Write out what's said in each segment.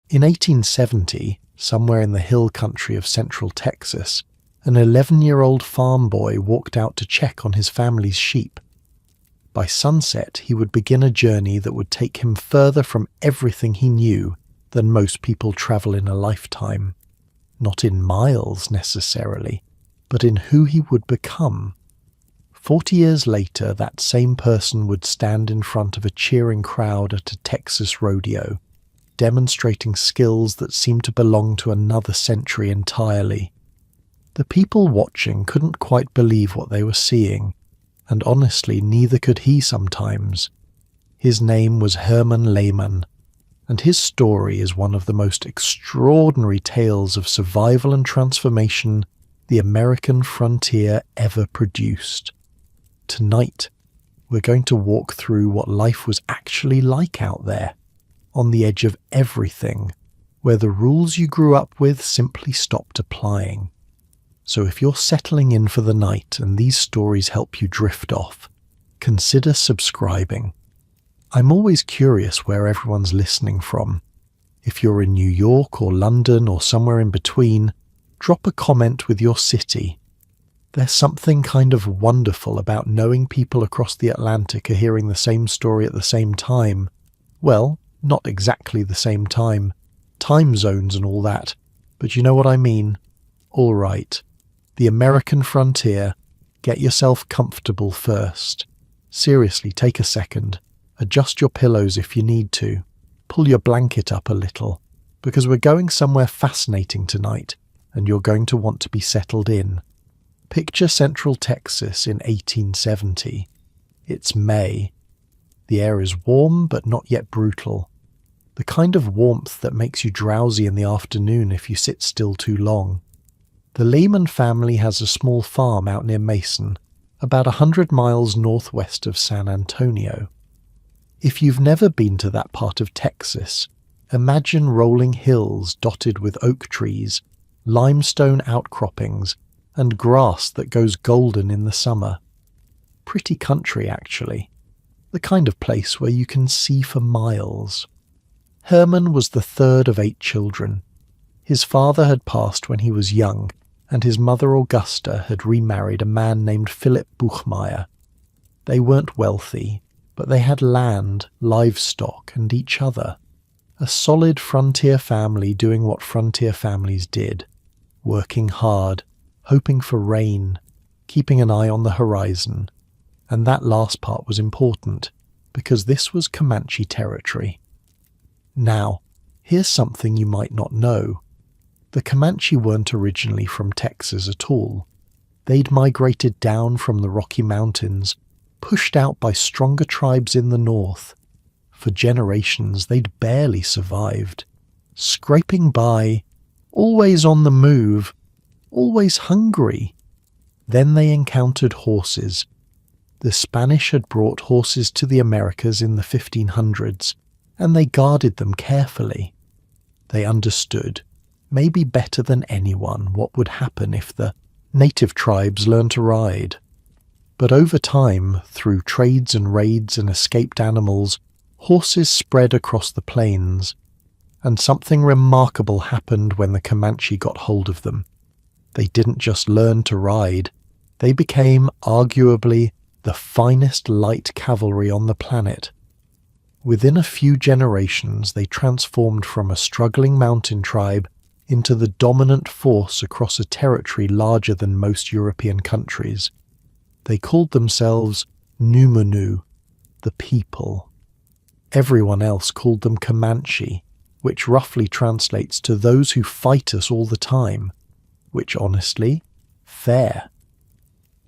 In 1870, somewhere in the hill country of central Texas, an 11-year-old farm boy walked out to check on his family's sheep. By sunset, he would begin a journey that would take him further from everything he knew than most people travel in a lifetime. Not in miles necessarily, but in who he would become. 40 years later, that same person would stand in front of a cheering crowd at a Texas rodeo, demonstrating skills that seemed to belong to another century entirely. The people watching couldn't quite believe what they were seeing, and honestly, neither could he sometimes. His name was Herman Lehman, and his story is one of the most extraordinary tales of survival and transformation the American frontier ever produced. Tonight, we're going to walk through what life was actually like out there, on the edge of everything, where the rules you grew up with simply stopped applying. So if you're settling in for the night and these stories help you drift off, consider subscribing. I'm always curious where everyone's listening from. If you're in New York or London or somewhere in between, drop a comment with your city. There's something kind of wonderful about knowing people across the Atlantic are hearing the same story at the same time. Well, not exactly the same time. Time zones and all that. But you know what I mean? All right. The American frontier. Get yourself comfortable first. Seriously, take a second. Adjust your pillows if you need to. Pull your blanket up a little. Because we're going somewhere fascinating tonight, and you're going to want to be settled in. Picture Central Texas in 1870. It's May. The air is warm but not yet brutal. The kind of warmth that makes you drowsy in the afternoon if you sit still too long. The Lehman family has a small farm out near Mason, about 100 miles northwest of San Antonio. If you've never been to that part of Texas, imagine rolling hills dotted with oak trees, limestone outcroppings, and grass that goes golden in the summer. Pretty country, actually. The kind of place where you can see for miles. Herman was the third of 8 children. His father had passed when he was young, and his mother Augusta had remarried a man named Philip Buchmeyer. They weren't wealthy, but they had land, livestock, and each other. A solid frontier family doing what frontier families did, working hard, hoping for rain, keeping an eye on the horizon. And that last part was important, because this was Comanche territory. Now, here's something you might not know. The Comanche weren't originally from Texas at all. They'd migrated down from the Rocky Mountains, pushed out by stronger tribes in the north. For generations, they'd barely survived, scraping by, always on the move, always hungry. Then they encountered horses. The Spanish had brought horses to the Americas in the 1500s, and they guarded them carefully. They understood, maybe better than anyone, what would happen if the native tribes learned to ride. But over time, through trades and raids and escaped animals, horses spread across the plains, and something remarkable happened when the Comanche got hold of them. They didn't just learn to ride, they became, arguably, the finest light cavalry on the planet. Within a few generations, they transformed from a struggling mountain tribe into the dominant force across a territory larger than most European countries. They called themselves Numanu, the people. Everyone else called them Comanche, which roughly translates to those who fight us all the time, which honestly, fair.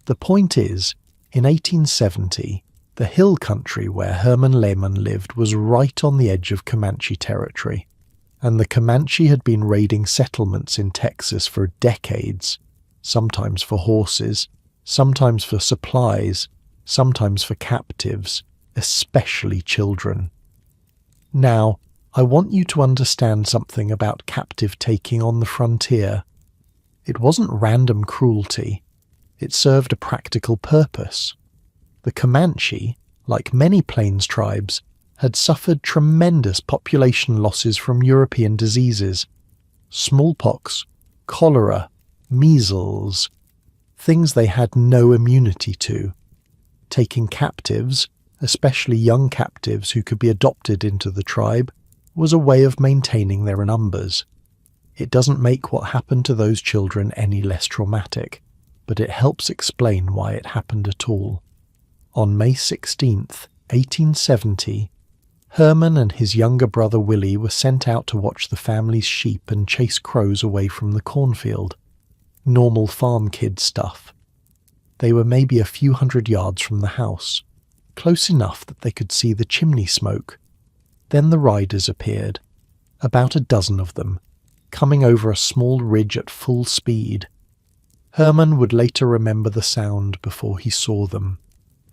The point is, in 1870, the hill country where Herman Lehman lived was right on the edge of Comanche territory, and the Comanche had been raiding settlements in Texas for decades, sometimes for horses, sometimes for supplies, sometimes for captives, especially children. Now, I want you to understand something about captive taking on the frontier. It wasn't random cruelty. It served a practical purpose. The Comanche, like many plains tribes, had suffered tremendous population losses from European diseases, smallpox, cholera, measles, things they had no immunity to. Taking captives, especially young captives who could be adopted into the tribe, was a way of maintaining their numbers. It doesn't make what happened to those children any less traumatic, but it helps explain why it happened at all. On May 16th, 1870, Herman and his younger brother Willie were sent out to watch the family's sheep and chase crows away from the cornfield. Normal farm kid stuff. They were maybe a few hundred yards from the house, close enough that they could see the chimney smoke. Then the riders appeared, about a dozen of them, coming over a small ridge at full speed. Herman would later remember the sound before he saw them.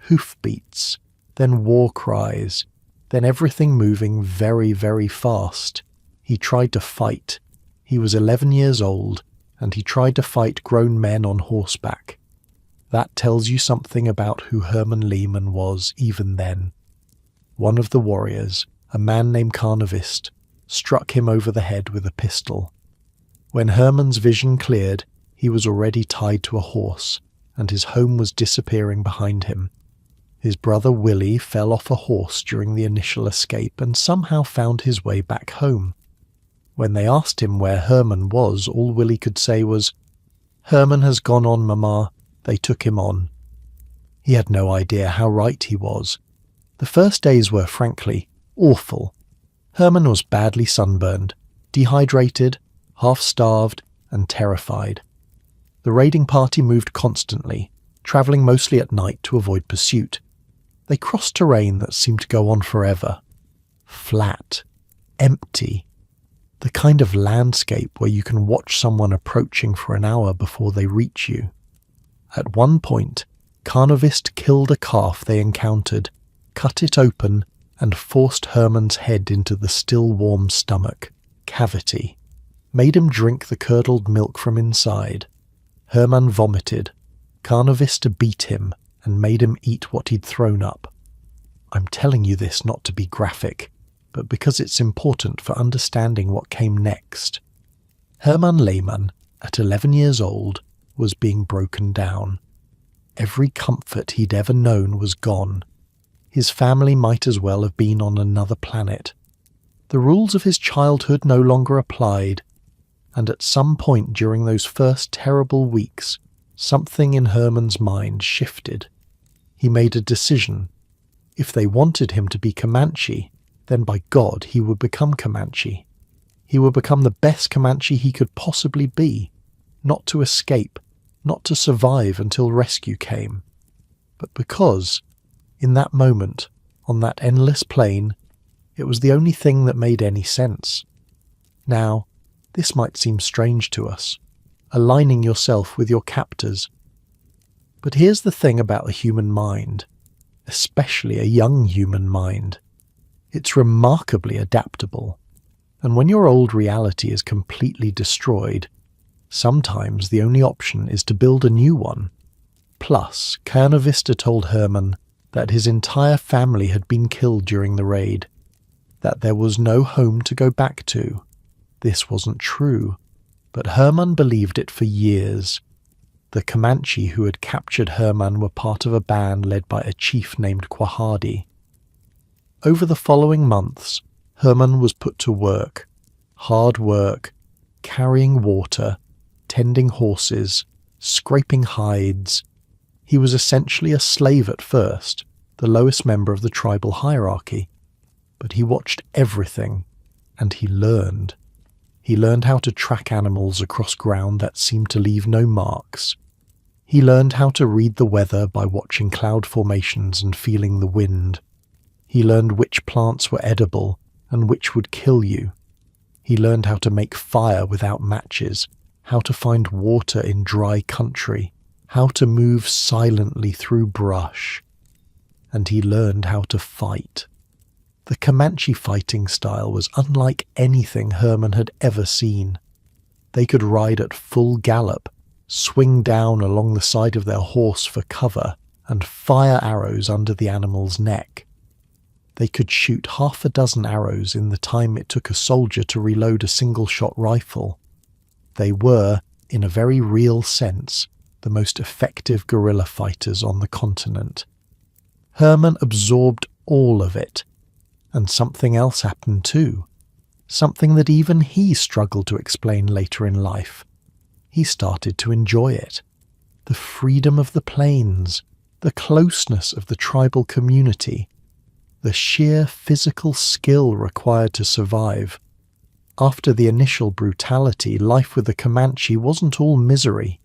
Hoofbeats, then war cries, then everything moving very, very fast. He tried to fight. He was 11 years old, and he tried to fight grown men on horseback. That tells you something about who Herman Lehman was even then. One of the warriors, a man named Carnavist, struck him over the head with a pistol. When Herman's vision cleared, he was already tied to a horse, and his home was disappearing behind him. His brother Willie fell off a horse during the initial escape and somehow found his way back home. When they asked him where Herman was, all Willie could say was, "Herman has gone on, Mama. They took him on." He had no idea how right he was. The first days were, frankly, awful. Herman was badly sunburned, dehydrated, half-starved, and terrified. The raiding party moved constantly, travelling mostly at night to avoid pursuit. They crossed terrain that seemed to go on forever. Flat. Empty. The kind of landscape where you can watch someone approaching for an hour before they reach you. At one point, Carnavist killed a calf they encountered, cut it open, and forced Herman's head into the still warm stomach cavity, made him drink the curdled milk from inside. Herman vomited. Carnavist beat him and made him eat what he'd thrown up. I'm telling you this not to be graphic, but because it's important for understanding what came next. Herman Lehman, at 11 years old, was being broken down. Every comfort he'd ever known was gone. His family might as well have been on another planet. The rules of his childhood no longer applied, and at some point during those first terrible weeks, something in Herman's mind shifted. He made a decision. If they wanted him to be Comanche, then by God he would become Comanche. He would become the best Comanche he could possibly be, not to escape, not to survive until rescue came, but because, in that moment, on that endless plain, it was the only thing that made any sense. Now, this might seem strange to us, aligning yourself with your captors. But here's the thing about the human mind, especially a young human mind. It's remarkably adaptable, and when your old reality is completely destroyed, sometimes the only option is to build a new one. Plus, Carnavista told Herman that his entire family had been killed during the raid, that there was no home to go back to. This wasn't true, but Herman believed it for years. The Comanche who had captured Herman were part of a band led by a chief named Quahadi. Over the following months, Herman was put to work. Hard work, carrying water, tending horses, scraping hides. He was essentially a slave at first, the lowest member of the tribal hierarchy. But he watched everything, and he learned. He learned how to track animals across ground that seemed to leave no marks. He learned how to read the weather by watching cloud formations and feeling the wind. He learned which plants were edible and which would kill you. He learned how to make fire without matches, how to find water in dry country, how to move silently through brush. And he learned how to fight. The Comanche fighting style was unlike anything Herman had ever seen. They could ride at full gallop, swing down along the side of their horse for cover, and fire arrows under the animal's neck. They could shoot half a dozen arrows in the time it took a soldier to reload a single-shot rifle. They were, in a very real sense, the most effective guerrilla fighters on the continent. Herman absorbed all of it, and something else happened too. Something that even he struggled to explain later in life. He started to enjoy it. The freedom of the plains, the closeness of the tribal community, the sheer physical skill required to survive. After the initial brutality, life with the Comanche wasn't all misery.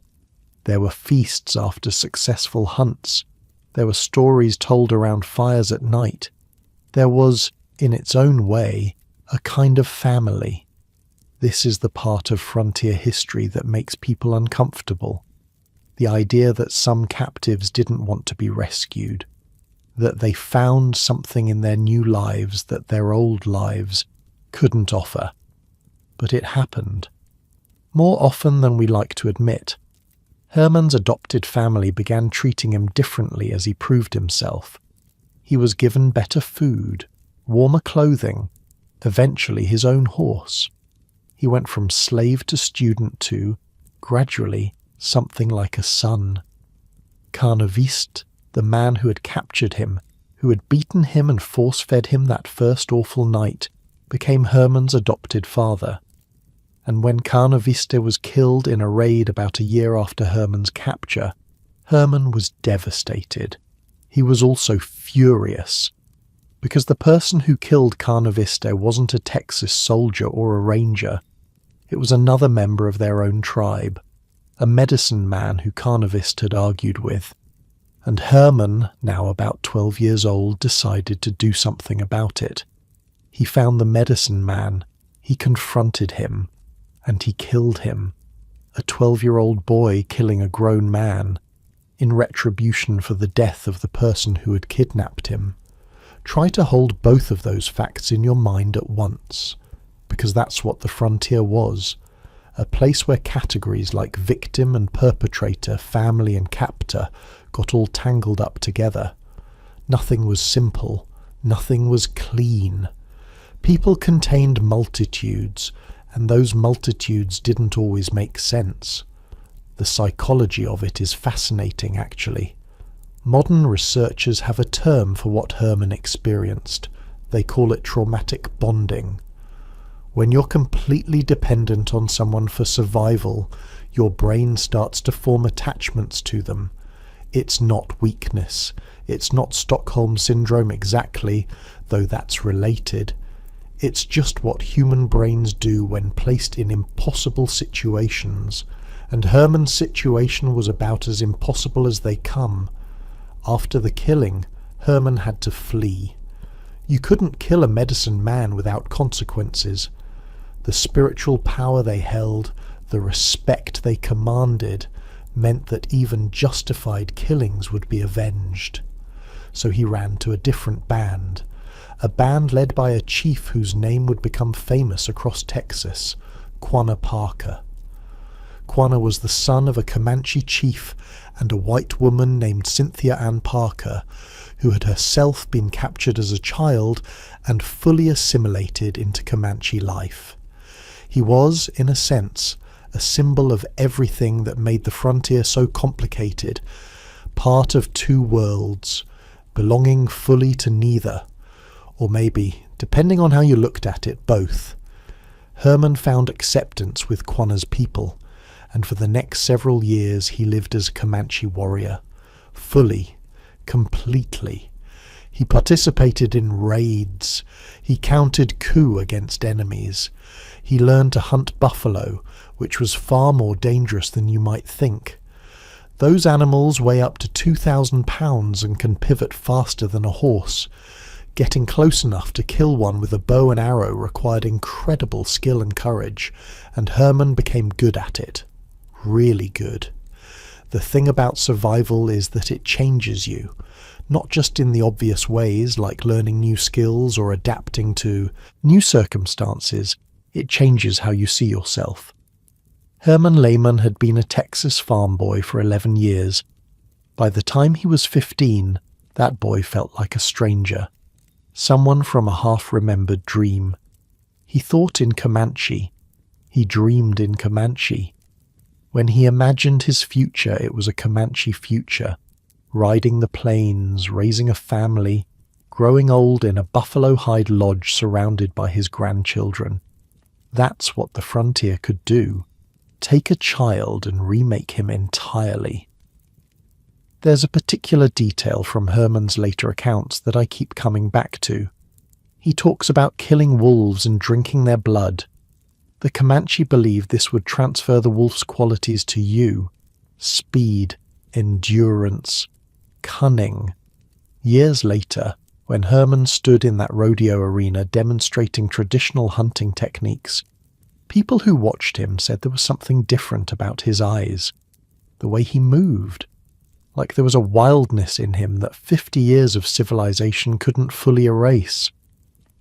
There were feasts after successful hunts. There were stories told around fires at night. There was, in its own way, a kind of family. This is the part of frontier history that makes people uncomfortable. The idea that some captives didn't want to be rescued, that they found something in their new lives that their old lives couldn't offer. But it happened. More often than we like to admit. Herman's adopted family began treating him differently as he proved himself. He was given better food, warmer clothing, eventually his own horse. He went from slave to student to, gradually, something like a son. Carnaviste, the man who had captured him, who had beaten him and force-fed him that first awful night, became Herman's adopted father. And when Carnaviste was killed in a raid about a year after Herman's capture, Herman was devastated. He was also furious, because the person who killed Carnaviste wasn't a Texas soldier or a ranger. It was another member of their own tribe, a medicine man who Carnaviste had argued with. And Herman, now about 12 years old, decided to do something about it. He found the medicine man, he confronted him, and he killed him. A 12-year-old boy killing a grown man, in retribution for the death of the person who had kidnapped him. Try to hold both of those facts in your mind at once, because that's what the frontier was. A place where categories like victim and perpetrator, family and captor got all tangled up together. Nothing was simple. Nothing was clean. People contained multitudes, and those multitudes didn't always make sense. The psychology of it is fascinating, actually. Modern researchers have a term for what Herman experienced. They call it traumatic bonding. When you're completely dependent on someone for survival, your brain starts to form attachments to them. It's not weakness. It's not Stockholm Syndrome exactly, though that's related. It's just what human brains do when placed in impossible situations, and Herman's situation was about as impossible as they come. After the killing, Herman had to flee. You couldn't kill a medicine man without consequences. The spiritual power they held, the respect they commanded, meant that even justified killings would be avenged. So he ran to a different band, a band led by a chief whose name would become famous across Texas, Quanah Parker. Quanah was the son of a Comanche chief and a white woman named Cynthia Ann Parker, who had herself been captured as a child and fully assimilated into Comanche life. He was, in a sense, a symbol of everything that made the frontier so complicated, part of two worlds, belonging fully to neither, or maybe, depending on how you looked at it, both. Herman found acceptance with Quanah's people, and for the next several years he lived as a Comanche warrior, fully, completely. He participated in raids. He counted coup against enemies. He learned to hunt buffalo, which was far more dangerous than you might think. Those animals weigh up to 2,000 pounds and can pivot faster than a horse. Getting close enough to kill one with a bow and arrow required incredible skill and courage, and Herman became good at it. Really good. The thing about survival is that it changes you, not just in the obvious ways like learning new skills or adapting to new circumstances. It changes how you see yourself. Herman Lehman had been a Texas farm boy for 11 years. By the time he was 15, that boy felt like a stranger. someone from a half-remembered dream. He thought in Comanche. He dreamed in Comanche. When he imagined his future, it was a Comanche future, riding the plains, raising a family, growing old in a buffalo hide lodge surrounded by his grandchildren. That's what the frontier could do. Take a child and remake him entirely. There's a particular detail from Herman's later accounts that I keep coming back to. He talks about killing wolves and drinking their blood. The Comanche believed this would transfer the wolf's qualities to you: speed, endurance, cunning. Years later, when Herman stood in that rodeo arena demonstrating traditional hunting techniques, people who watched him said there was something different about his eyes, the way he moved, like there was a wildness in him that 50 years of civilization couldn't fully erase.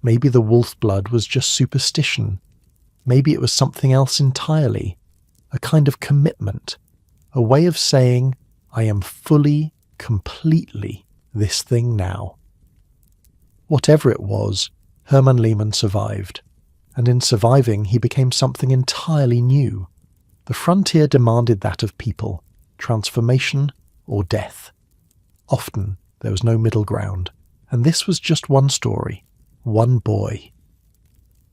Maybe the wolf blood was just superstition. Maybe it was something else entirely, a kind of commitment, a way of saying, I am fully, completely this thing now. Whatever it was, Herman Lehmann survived, and in surviving he became something entirely new. The frontier demanded that of people, transformation or death. Often there was no middle ground, and this was just one story, one boy.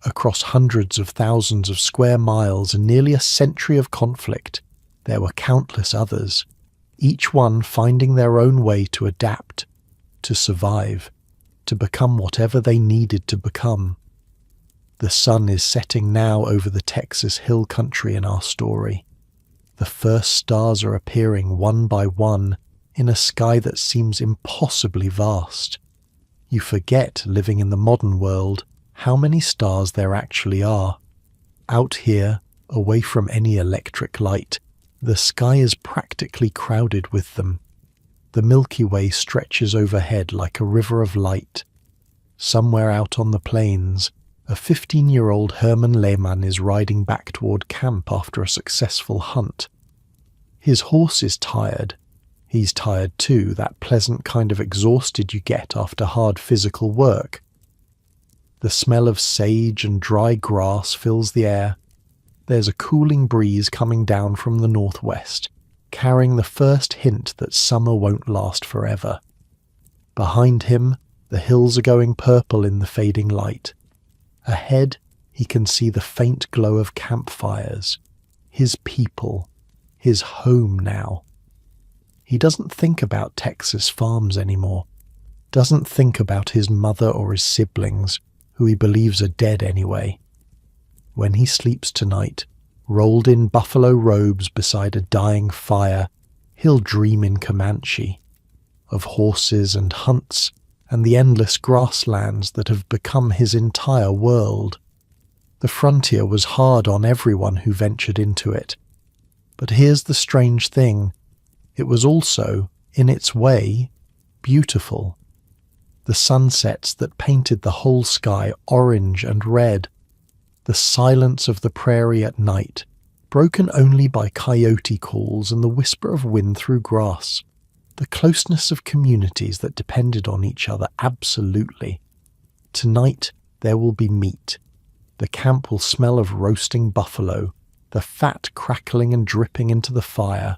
Across hundreds of thousands of square miles and nearly a century of conflict, there were countless others, each one finding their own way to adapt, to survive, to become whatever they needed to become. The sun is setting now over the Texas hill country in our story. The first stars are appearing one by one in a sky that seems impossibly vast. You forget, living in the modern world, how many stars there actually are. Out here, away from any electric light, the sky is practically crowded with them. The Milky Way stretches overhead like a river of light. Somewhere out on the plains, a 15-year-old Herman Lehmann is riding back toward camp after a successful hunt. His horse is tired. He's tired too, that pleasant kind of exhausted you get after hard physical work. The smell of sage and dry grass fills the air. There's a cooling breeze coming down from the northwest, carrying the first hint that summer won't last forever. Behind him, the hills are going purple in the fading light. Ahead, he can see the faint glow of campfires. His people, his home now. He doesn't think about Texas farms anymore. Doesn't think about his mother or his siblings, who he believes are dead anyway. When he sleeps tonight, rolled in buffalo robes beside a dying fire, he'll dream in Comanche, of horses and hunts and the endless grasslands that have become his entire world. The frontier was hard on everyone who ventured into it. But here's the strange thing. It was also, in its way, beautiful. The sunsets that painted the whole sky orange and red, the silence of the prairie at night, broken only by coyote calls and the whisper of wind through grass, the closeness of communities that depended on each other absolutely. Tonight there will be meat. The camp will smell of roasting buffalo, the fat crackling and dripping into the fire.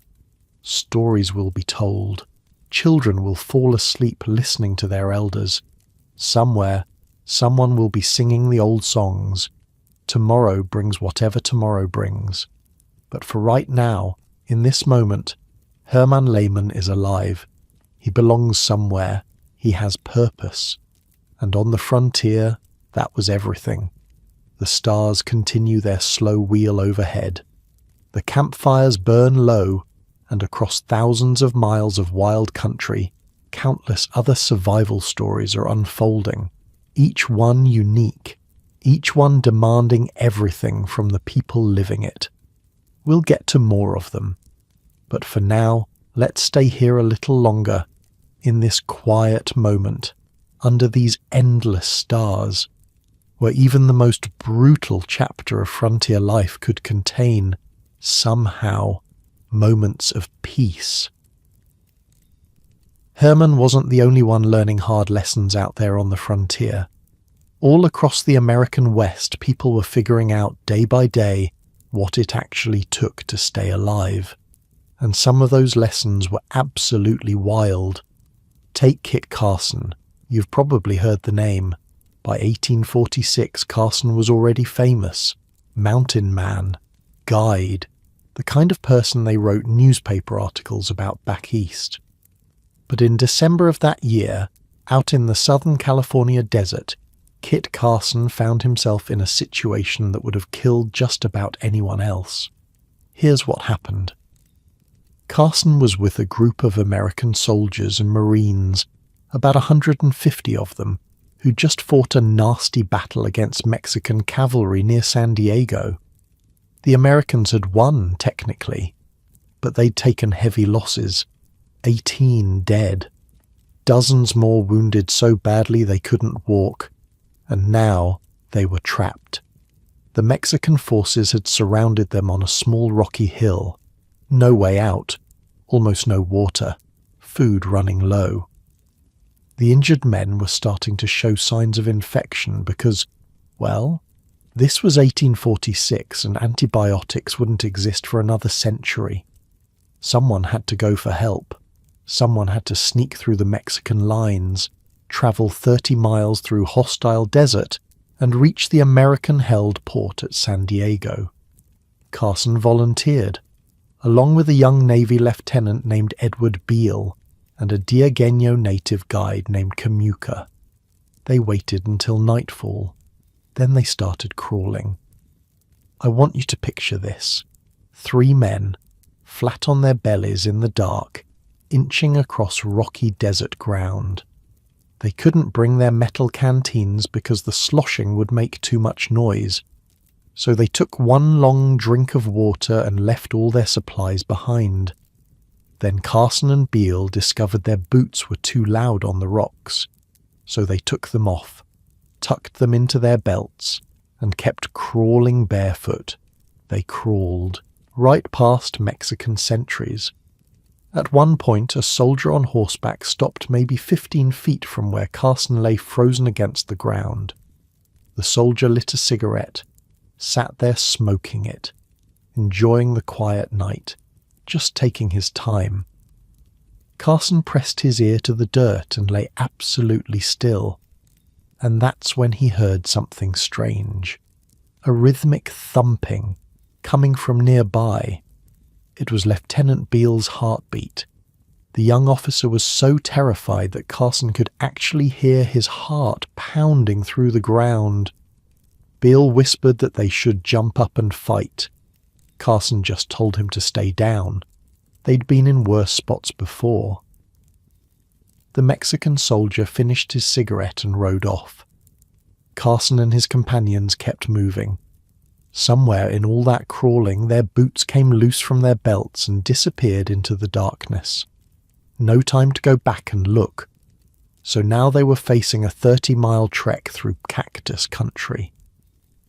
Stories will be told. Children will fall asleep listening to their elders. Somewhere, someone will be singing the old songs. Tomorrow brings whatever tomorrow brings. But for right now, in this moment, Herman Lehmann is alive. He belongs somewhere. He has purpose. And on the frontier, that was everything. The stars continue their slow wheel overhead. The campfires burn low, and across thousands of miles of wild country, countless other survival stories are unfolding, each one unique, each one demanding everything from the people living it. We'll get to more of them, but for now, let's stay here a little longer, in this quiet moment, under these endless stars, where even the most brutal chapter of frontier life could contain, somehow, moments of peace. Herman wasn't the only one learning hard lessons out there on the frontier. All across the American West, people were figuring out day by day what it actually took to stay alive. And some of those lessons were absolutely wild. Take Kit Carson. You've probably heard the name. By 1846, Carson was already famous. Mountain man, guide, the kind of person they wrote newspaper articles about back east. But in December of that year, out in the Southern California desert, Kit Carson found himself in a situation that would have killed just about anyone else. Here's what happened. Carson was with a group of American soldiers and Marines, about 150 of them, who just fought a nasty battle against Mexican cavalry near San Diego. The Americans had won, technically, but they'd taken heavy losses, 18 dead, dozens more wounded so badly they couldn't walk, and now they were trapped. The Mexican forces had surrounded them on a small rocky hill. No way out, almost no water, food running low. The injured men were starting to show signs of infection because, well, this was 1846 and antibiotics wouldn't exist for another century. Someone had to go for help. Someone had to sneak through the Mexican lines, travel 30 miles through hostile desert, and reach the American-held port at San Diego. Carson volunteered, along with a young Navy lieutenant named Edward Beale and a Diegueño native guide named Camuca. They waited until nightfall. Then they started crawling. I want you to picture this. 3 men, flat on their bellies in the dark, inching across rocky desert ground. They couldn't bring their metal canteens because the sloshing would make too much noise, so they took one long drink of water and left all their supplies behind. Then Carson and Beale discovered their boots were too loud on the rocks, so they took them off, tucked them into their belts, and kept crawling barefoot. They crawled, right past Mexican sentries. At one point, a soldier on horseback stopped maybe 15 feet from where Carson lay frozen against the ground. The soldier lit a cigarette, sat there smoking it, enjoying the quiet night, just taking his time. Carson pressed his ear to the dirt and lay absolutely still, and that's when he heard something strange. A rhythmic thumping, coming from nearby. It was Lieutenant Beale's heartbeat. The young officer was so terrified that Carson could actually hear his heart pounding through the ground. Beale whispered that they should jump up and fight. Carson just told him to stay down. They'd been in worse spots before. The Mexican soldier finished his cigarette and rode off. Carson and his companions kept moving. Somewhere in all that crawling, their boots came loose from their belts and disappeared into the darkness. No time to go back and look. So now they were facing a 30-mile trek through cactus country.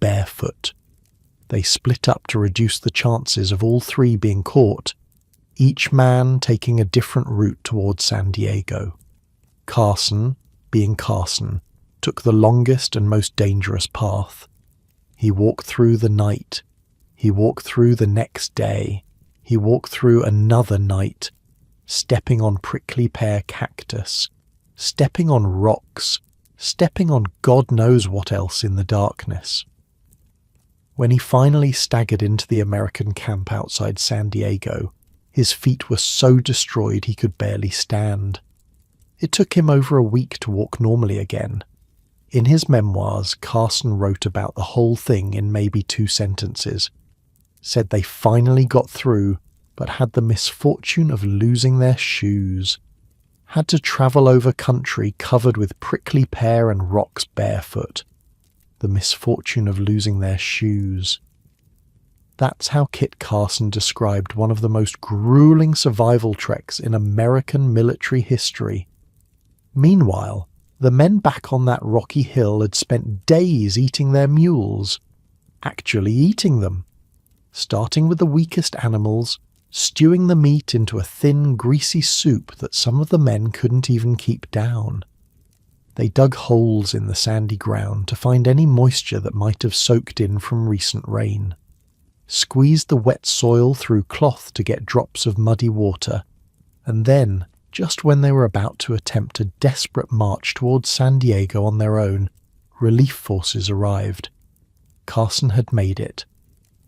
Barefoot. They split up to reduce the chances of all 3 being caught, each man taking a different route towards San Diego. Carson, being Carson, took the longest and most dangerous path. He walked through the night. He walked through the next day. He walked through another night, stepping on prickly pear cactus, stepping on rocks, stepping on God knows what else in the darkness. When he finally staggered into the American camp outside San Diego, his feet were so destroyed he could barely stand. It took him over a week to walk normally again. In his memoirs, Carson wrote about the whole thing in maybe 2 sentences. Said they finally got through, but had the misfortune of losing their shoes. Had to travel over country covered with prickly pear and rocks barefoot. The misfortune of losing their shoes. That's how Kit Carson described one of the most grueling survival treks in American military history. Meanwhile, the men back on that rocky hill had spent days eating their mules. Actually eating them. Starting with the weakest animals, stewing the meat into a thin, greasy soup that some of the men couldn't even keep down. They dug holes in the sandy ground to find any moisture that might have soaked in from recent rain, squeezed the wet soil through cloth to get drops of muddy water, and then, just when they were about to attempt a desperate march towards San Diego on their own, relief forces arrived. Carson had made it.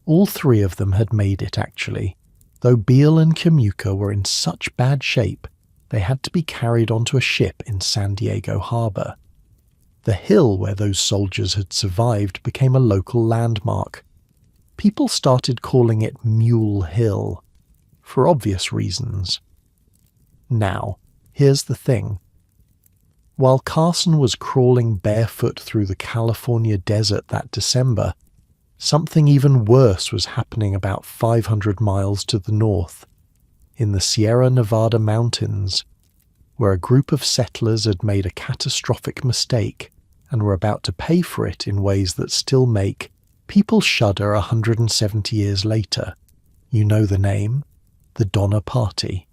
All three of them had made it, actually, though Beale and Kamuka were in such bad shape they had to be carried onto a ship in San Diego harbor. The hill where those soldiers had survived became a local landmark. People started calling it Mule Hill, for obvious reasons. Now, here's the thing. While Carson was crawling barefoot through the California desert that December, something even worse was happening about 500 miles to the north, in the Sierra Nevada mountains, where a group of settlers had made a catastrophic mistake and were about to pay for it in ways that still make people shudder 170 years later. You know the name? The Donner Party.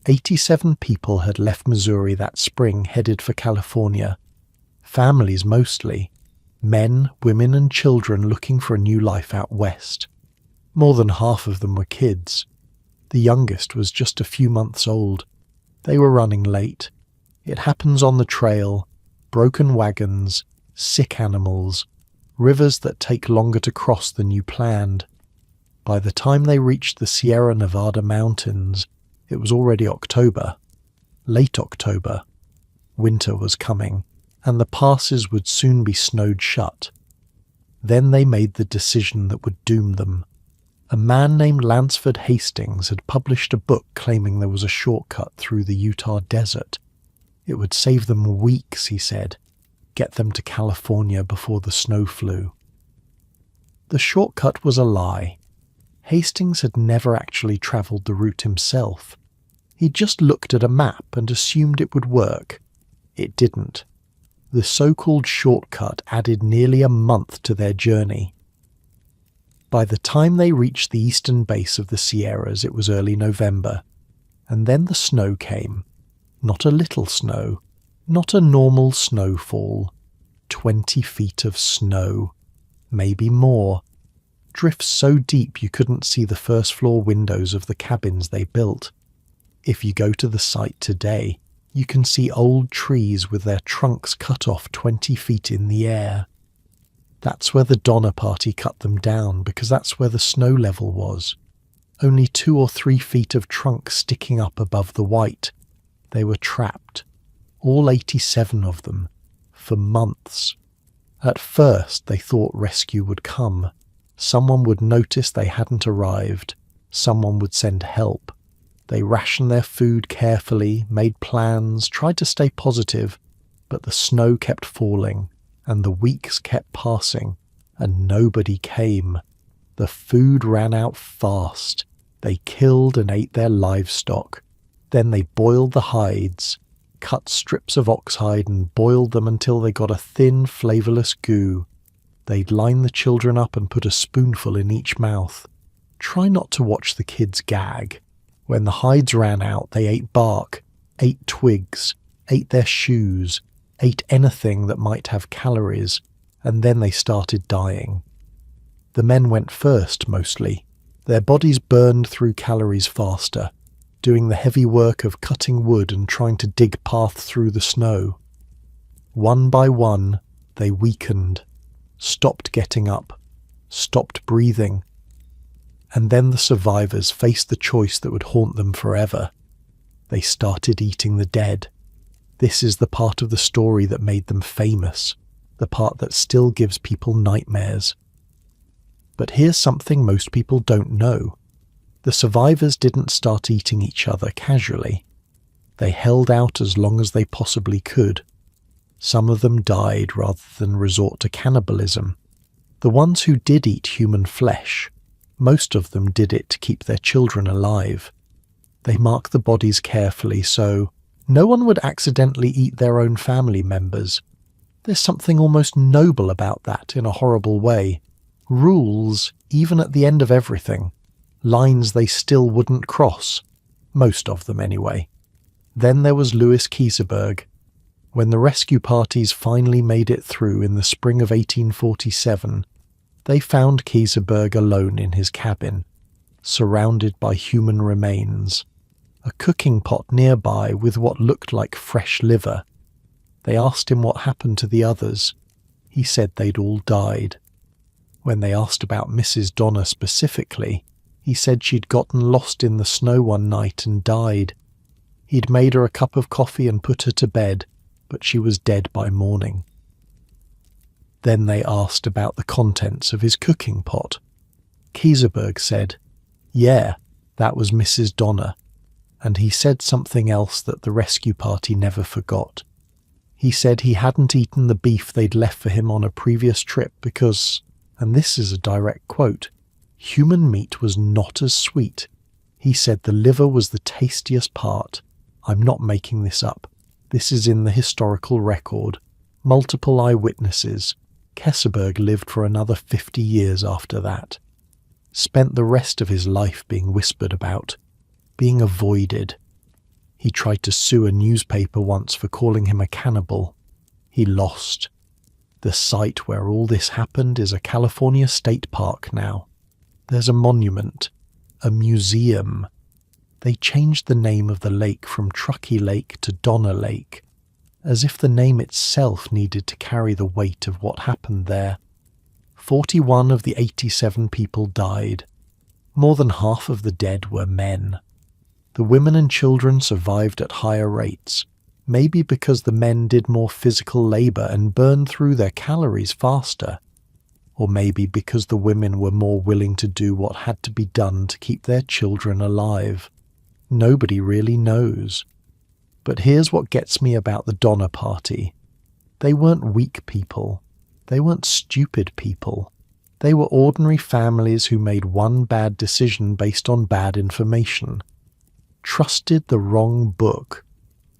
87 people had left Missouri that spring headed for California. Families mostly. Men, women and children looking for a new life out west. More than half of them were kids. The youngest was just a few months old. They were running late. It happens on the trail. Broken wagons, sick animals, rivers that take longer to cross than you planned. By the time they reached the Sierra Nevada mountains, it was already October. Late October. Winter was coming, and the passes would soon be snowed shut. Then they made the decision that would doom them. A man named Lansford Hastings had published a book claiming there was a shortcut through the Utah desert. It would save them weeks, he said, get them to California before the snow flew. The shortcut was a lie. Hastings had never actually travelled the route himself. He'd just looked at a map and assumed it would work. It didn't. The so-called shortcut added nearly a month to their journey. By the time they reached the eastern base of the Sierras, it was early November, and then the snow came. Not a little snow, not a normal snowfall. 20 feet of snow, maybe more. Drifts so deep you couldn't see the first floor windows of the cabins they built. If you go to the site today, you can see old trees with their trunks cut off 20 feet in the air. That's where the Donner Party cut them down, because that's where the snow level was. Only 2 or 3 feet of trunk sticking up above the white. They were trapped, all 87 of them, for months. At first they thought rescue would come. Someone would notice they hadn't arrived. Someone would send help. They rationed their food carefully, made plans, tried to stay positive, but the snow kept falling, and the weeks kept passing, and nobody came. The food ran out fast. They killed and ate their livestock. Then they boiled the hides, cut strips of oxhide and boiled them until they got a thin, flavourless goo. They'd line the children up and put a spoonful in each mouth. Try not to watch the kids gag. When the hides ran out, they ate bark, ate twigs, ate their shoes, ate anything that might have calories, and then they started dying. The men went first, mostly. Their bodies burned through calories faster, doing the heavy work of cutting wood and trying to dig paths through the snow. One by one, they weakened, stopped getting up, stopped breathing. And then the survivors faced the choice that would haunt them forever. They started eating the dead. This is the part of the story that made them famous, the part that still gives people nightmares. But here's something most people don't know. The survivors didn't start eating each other casually. They held out as long as they possibly could. Some of them died rather than resort to cannibalism. The ones who did eat human flesh, most of them did it to keep their children alive. They marked the bodies carefully so no one would accidentally eat their own family members. There's something almost noble about that in a horrible way. Rules, even at the end of everything. lines they still wouldn't cross, most of them anyway. Then there was Louis Kieseberg. When the rescue parties finally made it through in the spring of 1847, they found Kieseberg alone in his cabin, surrounded by human remains, a cooking pot nearby with what looked like fresh liver. They asked him what happened to the others. He said they'd all died. When they asked about Mrs. Donner specifically, he said she'd gotten lost in the snow one night and died. He'd made her a cup of coffee and put her to bed, but she was dead by morning. Then they asked about the contents of his cooking pot. Kieseberg said, yeah, that was Mrs. Donner, and he said something else that the rescue party never forgot. He said he hadn't eaten the beef they'd left for him on a previous trip because, and this is a direct quote, human meat was not as sweet. He said the liver was the tastiest part. I'm not making this up. This is in the historical record. Multiple eyewitnesses. Kieseberg lived for another 50 years after that. Spent the rest of his life being whispered about, being avoided. He tried to sue a newspaper once for calling him a cannibal. He lost. The site where all this happened is a California state park now. There's a monument, a museum. They changed the name of the lake from Truckee Lake to Donner Lake, as if the name itself needed to carry the weight of what happened there. 41 of the 87 people died. More than half of the dead were men. The women and children survived at higher rates, maybe because the men did more physical labor and burned through their calories faster, or maybe because the women were more willing to do what had to be done to keep their children alive. Nobody really knows. But here's what gets me about the Donner Party. They weren't weak people. They weren't stupid people. They were ordinary families who made one bad decision based on bad information, trusted the wrong book,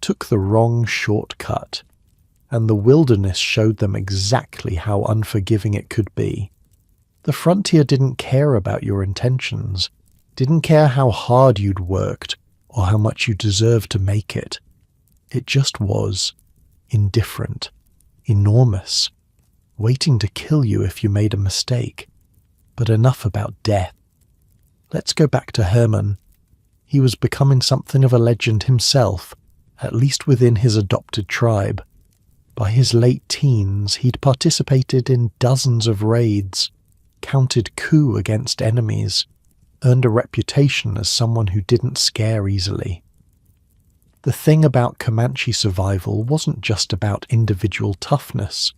took the wrong shortcut, and the wilderness showed them exactly how unforgiving it could be. The frontier didn't care about your intentions, didn't care how hard you'd worked or how much you deserved to make it. It just was indifferent, enormous, waiting to kill you if you made a mistake. But enough about death. Let's go back to Herman. He was becoming something of a legend himself, at least within his adopted tribe. By his late teens, he'd participated in dozens of raids, counted coup against enemies, earned a reputation as someone who didn't scare easily. The thing about Comanche survival wasn't just about individual toughness.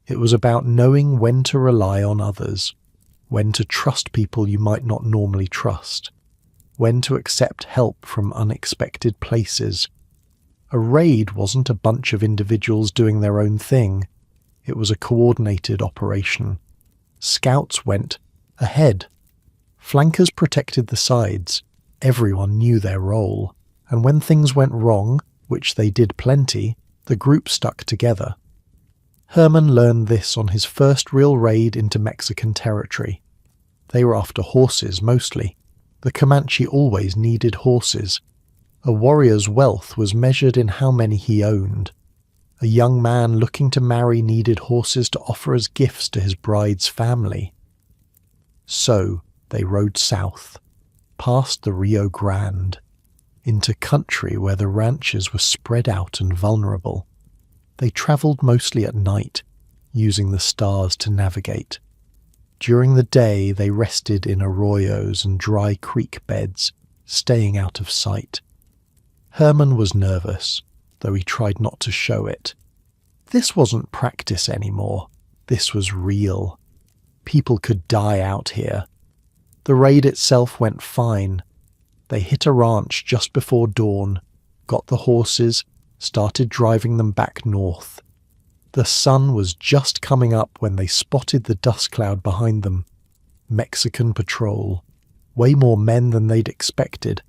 It was about knowing when to rely on others, when to trust people you might not normally trust, when to accept help from unexpected places. A raid wasn't a bunch of individuals doing their own thing. It was a coordinated operation. Scouts went ahead. Flankers protected the sides. Everyone knew their role. And when things went wrong, which they did plenty, the group stuck together. Herman learned this on his first real raid into Mexican territory. They were after horses mostly. The Comanche always needed horses. A warrior's wealth was measured in how many he owned. A young man looking to marry needed horses to offer as gifts to his bride's family. So they rode south, past the Rio Grande, into country where the ranches were spread out and vulnerable. They travelled mostly at night, using the stars to navigate. During the day they rested in arroyos and dry creek beds, staying out of sight. Herman was nervous, though he tried not to show it. This wasn't practice anymore. This was real. People could die out here. The raid itself went fine. They hit a ranch just before dawn, got the horses, started driving them back north. The sun was just coming up when they spotted the dust cloud behind them. Mexican patrol. Way more men than they'd expected.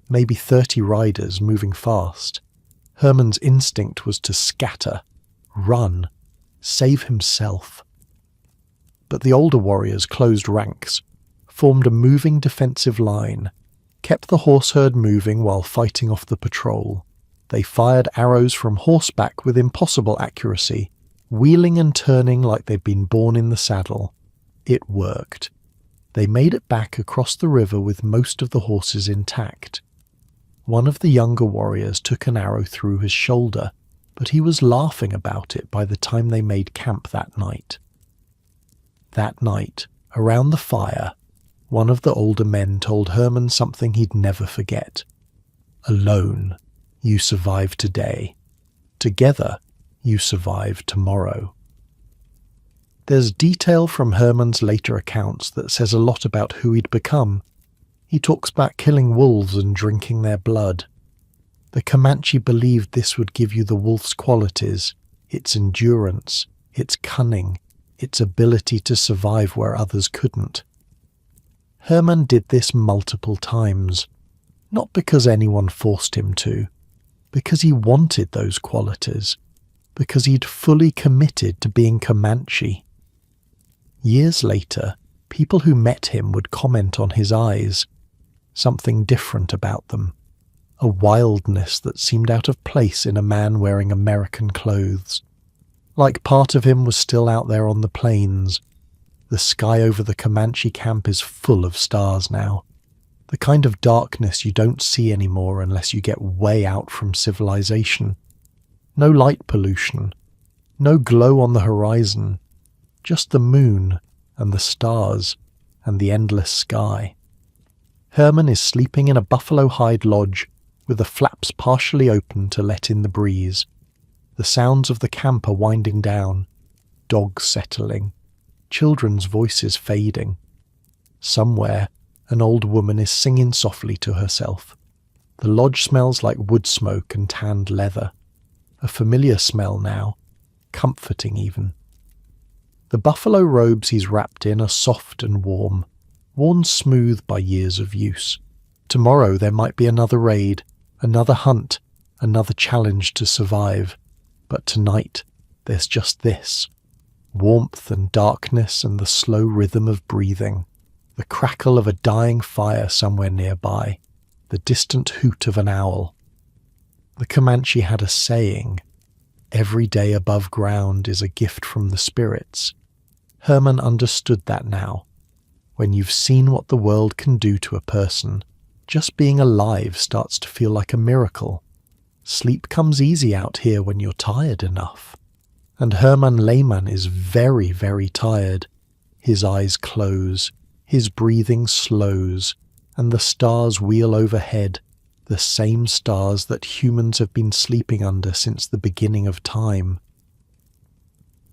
Maybe 30 riders moving fast. Herman's instinct was to scatter, run, save himself. But the older warriors closed ranks, formed a moving defensive line, kept the horse herd moving while fighting off the patrol. They fired arrows from horseback with impossible accuracy, wheeling and turning like they'd been born in the saddle. It worked. They made it back across the river with most of the horses intact. One of the younger warriors took an arrow through his shoulder, but he was laughing about it by the time they made camp that night. That night, around the fire, one of the older men told Herman something he'd never forget. Alone, you survive today. Together, you survive tomorrow. There's detail from Herman's later accounts that says a lot about who he'd become. He talks about killing wolves and drinking their blood. The Comanche believed this would give you the wolf's qualities, its endurance, its cunning, its ability to survive where others couldn't. Herman did this multiple times, not because anyone forced him to, because he wanted those qualities, because he'd fully committed to being Comanche. Years later, people who met him would comment on his eyes, something different about them, a wildness that seemed out of place in a man wearing American clothes. Like part of him was still out there on the plains. The sky over the Comanche camp is full of stars now, the kind of darkness you don't see anymore unless you get way out from civilization. No light pollution, no glow on the horizon, just the moon and the stars and the endless sky. Herman is sleeping in a buffalo hide lodge with the flaps partially open to let in the breeze. The sounds of the camp are winding down, dogs settling, children's voices fading. Somewhere, an old woman is singing softly to herself. The lodge smells like wood smoke and tanned leather. A familiar smell now, comforting even. The buffalo robes he's wrapped in are soft and warm, worn smooth by years of use. Tomorrow there might be another raid, another hunt, another challenge to survive. But tonight, there's just this. Warmth and darkness and the slow rhythm of breathing. The crackle of a dying fire somewhere nearby. The distant hoot of an owl. The Comanche had a saying, "Every day above ground is a gift from the spirits." Herman understood that now. When you've seen what the world can do to a person, just being alive starts to feel like a miracle. Sleep comes easy out here when you're tired enough. And Herman Lehmann is very, very tired. His eyes close, his breathing slows, and the stars wheel overhead, the same stars that humans have been sleeping under since the beginning of time.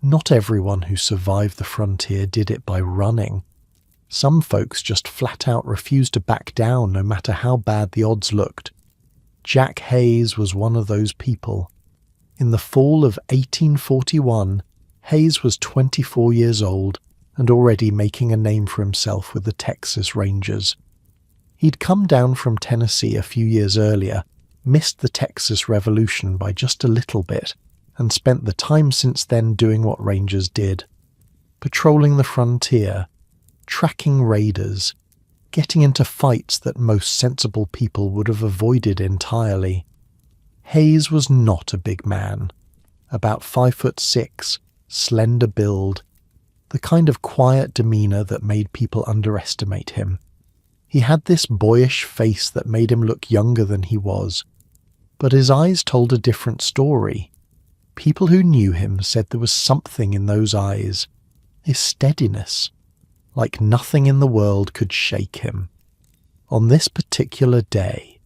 Not everyone who survived the frontier did it by running. Some folks just flat out refused to back down no matter how bad the odds looked. Jack Hayes was one of those people. In the fall of 1841, Hayes was 24 years old and already making a name for himself with the Texas Rangers. He'd come down from Tennessee a few years earlier, missed the Texas Revolution by just a little bit, and spent the time since then doing what Rangers did. Patrolling the frontier, tracking raiders, getting into fights that most sensible people would have avoided entirely. Hayes was not a big man, about 5'6", slender build, the kind of quiet demeanour that made people underestimate him. He had this boyish face that made him look younger than he was, but his eyes told a different story. People who knew him said there was something in those eyes, a steadiness, like nothing in the world could shake him. On this particular day,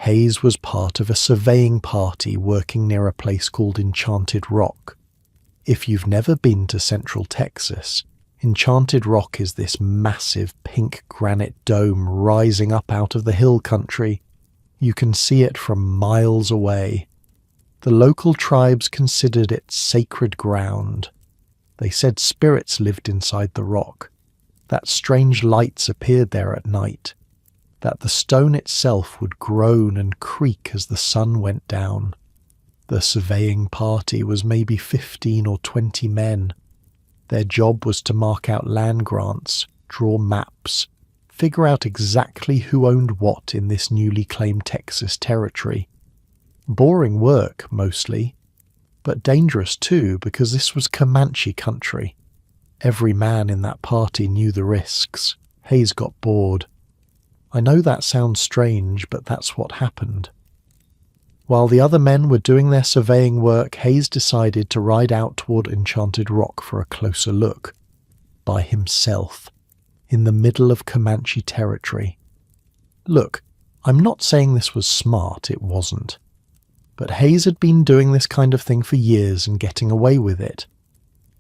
Hayes was part of a surveying party working near a place called Enchanted Rock. If you've never been to Central Texas, Enchanted Rock is this massive pink granite dome rising up out of the hill country. You can see it from miles away. The local tribes considered it sacred ground. They said spirits lived inside the rock, that strange lights appeared there at night, that the stone itself would groan and creak as the sun went down. The surveying party was maybe 15 or 20 men. Their job was to mark out land grants, draw maps, figure out exactly who owned what in this newly claimed Texas territory. Boring work, mostly, but dangerous too because this was Comanche country. Every man in that party knew the risks. Hayes got bored. I know that sounds strange, but that's what happened. While the other men were doing their surveying work, Hayes decided to ride out toward Enchanted Rock for a closer look. By himself, in the middle of Comanche territory. Look, I'm not saying this was smart, it wasn't. But Hayes had been doing this kind of thing for years and getting away with it.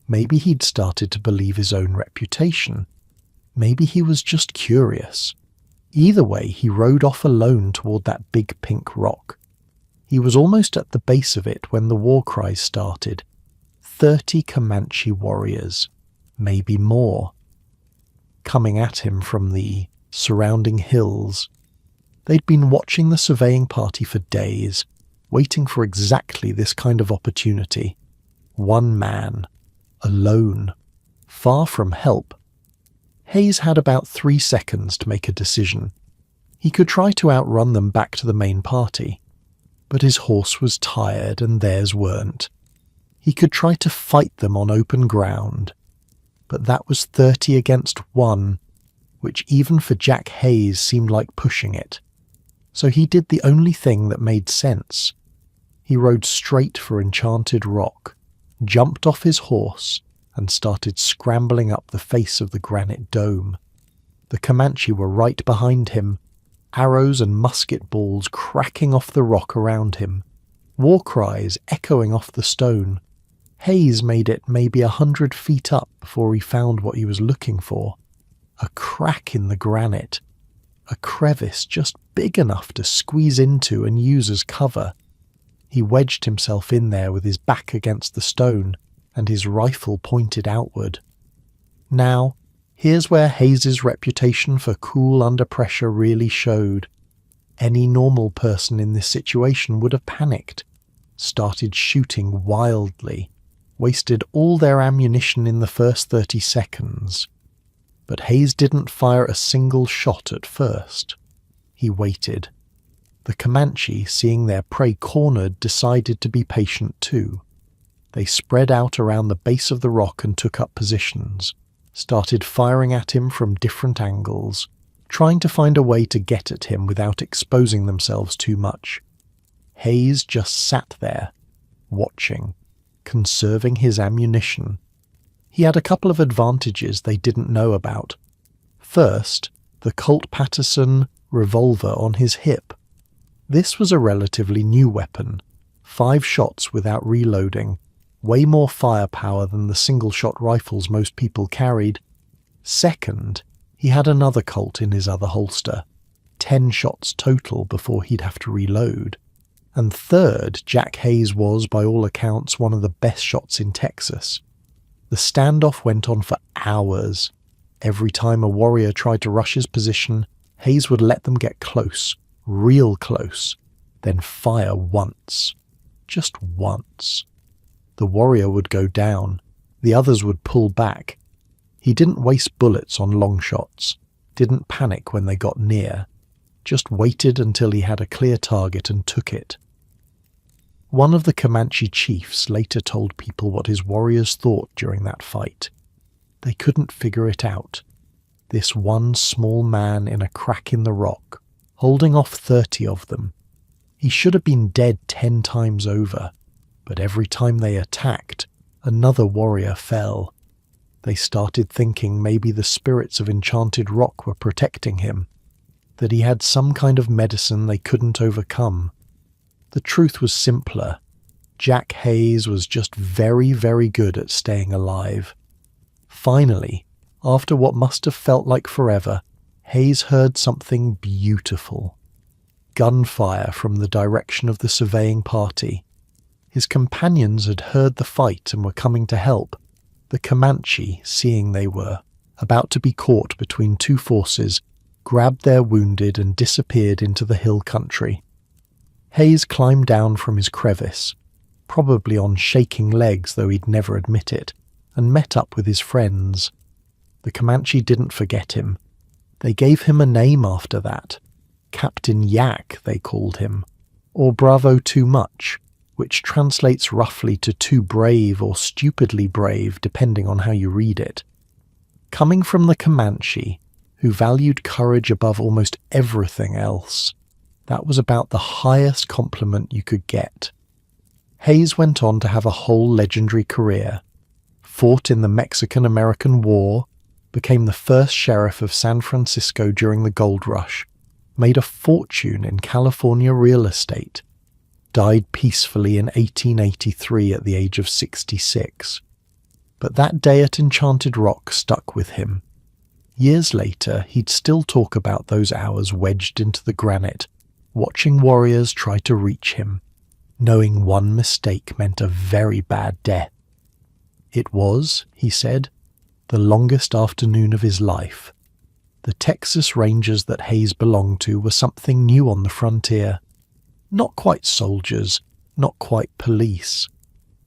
Maybe he'd started to believe his own reputation. Maybe he was just curious. Either way, he rode off alone toward that big pink rock. He was almost at the base of it when the war cries started. 30 Comanche warriors, maybe more, coming at him from the surrounding hills. They'd been watching the surveying party for days, waiting for exactly this kind of opportunity. One man, alone, far from help. Hayes had about 3 seconds to make a decision. He could try to outrun them back to the main party, but his horse was tired and theirs weren't. He could try to fight them on open ground, but that was 30 against 1, which even for Jack Hayes seemed like pushing it. So he did the only thing that made sense. He rode straight for Enchanted Rock, jumped off his horse, and started scrambling up the face of the granite dome. The Comanche were right behind him, arrows and musket balls cracking off the rock around him, war cries echoing off the stone. Hayes made it maybe 100 feet up before he found what he was looking for. A crack in the granite, a crevice just big enough to squeeze into and use as cover. He wedged himself in there with his back against the stone and his rifle pointed outward. Now, here's where Hayes's reputation for cool under pressure really showed. Any normal person in this situation would have panicked, started shooting wildly, wasted all their ammunition in the first 30 seconds. But Hayes didn't fire a single shot at first. He waited. The Comanche, seeing their prey cornered, decided to be patient too. They spread out around the base of the rock and took up positions, started firing at him from different angles, trying to find a way to get at him without exposing themselves too much. Hayes just sat there, watching, conserving his ammunition. He had a couple of advantages they didn't know about. First, the Colt Patterson revolver on his hip. This was a relatively new weapon, 5 shots without reloading, way more firepower than the single-shot rifles most people carried. Second, he had another Colt in his other holster, 10 shots total before he'd have to reload. And third, Jack Hayes was, by all accounts, one of the best shots in Texas. The standoff went on for hours. Every time a warrior tried to rush his position, Hayes would let them get close, real close, then fire once. Just once. The warrior would go down. The others would pull back. He didn't waste bullets on long shots, didn't panic when they got near, just waited until he had a clear target and took it. One of the Comanche chiefs later told people what his warriors thought during that fight. They couldn't figure it out. This one small man in a crack in the rock, holding off 30 of them. He should have been dead 10 times over, but every time they attacked, another warrior fell. They started thinking maybe the spirits of Enchanted Rock were protecting him, that he had some kind of medicine they couldn't overcome. The truth was simpler. Jack Hayes was just very, very good at staying alive. Finally, after what must have felt like forever, Hayes heard something beautiful. Gunfire from the direction of the surveying party. His companions had heard the fight and were coming to help. The Comanche, seeing they were about to be caught between 2 forces, grabbed their wounded and disappeared into the hill country. Hayes climbed down from his crevice, probably on shaking legs though he'd never admit it, and met up with his friends. The Comanche didn't forget him. They gave him a name after that. Captain Yak, they called him, or Bravo Too Much, which translates roughly to too brave or stupidly brave, depending on how you read it. Coming from the Comanche, who valued courage above almost everything else, that was about the highest compliment you could get. Hayes went on to have a whole legendary career, fought in the Mexican-American War, became the first sheriff of San Francisco during the gold rush, made a fortune in California real estate, died peacefully in 1883 at the age of 66. But that day at Enchanted Rock stuck with him. Years later, he'd still talk about those hours wedged into the granite, watching warriors try to reach him, knowing one mistake meant a very bad death. It was, he said, the longest afternoon of his life. The Texas Rangers that Hayes belonged to were something new on the frontier. Not quite soldiers, not quite police.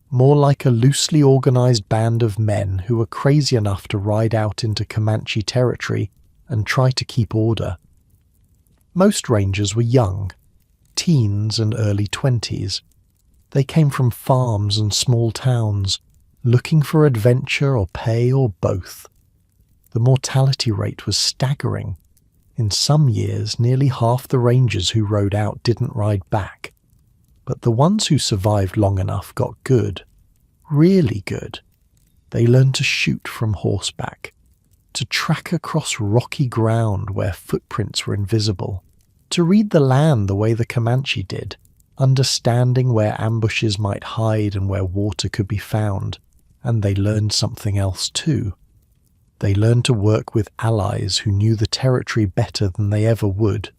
More like a loosely organized band of men who were crazy enough to ride out into Comanche territory and try to keep order. Most Rangers were young, teens and early 20s. They came from farms and small towns, looking for adventure or pay or both. The mortality rate was staggering. In some years, nearly half the Rangers who rode out didn't ride back. But the ones who survived long enough got good, really good. They learned to shoot from horseback, to track across rocky ground where footprints were invisible, to read the land the way the Comanche did, understanding where ambushes might hide and where water could be found. And they learned something else too. They learned to work with allies who knew the territory better than they ever would.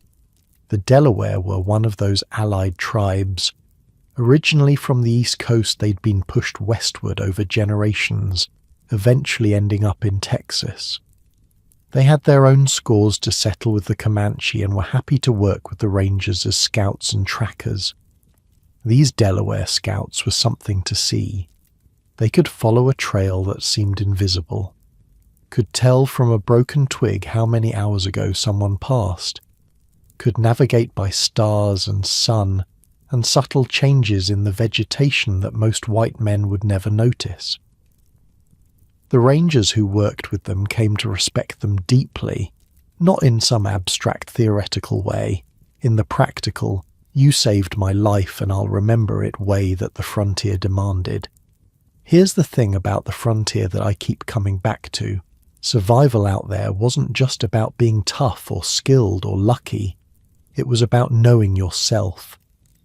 The Delaware were one of those allied tribes. Originally from the East Coast, they'd been pushed westward over generations, eventually ending up in Texas. They had their own scores to settle with the Comanche and were happy to work with the Rangers as scouts and trackers. These Delaware scouts were something to see. They could follow a trail that seemed invisible, could tell from a broken twig how many hours ago someone passed, could navigate by stars and sun and subtle changes in the vegetation that most white men would never notice. The Rangers who worked with them came to respect them deeply, not in some abstract theoretical way, in the practical, you saved my life and I'll remember it way that the frontier demanded. Here's the thing about the frontier that I keep coming back to. Survival out there wasn't just about being tough or skilled or lucky. It was about knowing yourself,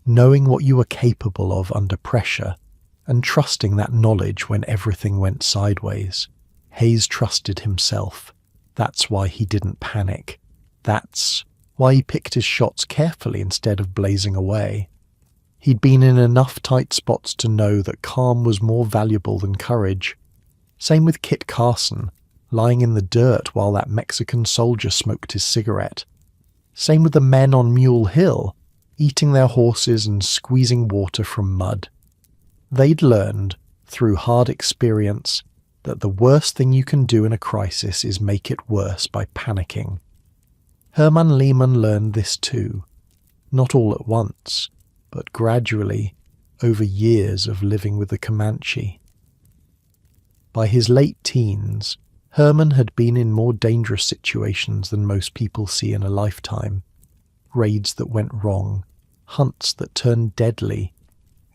knowing what you were capable of under pressure, and trusting that knowledge when everything went sideways. Hayes trusted himself. That's why he didn't panic. That's why he picked his shots carefully instead of blazing away. He'd been in enough tight spots to know that calm was more valuable than courage. Same with Kit Carson, lying in the dirt while that Mexican soldier smoked his cigarette. Same with the men on Mule Hill, eating their horses and squeezing water from mud. They'd learned, through hard experience, that the worst thing you can do in a crisis is make it worse by panicking. Herman Lehman learned this too, not all at once, but gradually, over years of living with the Comanche. By his late teens, Herman had been in more dangerous situations than most people see in a lifetime. Raids that went wrong, hunts that turned deadly,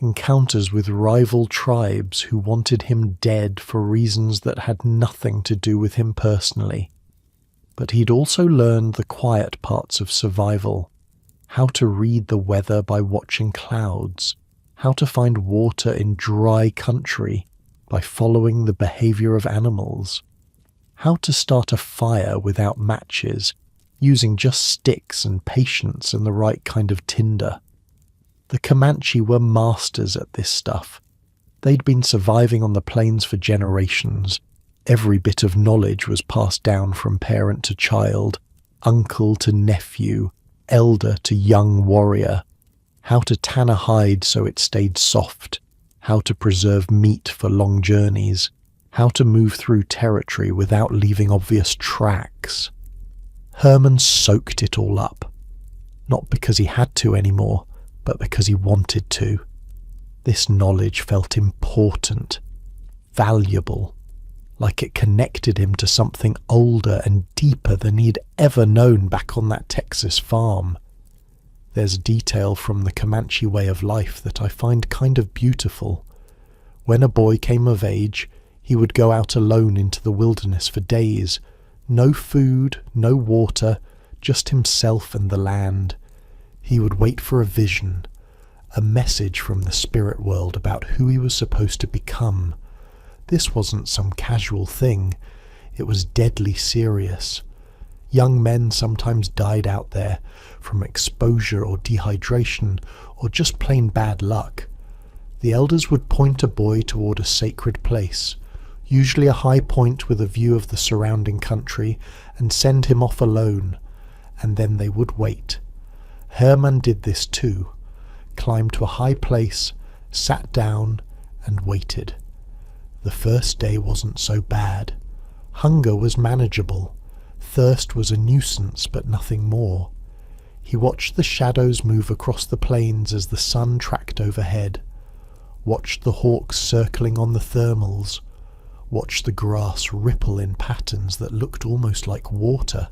encounters with rival tribes who wanted him dead for reasons that had nothing to do with him personally. But he'd also learned the quiet parts of survival, how to read the weather by watching clouds, how to find water in dry country by following the behavior of animals, how to start a fire without matches, using just sticks and patience and the right kind of tinder. The Comanche were masters at this stuff. They'd been surviving on the plains for generations. Every bit of knowledge was passed down from parent to child, uncle to nephew, elder to young warrior. How to tan a hide so it stayed soft, how to preserve meat for long journeys, how to move through territory without leaving obvious tracks. Herman soaked it all up. Not because he had to anymore, but because he wanted to. This knowledge felt important, valuable, like it connected him to something older and deeper than he'd ever known back on that Texas farm. There's detail from the Comanche way of life that I find kind of beautiful. When a boy came of age, he would go out alone into the wilderness for days. No food, no water, just himself and the land. He would wait for a vision, a message from the spirit world about who he was supposed to become. This wasn't some casual thing. It was deadly serious. Young men sometimes died out there from exposure or dehydration or just plain bad luck. The elders would point a boy toward a sacred place, usually a high point with a view of the surrounding country, and send him off alone, and then they would wait. Herman did this too, climbed to a high place, sat down, and waited. The first day wasn't so bad. Hunger was manageable. Thirst was a nuisance, but nothing more. He watched the shadows move across the plains as the sun tracked overhead, watched the hawks circling on the thermals, watched the grass ripple in patterns that looked almost like water.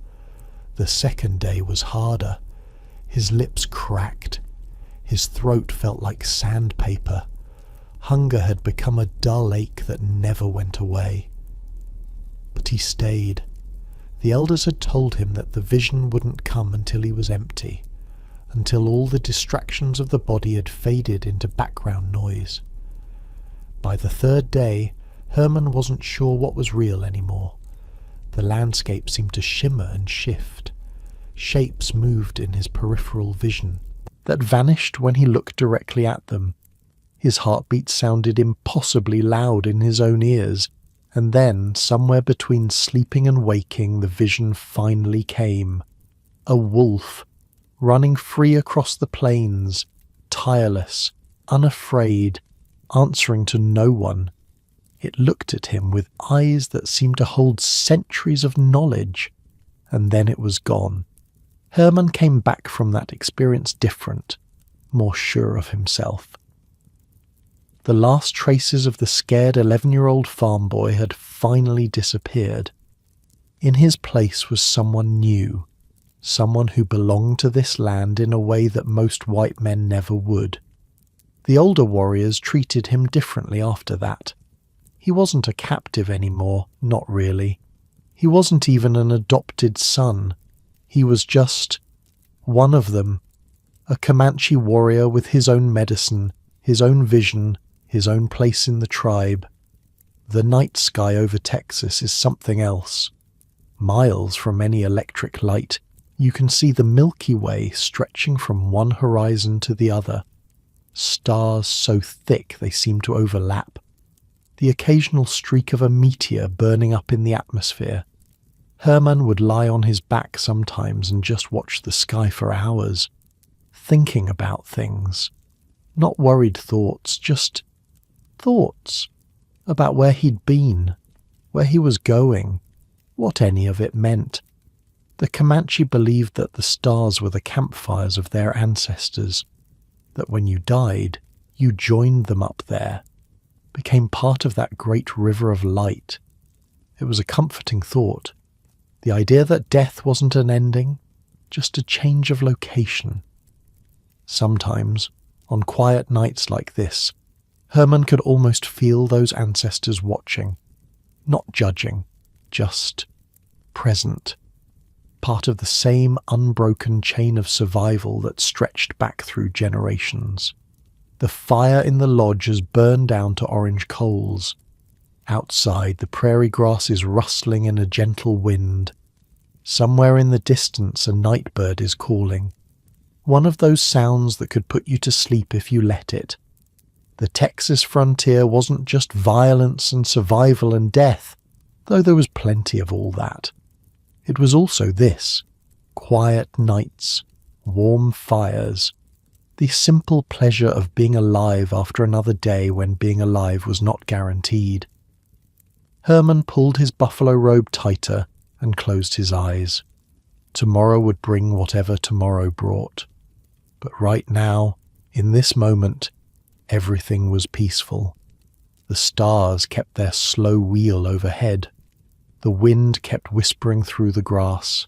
The second day was harder. His lips cracked. His throat felt like sandpaper. Hunger had become a dull ache that never went away. But he stayed. The elders had told him that the vision wouldn't come until he was empty, until all the distractions of the body had faded into background noise. By the third day, Herman wasn't sure what was real anymore. The landscape seemed to shimmer and shift. Shapes moved in his peripheral vision that vanished when he looked directly at them. His heartbeat sounded impossibly loud in his own ears, and then, somewhere between sleeping and waking, the vision finally came. A wolf, running free across the plains, tireless, unafraid, answering to no one. It looked at him with eyes that seemed to hold centuries of knowledge, and then it was gone. Herman came back from that experience different, more sure of himself. The last traces of the scared 11-year-old farm boy had finally disappeared. In his place was someone new, someone who belonged to this land in a way that most white men never would. The older warriors treated him differently after that. He wasn't a captive anymore, not really. He wasn't even an adopted son. He was just one of them, a Comanche warrior with his own medicine, his own vision, his own place in the tribe. The night sky over Texas is something else. Miles from any electric light, you can see the Milky Way stretching from one horizon to the other. Stars so thick they seem to overlap. The occasional streak of a meteor burning up in the atmosphere. Herman would lie on his back sometimes and just watch the sky for hours, thinking about things. Not worried thoughts, just thoughts about where he'd been, where he was going, what any of it meant. The Comanche believed that the stars were the campfires of their ancestors, that when you died, you joined them up there, became part of that great river of light. It was a comforting thought. The idea that death wasn't an ending, just a change of location. Sometimes, on quiet nights like this, Herman could almost feel those ancestors watching, not judging, just present, part of the same unbroken chain of survival that stretched back through generations. The fire in the lodge has burned down to orange coals. Outside, the prairie grass is rustling in a gentle wind. Somewhere in the distance, a night bird is calling. One of those sounds that could put you to sleep if you let it. The Texas frontier wasn't just violence and survival and death, though there was plenty of all that. It was also this: quiet nights, warm fires, the simple pleasure of being alive after another day when being alive was not guaranteed. Herman pulled his buffalo robe tighter and closed his eyes. Tomorrow would bring whatever tomorrow brought. But right now, in this moment, everything was peaceful. The stars kept their slow wheel overhead. The wind kept whispering through the grass.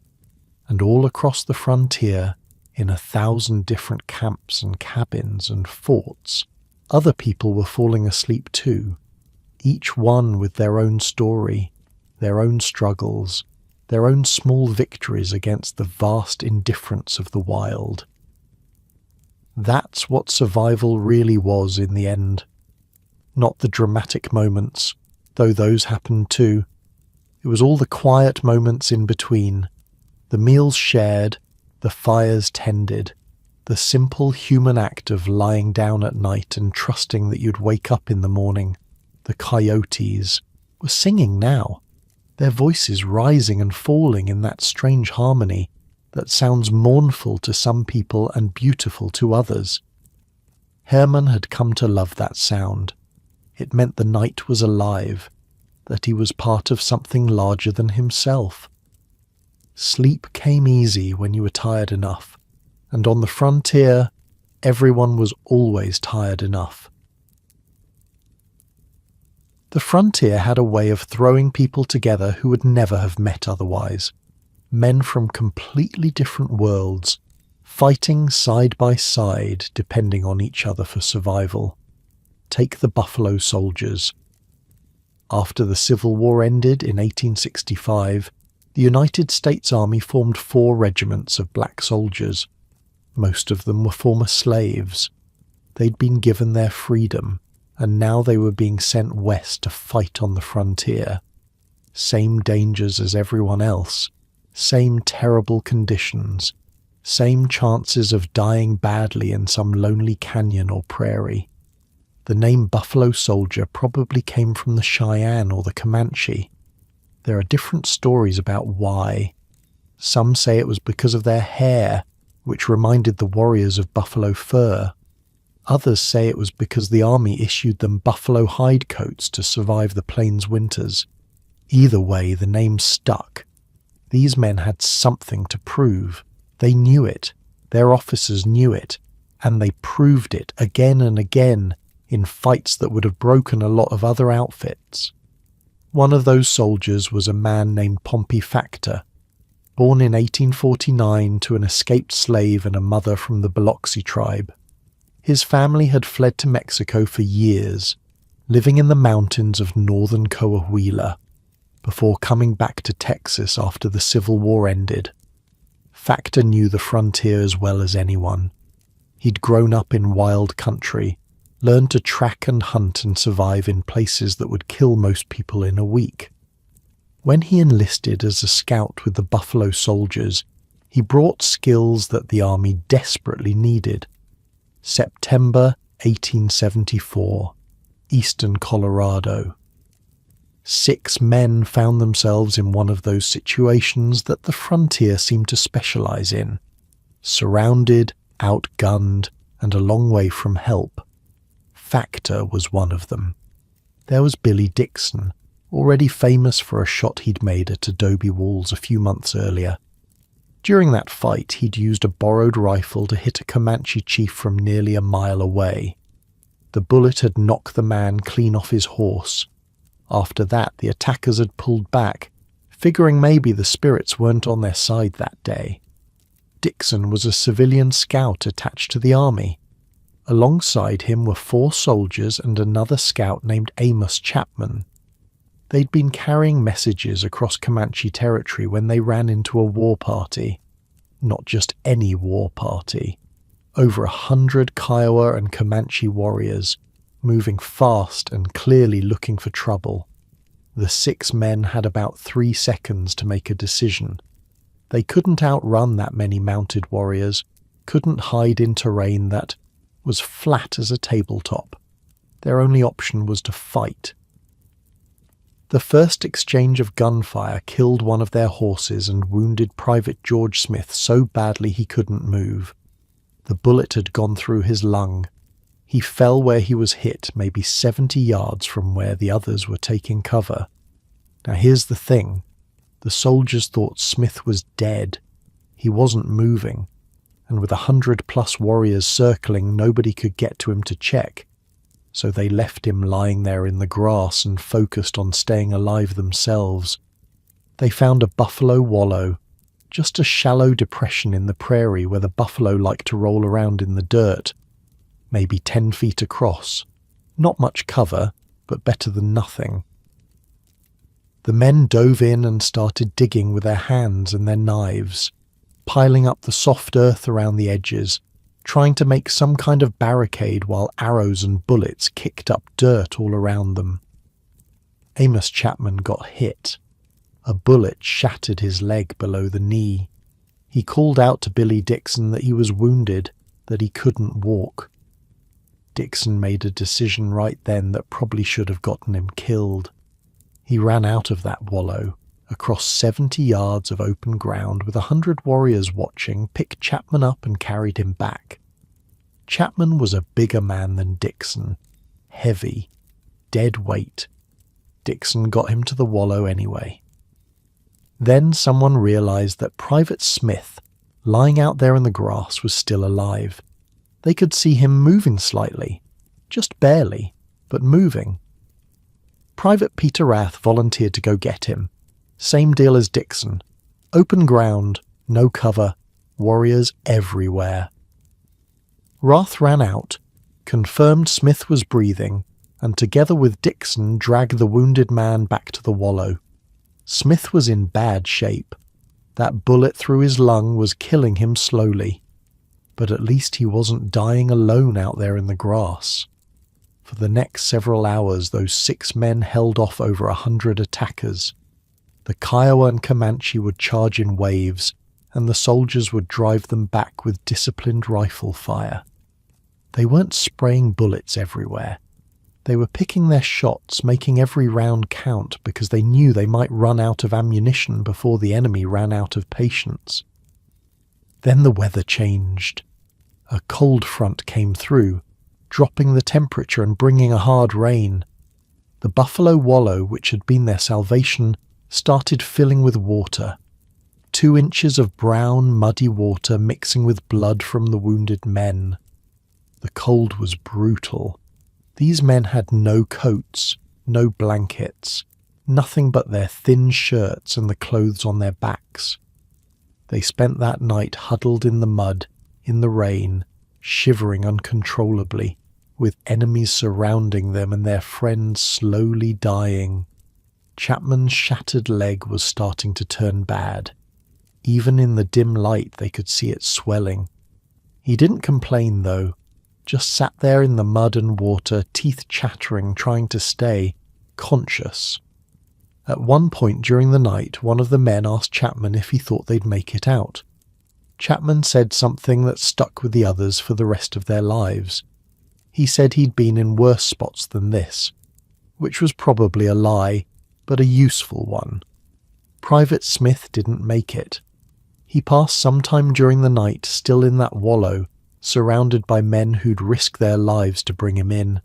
And all across the frontier, in 1,000 different camps and cabins and forts, other people were falling asleep too, each one with their own story, their own struggles, their own small victories against the vast indifference of the wild. That's what survival really was in the end. Not the dramatic moments, though those happened too. It was all the quiet moments in between, the meals shared, the fires tended, the simple human act of lying down at night and trusting that you'd wake up in the morning. The coyotes were singing now, their voices rising and falling in that strange harmony that sounds mournful to some people and beautiful to others. Hermann had come to love that sound. It meant the night was alive, that he was part of something larger than himself. Sleep came easy when you were tired enough, and on the frontier, everyone was always tired enough. The frontier had a way of throwing people together who would never have met otherwise. Men from completely different worlds, fighting side by side, depending on each other for survival. Take the Buffalo Soldiers. After the Civil War ended in 1865, the United States Army formed 4 regiments of black soldiers. Most of them were former slaves. They'd been given their freedom, and now they were being sent west to fight on the frontier. Same dangers as everyone else, same terrible conditions, same chances of dying badly in some lonely canyon or prairie. The name Buffalo Soldier probably came from the Cheyenne or the Comanche. There are different stories about why. Some say it was because of their hair, which reminded the warriors of buffalo fur. Others say it was because the army issued them buffalo hide coats to survive the plains winters. Either way, the name stuck. These men had something to prove. They knew it. Their officers knew it. And they proved it again and again in fights that would have broken a lot of other outfits. One of those soldiers was a man named Pompey Factor, born in 1849 to an escaped slave and a mother from the Biloxi tribe. His family had fled to Mexico for years, living in the mountains of northern Coahuila, before coming back to Texas after the Civil War ended. Factor knew the frontier as well as anyone. He'd grown up in wild country, learned to track and hunt and survive in places that would kill most people in a week. When he enlisted as a scout with the Buffalo Soldiers, he brought skills that the army desperately needed. September 1874, eastern Colorado. 6 men found themselves in one of those situations that the frontier seemed to specialize in. Surrounded, outgunned, and a long way from help. Factor was one of them. There was Billy Dixon, already famous for a shot he'd made at adobe walls a few months earlier. During that fight, he'd used a borrowed rifle to hit a Comanche chief from nearly a mile away. The bullet had knocked the man clean off his horse. After that, the attackers had pulled back, figuring maybe the spirits weren't on their side that day. Dixon was a civilian scout attached to the army. Alongside him were 4 soldiers and another scout named Amos Chapman. They'd been carrying messages across Comanche territory when they ran into a war party. Not just any war party. Over 100 Kiowa and Comanche warriors, moving fast and clearly looking for trouble. The 6 men had about 3 seconds to make a decision. They couldn't outrun that many mounted warriors, couldn't hide in terrain that was flat as a tabletop. Their only option was to fight. The first exchange of gunfire killed one of their horses and wounded Private George Smith so badly he couldn't move. The bullet had gone through his lung. He fell where he was hit, maybe 70 yards from where the others were taking cover. Now here's the thing. The soldiers thought Smith was dead. He wasn't moving, and with 100+ warriors circling, nobody could get to him to check, so they left him lying there in the grass and focused on staying alive themselves. They found a buffalo wallow, just a shallow depression in the prairie where the buffalo like to roll around in the dirt, maybe 10 feet across. Not much cover, but better than nothing. The men dove in and started digging with their hands and their knives, piling up the soft earth around the edges, trying to make some kind of barricade while arrows and bullets kicked up dirt all around them. Amos Chapman got hit. A bullet shattered his leg below the knee. He called out to Billy Dixon that he was wounded, that he couldn't walk. Dixon made a decision right then that probably should have gotten him killed. He ran out of that wallow, across 70 yards of open ground with 100 warriors watching, picked Chapman up and carried him back. Chapman was a bigger man than Dixon, heavy, dead weight. Dixon got him to the wallow anyway. Then someone realized that Private Smith, lying out there in the grass, was still alive. They could see him moving slightly, just barely, but moving. Private Peter Rath volunteered to go get him. Same deal as Dixon. Open ground, no cover, warriors everywhere. Rath ran out, confirmed Smith was breathing, and together with Dixon dragged the wounded man back to the wallow. Smith was in bad shape. That bullet through his lung was killing him slowly. But at least he wasn't dying alone out there in the grass. For the next several hours, those 6 men held off over 100 attackers. The Kiowa and Comanche would charge in waves, and the soldiers would drive them back with disciplined rifle fire. They weren't spraying bullets everywhere. They were picking their shots, making every round count because they knew they might run out of ammunition before the enemy ran out of patience. Then the weather changed. A cold front came through, dropping the temperature and bringing a hard rain. The buffalo wallow, which had been their salvation, started filling with water. 2 inches of brown, muddy water mixing with blood from the wounded men. The cold was brutal. These men had no coats, no blankets, nothing but their thin shirts and the clothes on their backs. They spent that night huddled in the mud, in the rain, shivering uncontrollably, with enemies surrounding them and their friends slowly dying. Chapman's shattered leg was starting to turn bad. Even in the dim light they could see it swelling. He didn't complain though, just sat there in the mud and water, teeth chattering, trying to stay conscious. At one point during the night, one of the men asked Chapman if he thought they'd make it out. Chapman said something that stuck with the others for the rest of their lives. He said he'd been in worse spots than this, which was probably a lie, but a useful one. Private Smith didn't make it. He passed some time during the night still in that wallow, surrounded by men who'd risk their lives to bring him in.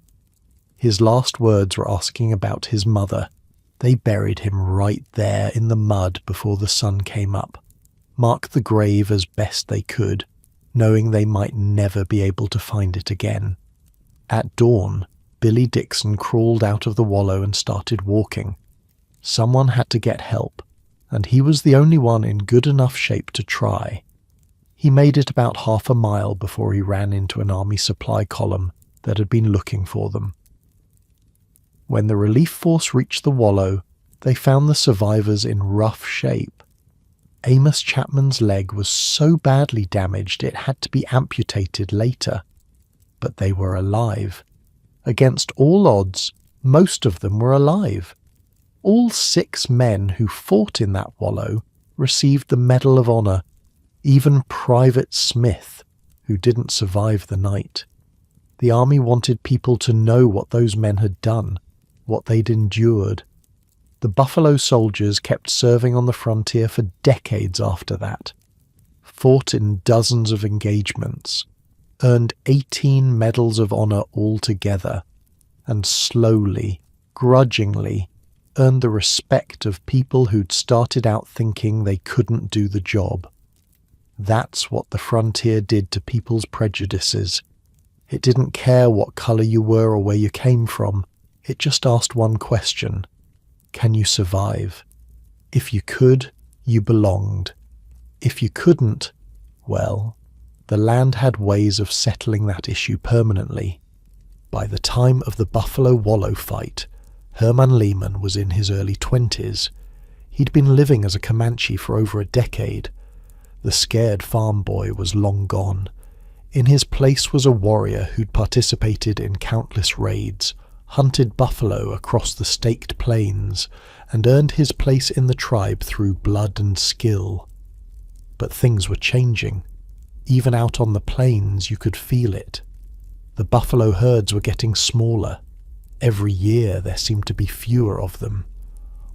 His last words were asking about his mother. They buried him right there in the mud before the sun came up, marked the grave as best they could, knowing they might never be able to find it again. At dawn, Billy Dixon crawled out of the wallow and started walking. Someone had to get help, and he was the only one in good enough shape to try. He made it about half a mile before he ran into an army supply column that had been looking for them. When the relief force reached the wallow, they found the survivors in rough shape. Amos Chapman's leg was so badly damaged it had to be amputated later. But they were alive. Against all odds, most of them were alive. All 6 men who fought in that wallow received the Medal of Honor, even Private Smith, who didn't survive the night. The army wanted people to know what those men had done, what they'd endured. The Buffalo soldiers kept serving on the frontier for decades after that, fought in dozens of engagements, earned 18 Medals of Honor altogether, and slowly, grudgingly, earned the respect of people who'd started out thinking they couldn't do the job. That's what the frontier did to people's prejudices. It didn't care what colour you were or where you came from. It just asked one question: can you survive? If you could, you belonged. If you couldn't, well, the land had ways of settling that issue permanently. By the time of the Buffalo Wallow fight, Herman Lehman was in his early 20s. He'd been living as a Comanche for over a decade. The scared farm boy was long gone. In his place was a warrior who'd participated in countless raids, hunted buffalo across the staked plains, and earned his place in the tribe through blood and skill. But things were changing. Even out on the plains, you could feel it. The buffalo herds were getting smaller. Every year there seemed to be fewer of them.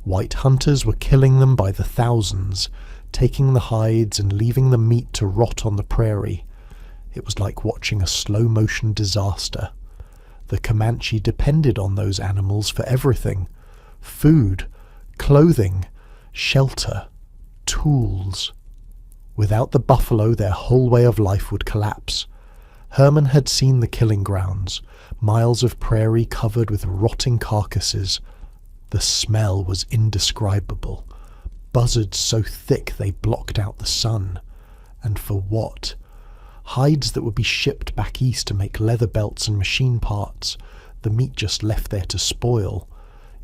White hunters were killing them by the thousands, taking the hides and leaving the meat to rot on the prairie. It was like watching a slow-motion disaster. The Comanche depended on those animals for everything: food, clothing, shelter, tools. Without the buffalo, their whole way of life would collapse. Herman had seen the killing grounds, miles of prairie covered with rotting carcasses. The smell was indescribable. Buzzards so thick they blocked out the sun. And for what? Hides that would be shipped back east to make leather belts and machine parts. The meat just left there to spoil.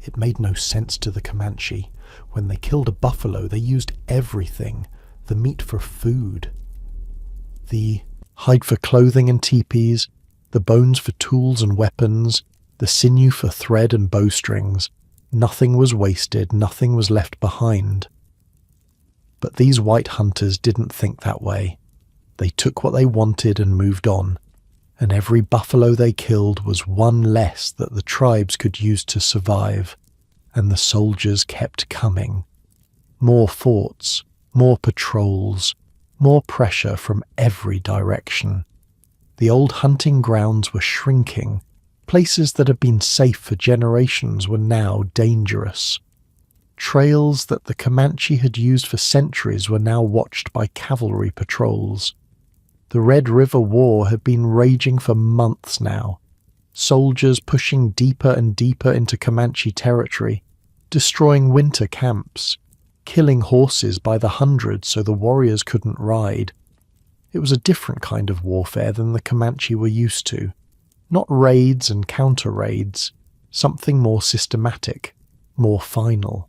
It made no sense to the Comanche. When they killed a buffalo, they used everything. The meat for food. The hide for clothing and teepees, the bones for tools and weapons, the sinew for thread and bowstrings. Nothing was wasted, nothing was left behind. But these white hunters didn't think that way. They took what they wanted and moved on, and every buffalo they killed was one less that the tribes could use to survive, and the soldiers kept coming. More forts, more patrols, more pressure from every direction. The old hunting grounds were shrinking. Places that had been safe for generations were now dangerous. Trails that the Comanche had used for centuries were now watched by cavalry patrols. The Red River War had been raging for months now, soldiers pushing deeper and deeper into Comanche territory, destroying winter camps, killing horses by the hundreds so the warriors couldn't ride. It was a different kind of warfare than the Comanche were used to. Not raids and counter-raids, something more systematic, more final.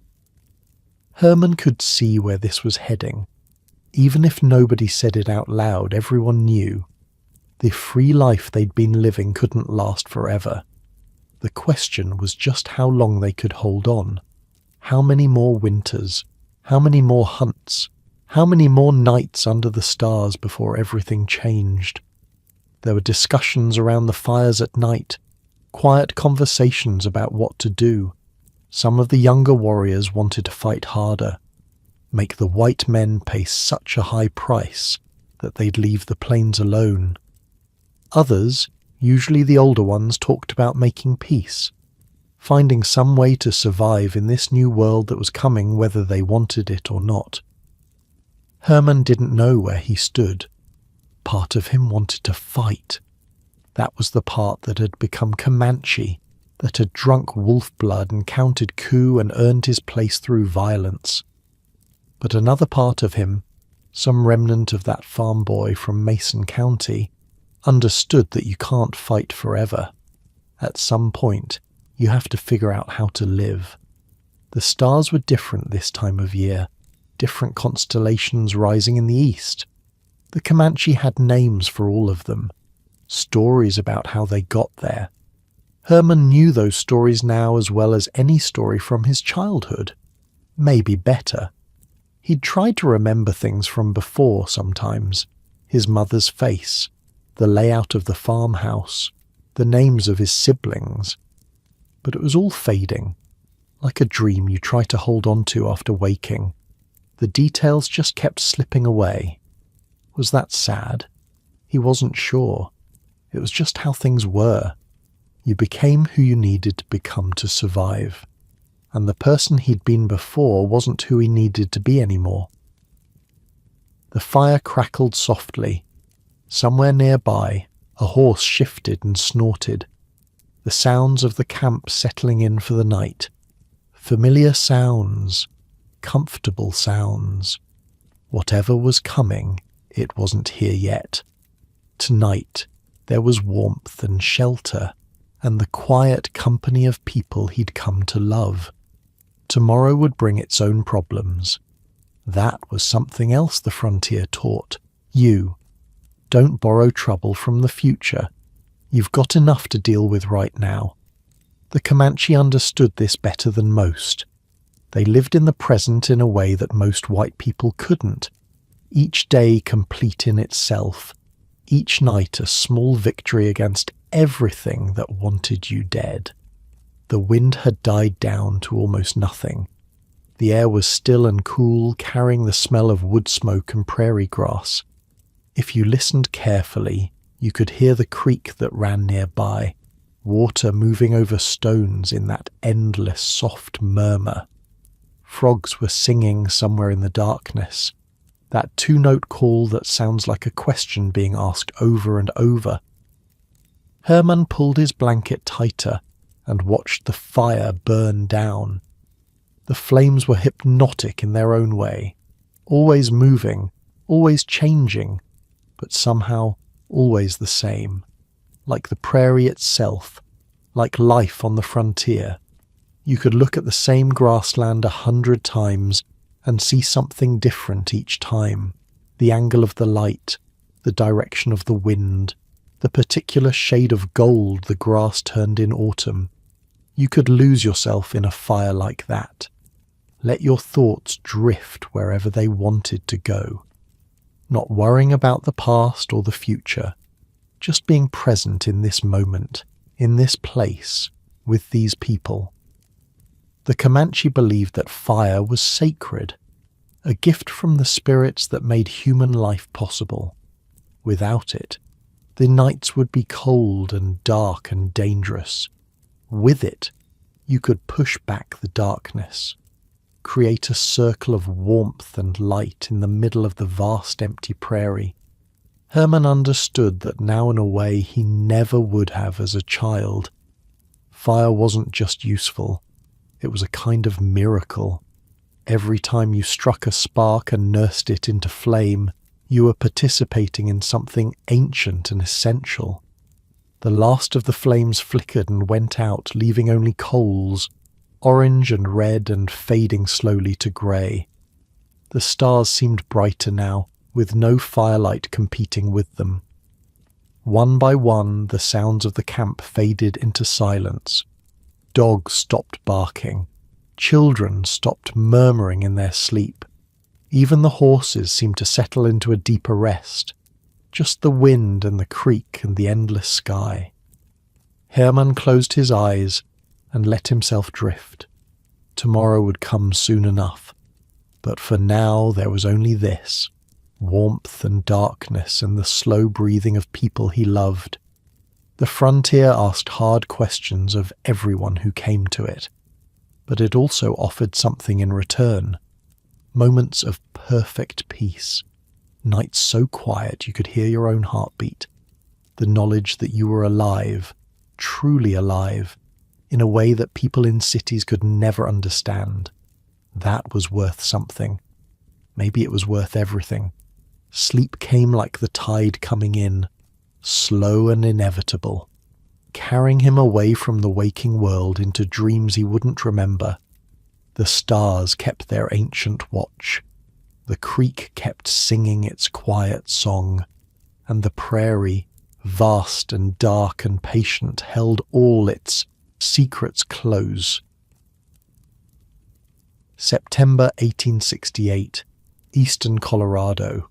Herman could see where this was heading. Even if nobody said it out loud, everyone knew. The free life they'd been living couldn't last forever. The question was just how long they could hold on. How many more winters? How many more hunts? How many more nights under the stars before everything changed? There were discussions around the fires at night, quiet conversations about what to do. Some of the younger warriors wanted to fight harder, make the white men pay such a high price that they'd leave the plains alone. Others, usually the older ones, talked about making peace, finding some way to survive in this new world that was coming whether they wanted it or not. Herman didn't know where he stood. Part of him wanted to fight. That was the part that had become Comanche, that had drunk wolf blood and counted coup and earned his place through violence. But another part of him, some remnant of that farm boy from Mason County, understood that you can't fight forever. At some point, you have to figure out how to live. The stars were different this time of year, different constellations rising in the east. The Comanche had names for all of them, stories about how they got there. Herman knew those stories now as well as any story from his childhood, maybe better. He'd tried to remember things from before sometimes, his mother's face, the layout of the farmhouse, the names of his siblings. But it was all fading, like a dream you try to hold on to after waking. The details just kept slipping away. Was that sad? He wasn't sure. It was just how things were. You became who you needed to become to survive. And the person he'd been before wasn't who he needed to be anymore. The fire crackled softly. Somewhere nearby, a horse shifted and snorted. The sounds of the camp settling in for the night. Familiar sounds, comfortable sounds. Whatever was coming, it wasn't here yet. Tonight, there was warmth and shelter, and the quiet company of people he'd come to love. Tomorrow would bring its own problems. That was something else the frontier taught. You. Don't borrow trouble from the future. You've got enough to deal with right now. The Comanche understood this better than most. They lived in the present in a way that most white people couldn't. Each day complete in itself. Each night a small victory against everything that wanted you dead. The wind had died down to almost nothing. The air was still and cool, carrying the smell of wood smoke and prairie grass. If you listened carefully, you could hear the creek that ran nearby, water moving over stones in that endless soft murmur. Frogs were singing somewhere in the darkness, that two-note call that sounds like a question being asked over and over. Herman pulled his blanket tighter and watched the fire burn down. The flames were hypnotic in their own way, always moving, always changing, but somehow always the same, like the prairie itself, like life on the frontier. You could look at the same grassland 100 times and see something different each time. The angle of the light, the direction of the wind, the particular shade of gold the grass turned in autumn. You could lose yourself in a fire like that. Let your thoughts drift wherever they wanted to go. Not worrying about the past or the future, just being present in this moment, in this place, with these people. The Comanche believed that fire was sacred, a gift from the spirits that made human life possible. Without it, the nights would be cold and dark and dangerous. With it, you could push back the darkness, create a circle of warmth and light in the middle of the vast empty prairie. Herman understood that now in a way he never would have as a child. Fire wasn't just useful, it was a kind of miracle. Every time you struck a spark and nursed it into flame, you were participating in something ancient and essential. The last of the flames flickered and went out, leaving only coals, orange and red and fading slowly to grey. The stars seemed brighter now, with no firelight competing with them. One by one, the sounds of the camp faded into silence. Dogs stopped barking. Children stopped murmuring in their sleep. Even the horses seemed to settle into a deeper rest. Just the wind and the creek and the endless sky. Herman closed his eyes and let himself drift. Tomorrow would come soon enough. But for now there was only this, warmth and darkness and the slow breathing of people he loved. The frontier asked hard questions of everyone who came to it, but it also offered something in return. Moments of perfect peace. Nights so quiet you could hear your own heartbeat. The knowledge that you were alive, truly alive, in a way that people in cities could never understand. That was worth something. Maybe it was worth everything. Sleep came like the tide coming in, slow and inevitable, carrying him away from the waking world into dreams he wouldn't remember. The stars kept their ancient watch. The creek kept singing its quiet song, and the prairie, vast and dark and patient, held all its secrets close. September 1868, eastern Colorado.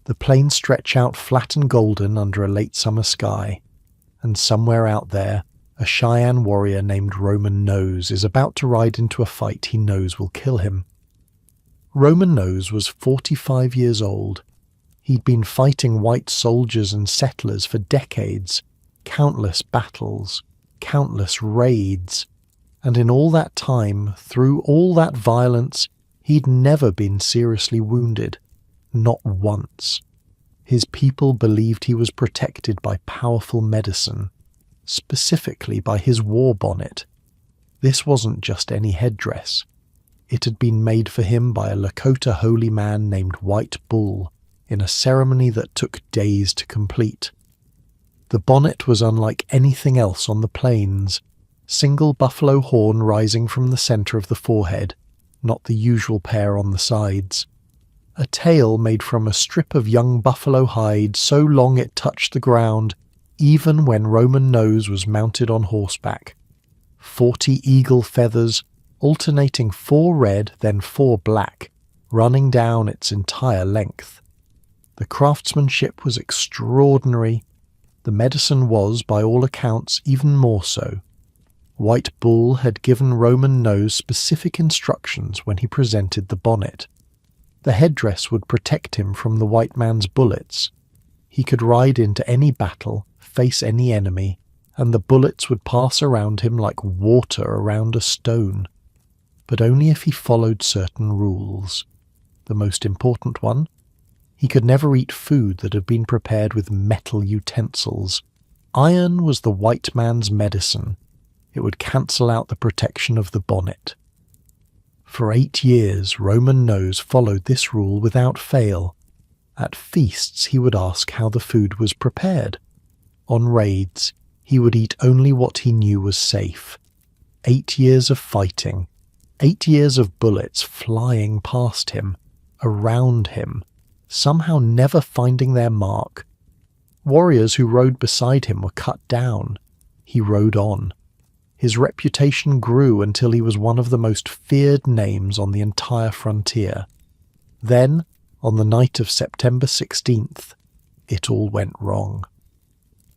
The plains stretch out flat and golden under a late summer sky, and somewhere out there, a Cheyenne warrior named Roman Nose is about to ride into a fight he knows will kill him. Roman Nose was 45 years old. He'd been fighting white soldiers and settlers for decades, countless battles, countless raids, and in all that time, through all that violence, he'd never been seriously wounded. Not once. His people believed he was protected by powerful medicine, specifically by his war bonnet. This wasn't just any headdress. It had been made for him by a Lakota holy man named White Bull in a ceremony that took days to complete. The bonnet was unlike anything else on the plains, single buffalo horn rising from the center of the forehead, not the usual pair on the sides. A tail made from a strip of young buffalo hide so long it touched the ground, even when Roman Nose was mounted on horseback. 40 eagle feathers, alternating 4 red then 4 black, running down its entire length. The craftsmanship was extraordinary. The medicine was, by all accounts, even more so. White Bull had given Roman Nose specific instructions when he presented the bonnet. The headdress would protect him from the white man's bullets. He could ride into any battle, face any enemy, and the bullets would pass around him like water around a stone. But only if he followed certain rules. The most important one: he could never eat food that had been prepared with metal utensils. Iron was the white man's medicine. It would cancel out the protection of the bonnet. For 8 years, Roman Nose followed this rule without fail. At feasts, he would ask how the food was prepared. On raids, he would eat only what he knew was safe. 8 years of fighting, 8 years of bullets flying past him, around him, somehow never finding their mark. Warriors who rode beside him were cut down. He rode on. His reputation grew until he was one of the most feared names on the entire frontier. Then, on the night of September 16th, it all went wrong.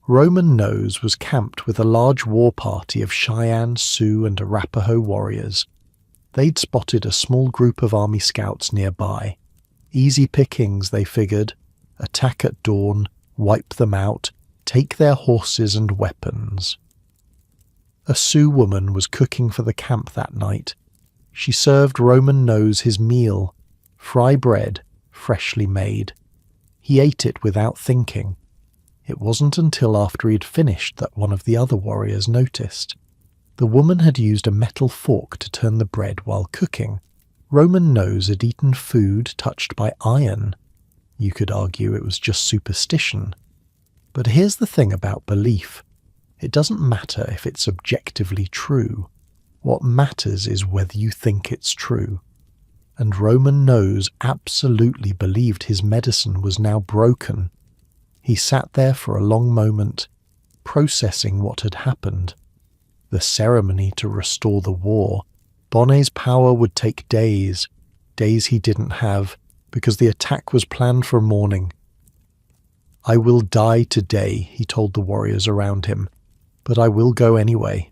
Roman Nose was camped with a large war party of Cheyenne, Sioux, and Arapaho warriors. They'd spotted a small group of army scouts nearby. Easy pickings, they figured. Attack at dawn, wipe them out, take their horses and weapons. A Sioux woman was cooking for the camp that night. She served Roman Nose his meal, fry bread, freshly made. He ate it without thinking. It wasn't until after he'd finished that one of the other warriors noticed. The woman had used a metal fork to turn the bread while cooking. Roman Nose had eaten food touched by iron. You could argue it was just superstition. But here's the thing about belief. It doesn't matter if it's objectively true. What matters is whether you think it's true. And Roman Nose absolutely believed his medicine was now broken. He sat there for a long moment, processing what had happened. The ceremony to restore the war. Bonnet's power would take days, days he didn't have, because the attack was planned for morning. "I will die today," he told the warriors around him, "but I will go anyway."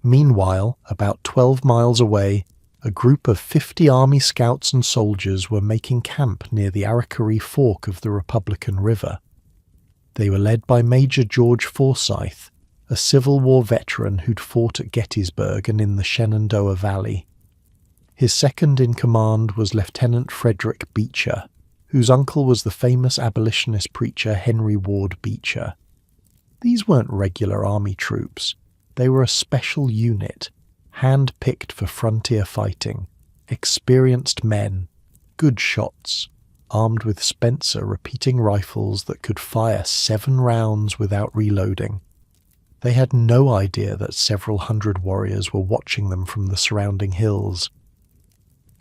Meanwhile, about 12 miles away, a group of 50 Army scouts and soldiers were making camp near the Aracari Fork of the Republican River. They were led by Major George Forsyth, a Civil War veteran who'd fought at Gettysburg and in the Shenandoah Valley. His second in command was Lieutenant Frederick Beecher, whose uncle was the famous abolitionist preacher Henry Ward Beecher. These weren't regular army troops. They were a special unit, hand-picked for frontier fighting, experienced men, good shots, armed with Spencer repeating rifles that could fire 7 rounds without reloading. They had no idea that several hundred warriors were watching them from the surrounding hills.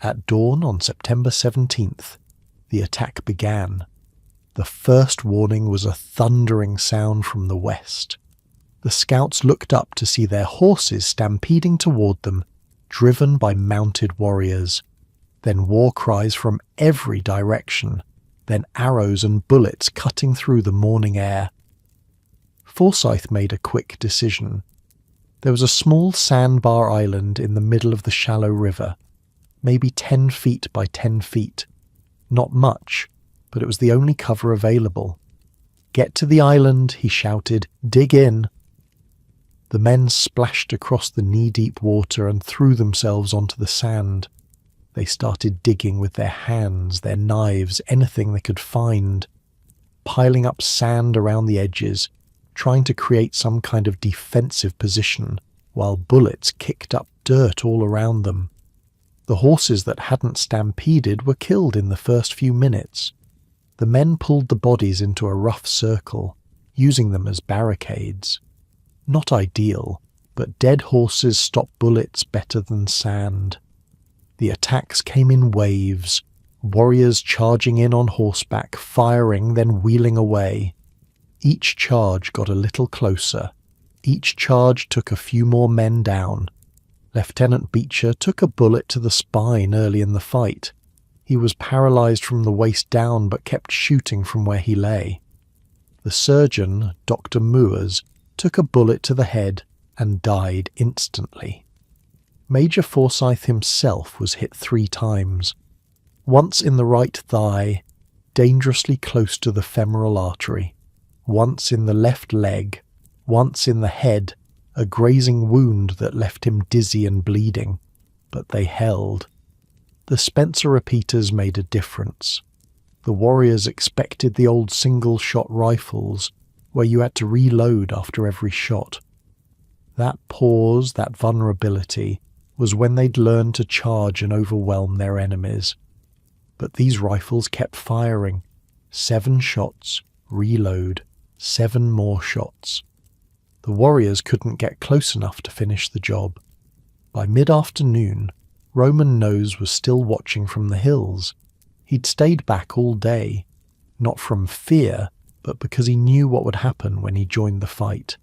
At dawn on September 17th, the attack began. The first warning was a thundering sound from the west. The scouts looked up to see their horses stampeding toward them, driven by mounted warriors. Then war cries from every direction, then arrows and bullets cutting through the morning air. Forsyth made a quick decision. There was a small sandbar island in the middle of the shallow river, maybe 10 feet by 10 feet. Not much, but it was the only cover available. "Get to the island," he shouted. "Dig in." The men splashed across the knee-deep water and threw themselves onto the sand. They started digging with their hands, their knives, anything they could find, piling up sand around the edges, trying to create some kind of defensive position, while bullets kicked up dirt all around them. The horses that hadn't stampeded were killed in the first few minutes. The men pulled the bodies into a rough circle, using them as barricades. Not ideal, but dead horses stop bullets better than sand. The attacks came in waves, warriors charging in on horseback, firing, then wheeling away. Each charge got a little closer. Each charge took a few more men down. Lieutenant Beecher took a bullet to the spine early in the fight. He was paralyzed from the waist down but kept shooting from where he lay. The surgeon, Dr. Moores, took a bullet to the head and died instantly. Major Forsyth himself was hit 3 times. Once in the right thigh, dangerously close to the femoral artery. Once in the left leg. Once in the head, a grazing wound that left him dizzy and bleeding. But they held. The Spencer repeaters made a difference. The warriors expected the old single-shot rifles, where you had to reload after every shot. That pause, that vulnerability, was when they'd learned to charge and overwhelm their enemies. But these rifles kept firing. 7 shots, reload, 7 more shots. The warriors couldn't get close enough to finish the job. By mid-afternoon, Roman Nose was still watching from the hills. He'd stayed back all day, not from fear, but because he knew what would happen when he joined the fight.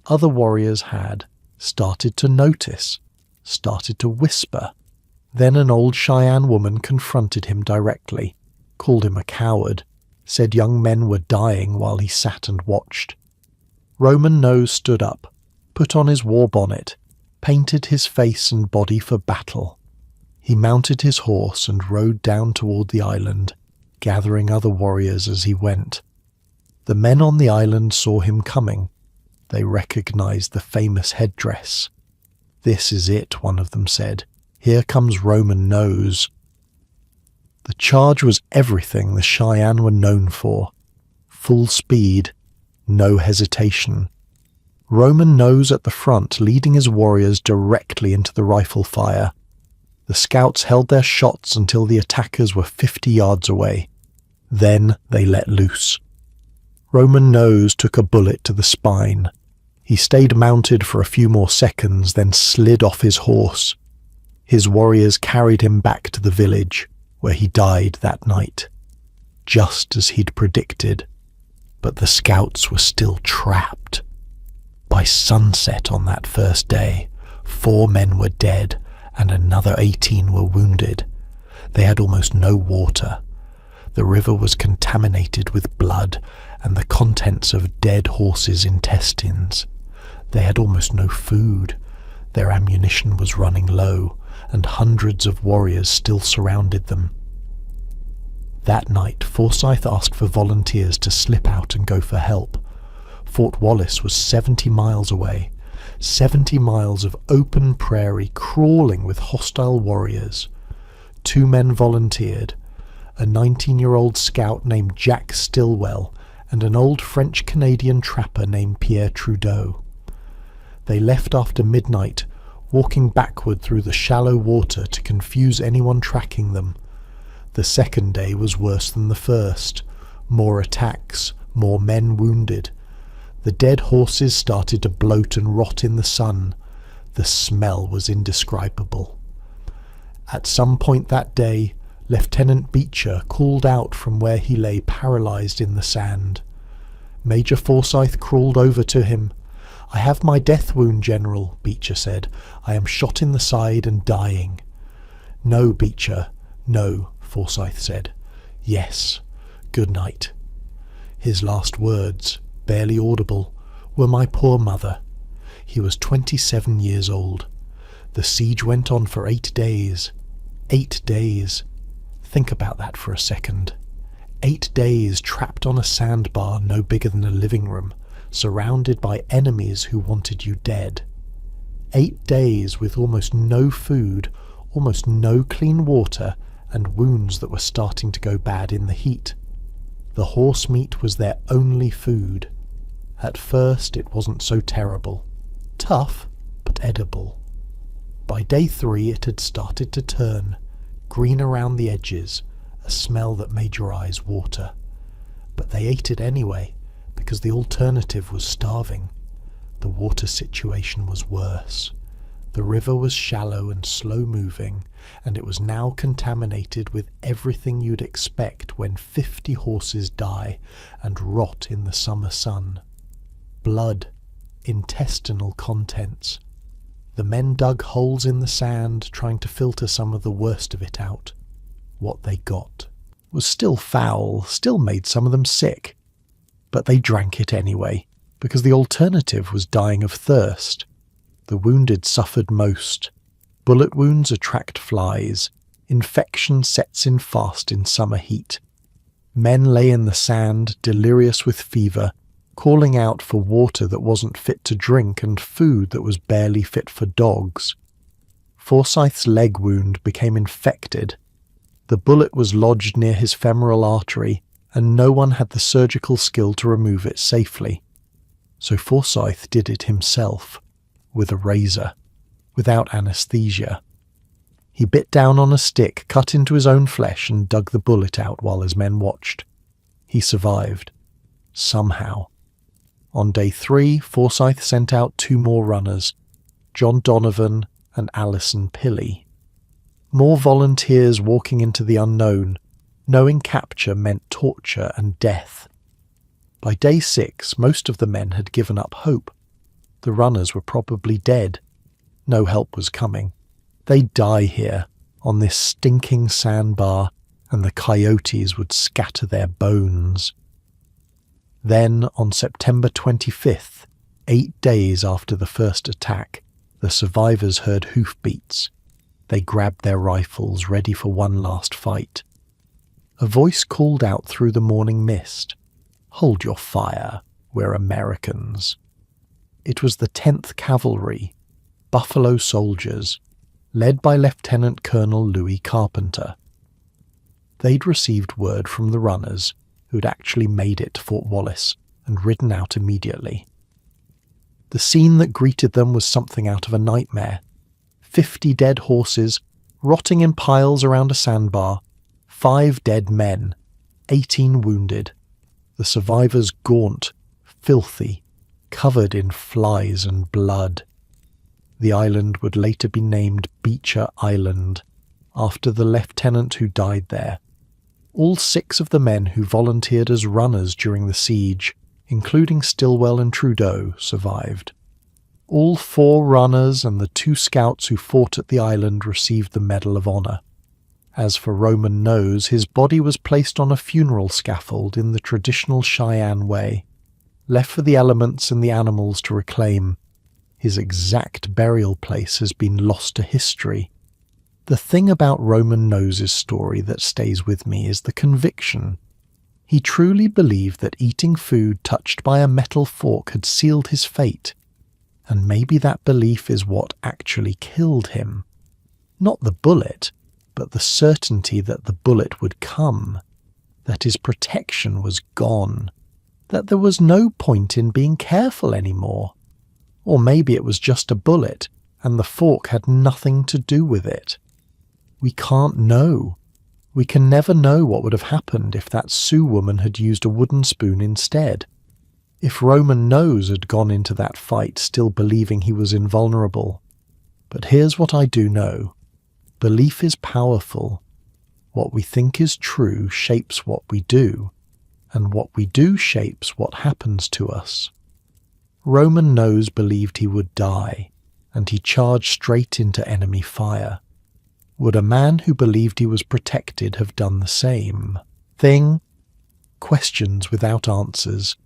Other warriors had started to notice, started to whisper. Then an old Cheyenne woman confronted him directly, called him a coward, said young men were dying while he sat and watched. Roman Nose stood up, put on his war bonnet, painted his face and body for battle. He mounted his horse and rode down toward the island, gathering other warriors as he went. The men on the island saw him coming. They recognized the famous headdress. "This is it," one of them said. "Here comes Roman Nose." The charge was everything the Cheyenne were known for. Full speed, no hesitation. Roman Nose at the front, leading his warriors directly into the rifle fire. The scouts held their shots until the attackers were 50 yards away. Then they let loose. Roman Nose took a bullet to the spine. He stayed mounted for a few more seconds, then slid off his horse. His warriors carried him back to the village, where he died that night, just as he'd predicted. But the scouts were still trapped. By sunset on that first day, 4 men were dead and another 18 were wounded. They had almost no water. The river was contaminated with blood and the contents of dead horses' intestines. They had almost no food. Their ammunition was running low, and hundreds of warriors still surrounded them. That night, Forsyth asked for volunteers to slip out and go for help. Fort Wallace was 70 miles away, 70 miles of open prairie crawling with hostile warriors. 2 men volunteered, a 19-year-old scout named Jack Stillwell and an old French-Canadian trapper named Pierre Trudeau. They left after midnight, walking backward through the shallow water to confuse anyone tracking them. The second day was worse than the first. More attacks, more men wounded. The dead horses started to bloat and rot in the sun. The smell was indescribable. At some point that day, Lieutenant Beecher called out from where he lay paralyzed in the sand. Major Forsyth crawled over to him. "I have my death wound, General," Beecher said. "I am shot in the side and dying." "No, Beecher, no," Forsyth said. "Yes, good night." His last words, barely audible, were "my poor mother." He was 27 years old. The siege went on for 8 days. 8 days. Think about that for a second. 8 days trapped on a sandbar no bigger than a living room, surrounded by enemies who wanted you dead. 8 days with almost no food, almost no clean water, and wounds that were starting to go bad in the heat. The horse meat was their only food. At first it wasn't so terrible. Tough, but edible. By day 3 it had started to turn, green around the edges, a smell that made your eyes water. But they ate it anyway, because the alternative was starving. The water situation was worse. The river was shallow and slow-moving, and it was now contaminated with everything you'd expect when 50 horses die and rot in the summer sun. Blood, intestinal contents. The men dug holes in the sand, trying to filter some of the worst of it out. What they got was still foul, still made some of them sick. But they drank it anyway, because the alternative was dying of thirst. The wounded suffered most. Bullet wounds attract flies. Infection sets in fast in summer heat. Men lay in the sand, delirious with fever, calling out for water that wasn't fit to drink and food that was barely fit for dogs. Forsyth's leg wound became infected. The bullet was lodged near his femoral artery, and no one had the surgical skill to remove it safely. So Forsyth did it himself, with a razor, without anesthesia. He bit down on a stick, cut into his own flesh, and dug the bullet out while his men watched. He survived. Somehow. On day 3, Forsyth sent out 2 more runners, John Donovan and Alison Pilley. More volunteers walking into the unknown, knowing capture meant torture and death. By day 6, most of the men had given up hope. The runners were probably dead. No help was coming. They'd die here, on this stinking sandbar, and the coyotes would scatter their bones. Then, on September 25th, 8 days after the first attack, the survivors heard hoofbeats. They grabbed their rifles, ready for one last fight. A voice called out through the morning mist, "Hold your fire, we're Americans." It was the 10th Cavalry, Buffalo Soldiers, led by Lieutenant Colonel Louis Carpenter. They'd received word from the runners, who'd actually made it to Fort Wallace and ridden out immediately. The scene that greeted them was something out of a nightmare. 50 dead horses, rotting in piles around a sandbar, 5 dead men, 18 wounded. The survivors gaunt, filthy, covered in flies and blood. The island would later be named Beecher Island, after the lieutenant who died there. All 6 of the men who volunteered as runners during the siege, including Stilwell and Trudeau, survived. All 4 runners and the 2 scouts who fought at the island received the Medal of Honor. As for Roman Nose, his body was placed on a funeral scaffold in the traditional Cheyenne way, left for the elements and the animals to reclaim. His exact burial place has been lost to history. The thing about Roman Nose's story that stays with me is the conviction. He truly believed that eating food touched by a metal fork had sealed his fate, and maybe that belief is what actually killed him. Not the bullet, but the certainty that the bullet would come, that his protection was gone, that there was no point in being careful anymore. Or maybe it was just a bullet, and the fork had nothing to do with it. We can't know. We can never know what would have happened if that Sioux woman had used a wooden spoon instead. If Roman Nose had gone into that fight still believing he was invulnerable. But here's what I do know. Belief is powerful. What we think is true shapes what we do, and what we do shapes what happens to us. Roman Nose believed he would die, and he charged straight into enemy fire. Would a man who believed he was protected have done the same thing? Questions without answers.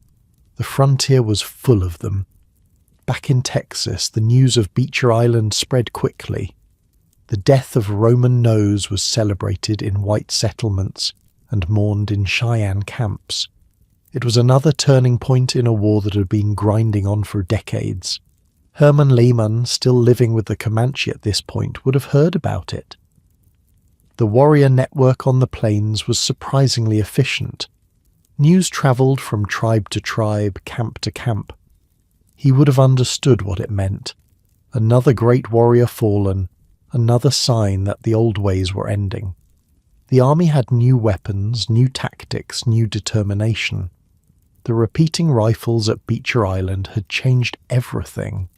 The frontier was full of them. Back in Texas, the news of Beecher Island spread quickly. The death of Roman Nose was celebrated in white settlements and mourned in Cheyenne camps. It was another turning point in a war that had been grinding on for decades. Herman Lehmann, still living with the Comanche at this point, would have heard about it. The warrior network on the plains was surprisingly efficient. News travelled from tribe to tribe, camp to camp. He would have understood what it meant. Another great warrior fallen, another sign that the old ways were ending. The army had new weapons, new tactics, new determination. The repeating rifles at Beecher Island had changed everything.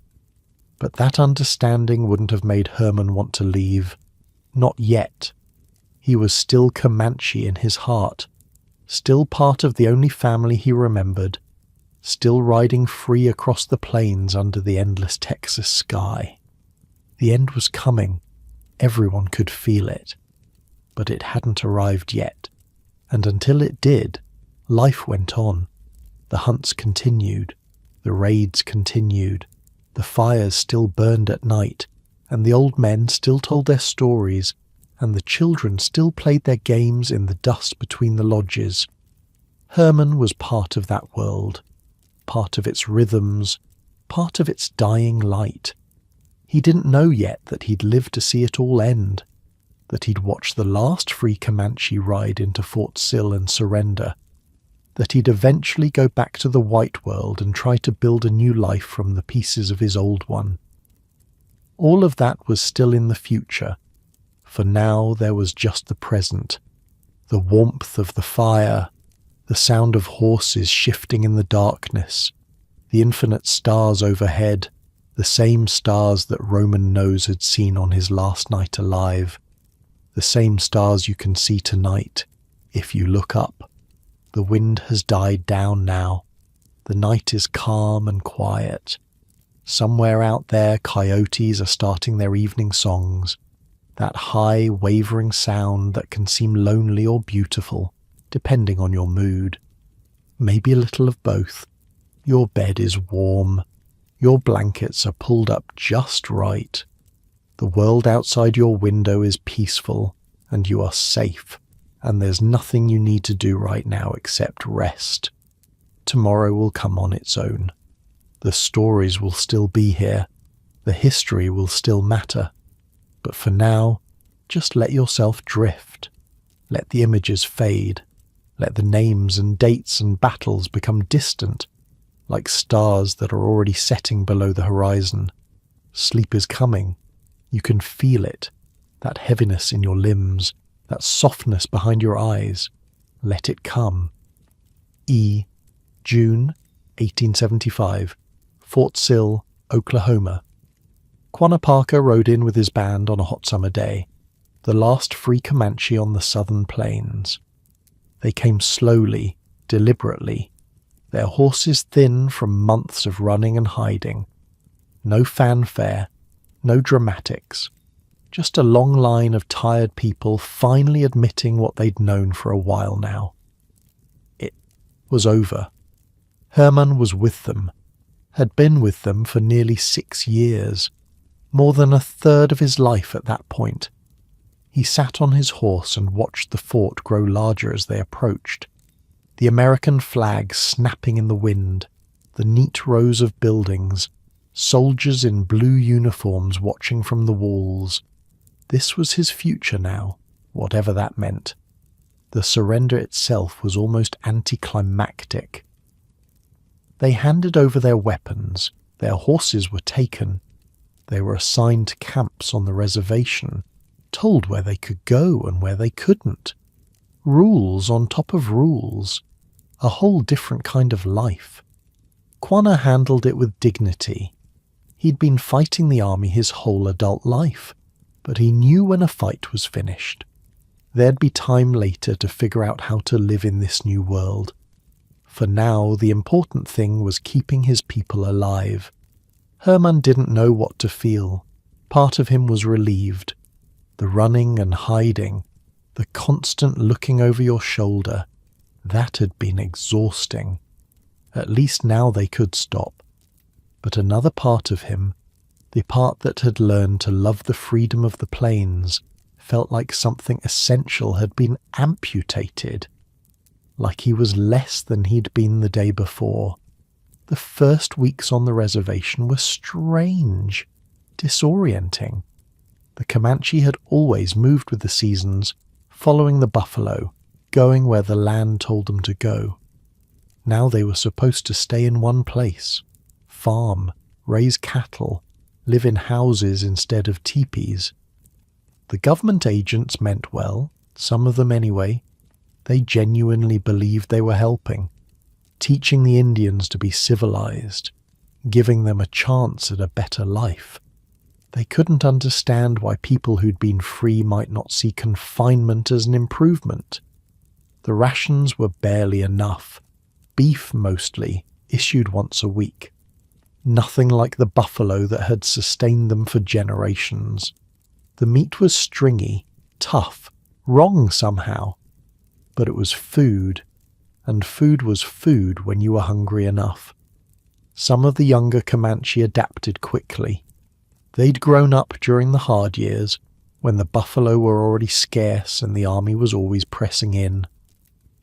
But that understanding wouldn't have made Herman want to leave. Not yet. He was still Comanche in his heart, still part of the only family he remembered, still riding free across the plains under the endless Texas sky. The end was coming. Everyone could feel it. But it hadn't arrived yet. And until it did, life went on. The hunts continued. The raids continued. The fires still burned at night, and the old men still told their stories, and the children still played their games in the dust between the lodges. Herman was part of that world, part of its rhythms, part of its dying light. He didn't know yet that he'd live to see it all end, that he'd watch the last free Comanche ride into Fort Sill and surrender, that he'd eventually go back to the white world and try to build a new life from the pieces of his old one. All of that was still in the future. For now there was just the present, the warmth of the fire, the sound of horses shifting in the darkness, the infinite stars overhead, the same stars that Roman Nose had seen on his last night alive, the same stars you can see tonight, if you look up. The wind has died down now. The night is calm and quiet. Somewhere out there coyotes are starting their evening songs, that high, wavering sound that can seem lonely or beautiful, depending on your mood. Maybe a little of both. Your bed is warm. Your blankets are pulled up just right. The world outside your window is peaceful, and you are safe, and there's nothing you need to do right now except rest. Tomorrow will come on its own. The stories will still be here. The history will still matter. But for now, just let yourself drift. Let the images fade. Let the names and dates and battles become distant, like stars that are already setting below the horizon. Sleep is coming. You can feel it, that heaviness in your limbs, that softness behind your eyes. Let it come. June 1875, Fort Sill, Oklahoma. Quanah Parker rode in with his band on a hot summer day, the last free Comanche on the southern plains. They came slowly, deliberately, their horses thin from months of running and hiding. No fanfare, no dramatics, just a long line of tired people finally admitting what they'd known for a while now. It was over. Herman was with them, had been with them for nearly 6 years, more than a third of his life at that point. He sat on his horse and watched the fort grow larger as they approached, the American flag snapping in the wind, the neat rows of buildings, soldiers in blue uniforms watching from the walls. This was his future now, whatever that meant. The surrender itself was almost anticlimactic. They handed over their weapons, their horses were taken. They were assigned to camps on the reservation, told where they could go and where they couldn't. Rules on top of rules. A whole different kind of life. Quanah handled it with dignity. He'd been fighting the army his whole adult life, but he knew when a fight was finished. There'd be time later to figure out how to live in this new world. For now, the important thing was keeping his people alive. Herman didn't know what to feel. Part of him was relieved. The running and hiding, the constant looking over your shoulder, that had been exhausting. At least now they could stop. But another part of him, the part that had learned to love the freedom of the plains, felt like something essential had been amputated, like he was less than he'd been the day before. The first weeks on the reservation were strange, disorienting. The Comanche had always moved with the seasons, following the buffalo, going where the land told them to go. Now they were supposed to stay in one place, farm, raise cattle, live in houses instead of teepees. The government agents meant well, some of them anyway. They genuinely believed they were helping, teaching the Indians to be civilized, giving them a chance at a better life. They couldn't understand why people who'd been free might not see confinement as an improvement. The rations were barely enough, beef mostly, issued once a week. Nothing like the buffalo that had sustained them for generations. The meat was stringy, tough, wrong somehow. But it was food, and food was food when you were hungry enough. Some of the younger Comanche adapted quickly. They'd grown up during the hard years, when the buffalo were already scarce and the army was always pressing in.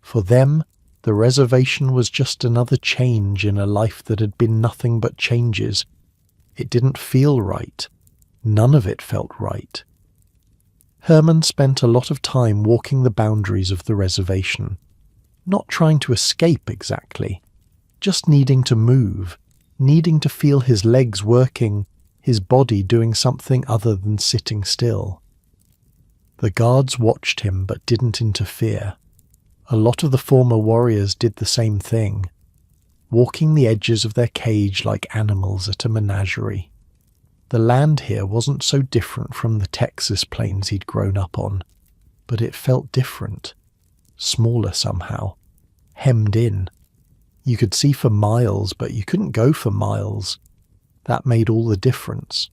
For them, the reservation was just another change in a life that had been nothing but changes. It didn't feel right. None of it felt right. Herman spent a lot of time walking the boundaries of the reservation, not trying to escape exactly, just needing to move, needing to feel his legs working, his body doing something other than sitting still. The guards watched him but didn't interfere. A lot of the former warriors did the same thing, walking the edges of their cage like animals at a menagerie. The land here wasn't so different from the Texas plains he'd grown up on, but it felt different, smaller somehow, hemmed in. You could see for miles, but you couldn't go for miles. That made all the difference.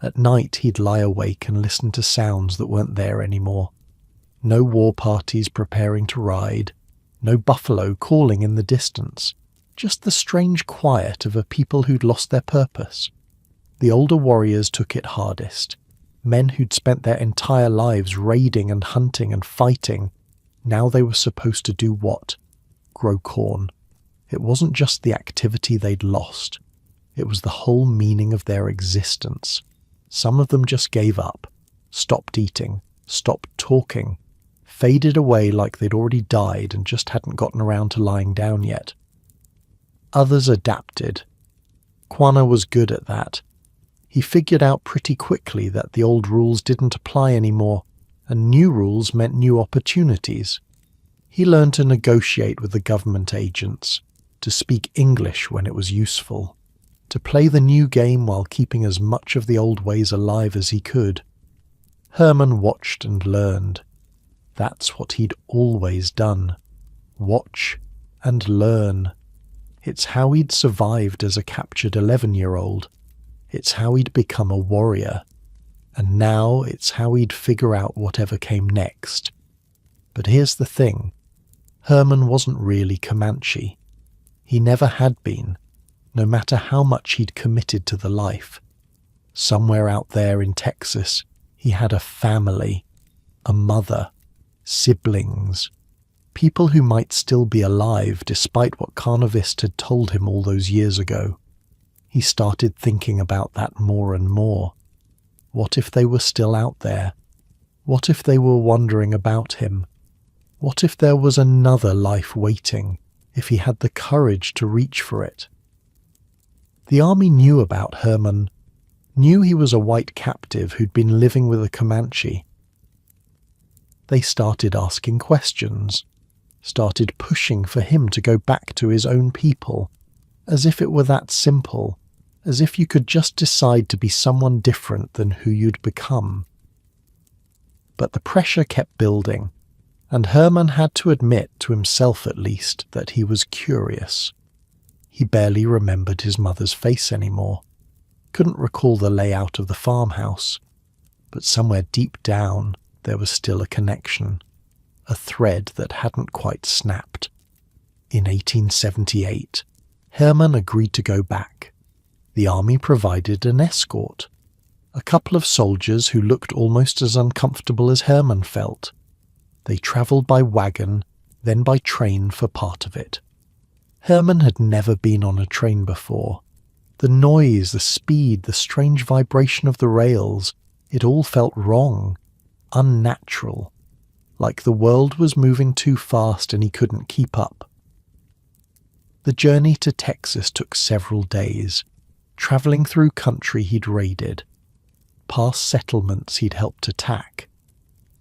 At night he'd lie awake and listen to sounds that weren't there anymore. No war parties preparing to ride, no buffalo calling in the distance, just the strange quiet of a people who'd lost their purpose. The older warriors took it hardest. Men who'd spent their entire lives raiding and hunting and fighting. Now they were supposed to do what? Grow corn. It wasn't just the activity they'd lost. It was the whole meaning of their existence. Some of them just gave up, stopped eating, stopped talking, faded away like they'd already died and just hadn't gotten around to lying down yet. Others adapted. Quanah was good at that. He figured out pretty quickly that the old rules didn't apply anymore, and new rules meant new opportunities. He learned to negotiate with the government agents, to speak English when it was useful, to play the new game while keeping as much of the old ways alive as he could. Herman watched and learned. That's what he'd always done. Watch and learn. It's how he'd survived as a captured 11-year-old. It's how he'd become a warrior. And now it's how he'd figure out whatever came next. But here's the thing. Herman wasn't really Comanche. He never had been, no matter how much he'd committed to the life. Somewhere out there in Texas, he had a family, a mother, siblings, people who might still be alive despite what Carnivist had told him all those years ago. He started thinking about that more and more. What if they were still out there? What if they were wondering about him? What if there was another life waiting, if he had the courage to reach for it? The army knew about Herman, knew he was a white captive who'd been living with a Comanche. They started asking questions, started pushing for him to go back to his own people, as if it were that simple, as if you could just decide to be someone different than who you'd become. But the pressure kept building, and Herman had to admit, to himself at least, that he was curious. He barely remembered his mother's face anymore, couldn't recall the layout of the farmhouse, but somewhere deep down there was still a connection, a thread that hadn't quite snapped. In 1878, Herman agreed to go back. The army provided an escort, a couple of soldiers who looked almost as uncomfortable as Herman felt. They travelled by wagon, then by train for part of it. Herman had never been on a train before. The noise, the speed, the strange vibration of the rails, it all felt wrong, unnatural, like the world was moving too fast and he couldn't keep up. The journey to Texas took several days, travelling through country he'd raided, past settlements he'd helped attack.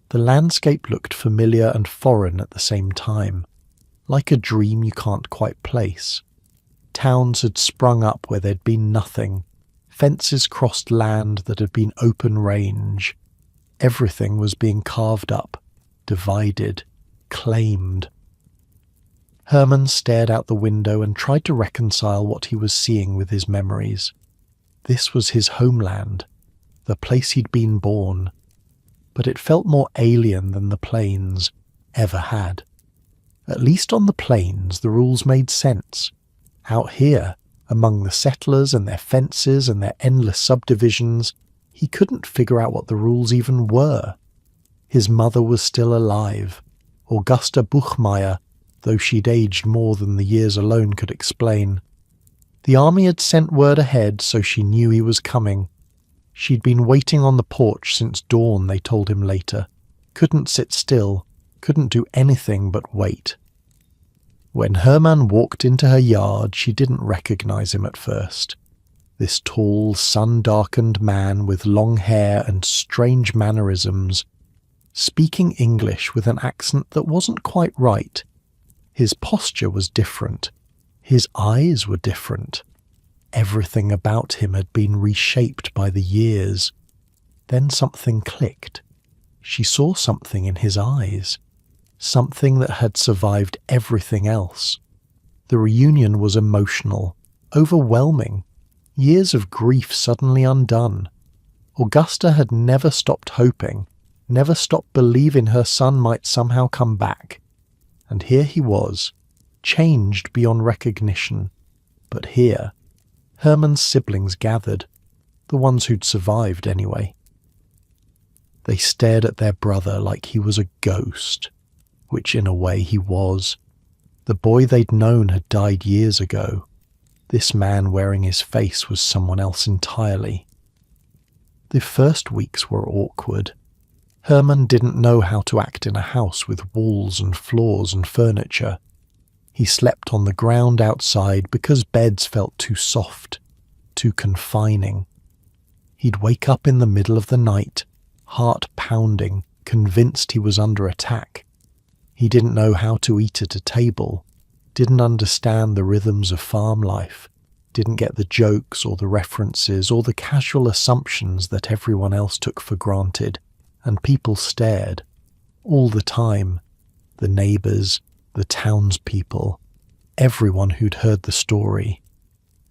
The landscape looked familiar and foreign at the same time, like a dream you can't quite place. Towns had sprung up where there'd been nothing, fences crossed land that had been open range. Everything was being carved up, divided, claimed. Herman stared out the window and tried to reconcile what he was seeing with his memories. This was his homeland, the place he'd been born, but it felt more alien than the plains ever had. At least on the plains the rules made sense. Out here, among the settlers and their fences and their endless subdivisions, he couldn't figure out what the rules even were. His mother was still alive, Augusta Buchmeier, though she'd aged more than the years alone could explain. The army had sent word ahead, so she knew he was coming. She'd been waiting on the porch since dawn, they told him later. Couldn't sit still, couldn't do anything but wait. When Herman walked into her yard, she didn't recognize him at first. This tall, sun-darkened man with long hair and strange mannerisms, speaking English with an accent that wasn't quite right. His posture was different. His eyes were different. Everything about him had been reshaped by the years. Then something clicked. She saw something in his eyes. Something that had survived everything else. The reunion was emotional, overwhelming. Years of grief suddenly undone. Augusta had never stopped hoping, never stopped believing her son might somehow come back. And here he was, changed beyond recognition. But here, Herman's siblings gathered, the ones who'd survived anyway. They stared at their brother like he was a ghost, which in a way he was. The boy they'd known had died years ago. This man wearing his face was someone else entirely. The first weeks were awkward. Herman didn't know how to act in a house with walls and floors and furniture. He slept on the ground outside because beds felt too soft, too confining. He'd wake up in the middle of the night, heart pounding, convinced he was under attack. He didn't know how to eat at a table, didn't understand the rhythms of farm life, didn't get the jokes or the references or the casual assumptions that everyone else took for granted, and people stared, all the time, the neighbours, the townspeople, everyone who'd heard the story.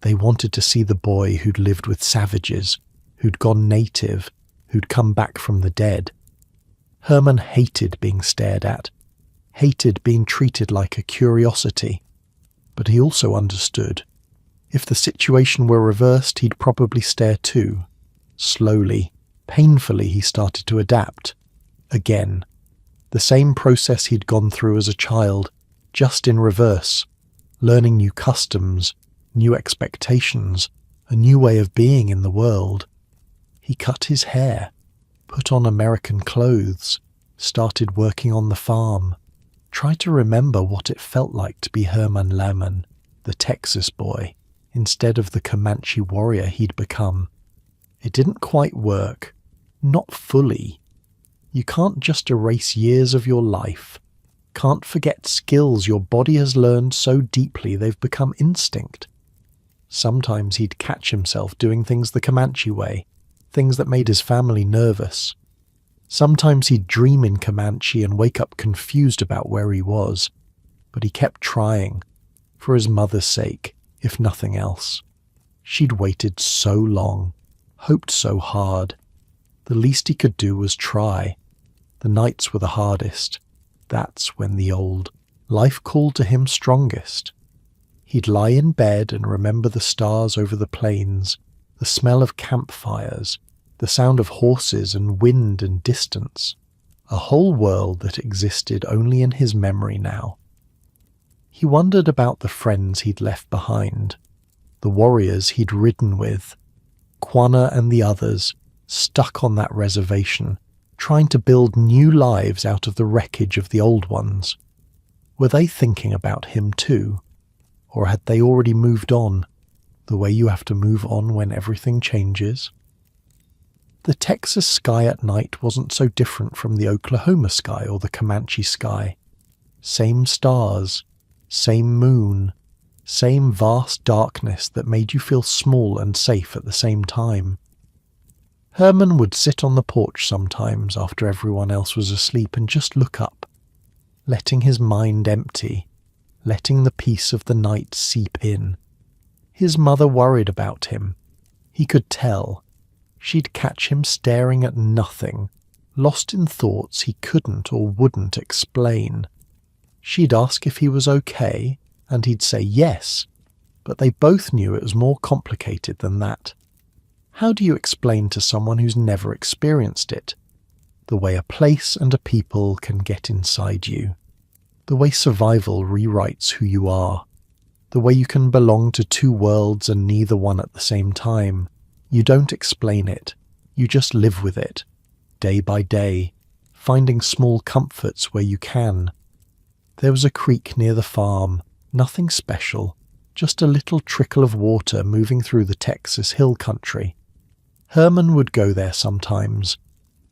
They wanted to see the boy who'd lived with savages, who'd gone native, who'd come back from the dead. Herman hated being stared at, hated being treated like a curiosity, but he also understood. If the situation were reversed, he'd probably stare too. Slowly, painfully, he started to adapt. Again, the same process he'd gone through as a child, just in reverse, learning new customs, new expectations, a new way of being in the world. He cut his hair, put on American clothes, started working on the farm. Try to remember what it felt like to be Herman Lehmann, the Texas boy, instead of the Comanche warrior he'd become. It didn't quite work. Not fully. You can't just erase years of your life. Can't forget skills your body has learned so deeply they've become instinct. Sometimes he'd catch himself doing things the Comanche way, things that made his family nervous. Sometimes he'd dream in Comanche and wake up confused about where he was, but he kept trying, for his mother's sake, if nothing else. She'd waited so long, hoped so hard. The least he could do was try. The nights were the hardest. That's when the old life called to him strongest. He'd lie in bed and remember the stars over the plains, the smell of campfires, the sound of horses and wind and distance, a whole world that existed only in his memory now. He wondered about the friends he'd left behind, the warriors he'd ridden with, Quanah and the others, stuck on that reservation, trying to build new lives out of the wreckage of the old ones. Were they thinking about him too? Or had they already moved on, the way you have to move on when everything changes? The Texas sky at night wasn't so different from the Oklahoma sky or the Comanche sky. Same stars, same moon, same vast darkness that made you feel small and safe at the same time. Herman would sit on the porch sometimes after everyone else was asleep and just look up, letting his mind empty, letting the peace of the night seep in. His mother worried about him. He could tell. She'd catch him staring at nothing, lost in thoughts he couldn't or wouldn't explain. She'd ask if he was okay, and he'd say yes, but they both knew it was more complicated than that. How do you explain to someone who's never experienced it? The way a place and a people can get inside you. The way survival rewrites who you are. The way you can belong to two worlds and neither one at the same time. You don't explain it. You just live with it, day by day, finding small comforts where you can. There was a creek near the farm, nothing special, just a little trickle of water moving through the Texas hill country. Herman would go there sometimes,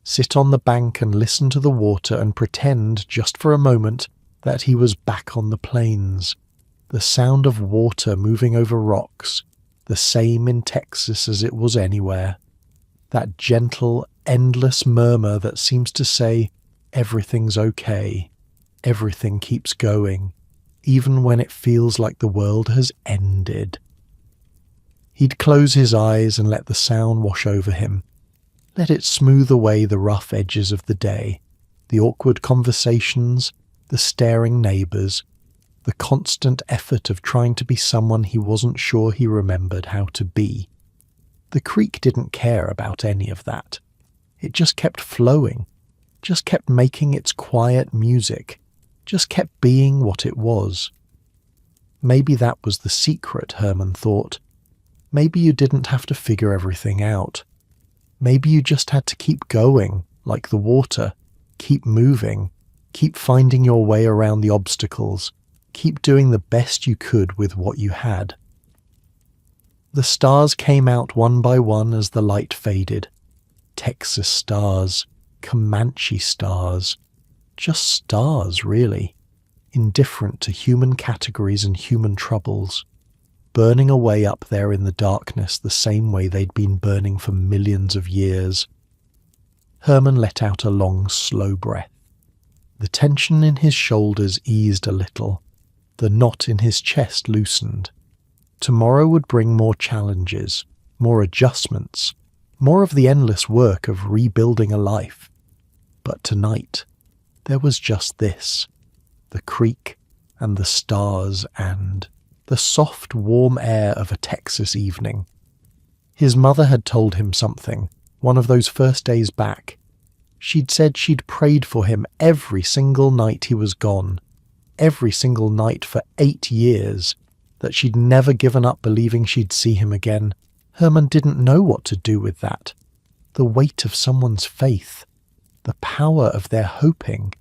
sit on the bank and listen to the water and pretend, just for a moment, that he was back on the plains. The sound of water moving over rocks, the same in Texas as it was anywhere. That gentle, endless murmur that seems to say, everything's okay, everything keeps going, even when it feels like the world has ended. He'd close his eyes and let the sound wash over him, let it smooth away the rough edges of the day, the awkward conversations, the staring neighbours, the constant effort of trying to be someone he wasn't sure he remembered how to be. The creek didn't care about any of that. It just kept flowing, just kept making its quiet music, just kept being what it was. Maybe that was the secret, Herman thought. Maybe you didn't have to figure everything out. Maybe you just had to keep going, like the water, keep moving, keep finding your way around the obstacles, keep doing the best you could with what you had. The stars came out one by one as the light faded. Texas stars, Comanche stars, just stars, really, indifferent to human categories and human troubles, burning away up there in the darkness the same way they'd been burning for millions of years. Herman let out a long, slow breath. The tension in his shoulders eased a little. The knot in his chest loosened. Tomorrow would bring more challenges, more adjustments, more of the endless work of rebuilding a life. But tonight, there was just this, the creek and the stars and the soft, warm air of a Texas evening. His mother had told him something, one of those first days back. She'd said she'd prayed for him every single night he was gone, every single night for 8 years, that she'd never given up believing she'd see him again. Herman didn't know what to do with that. The weight of someone's faith, the power of their hoping.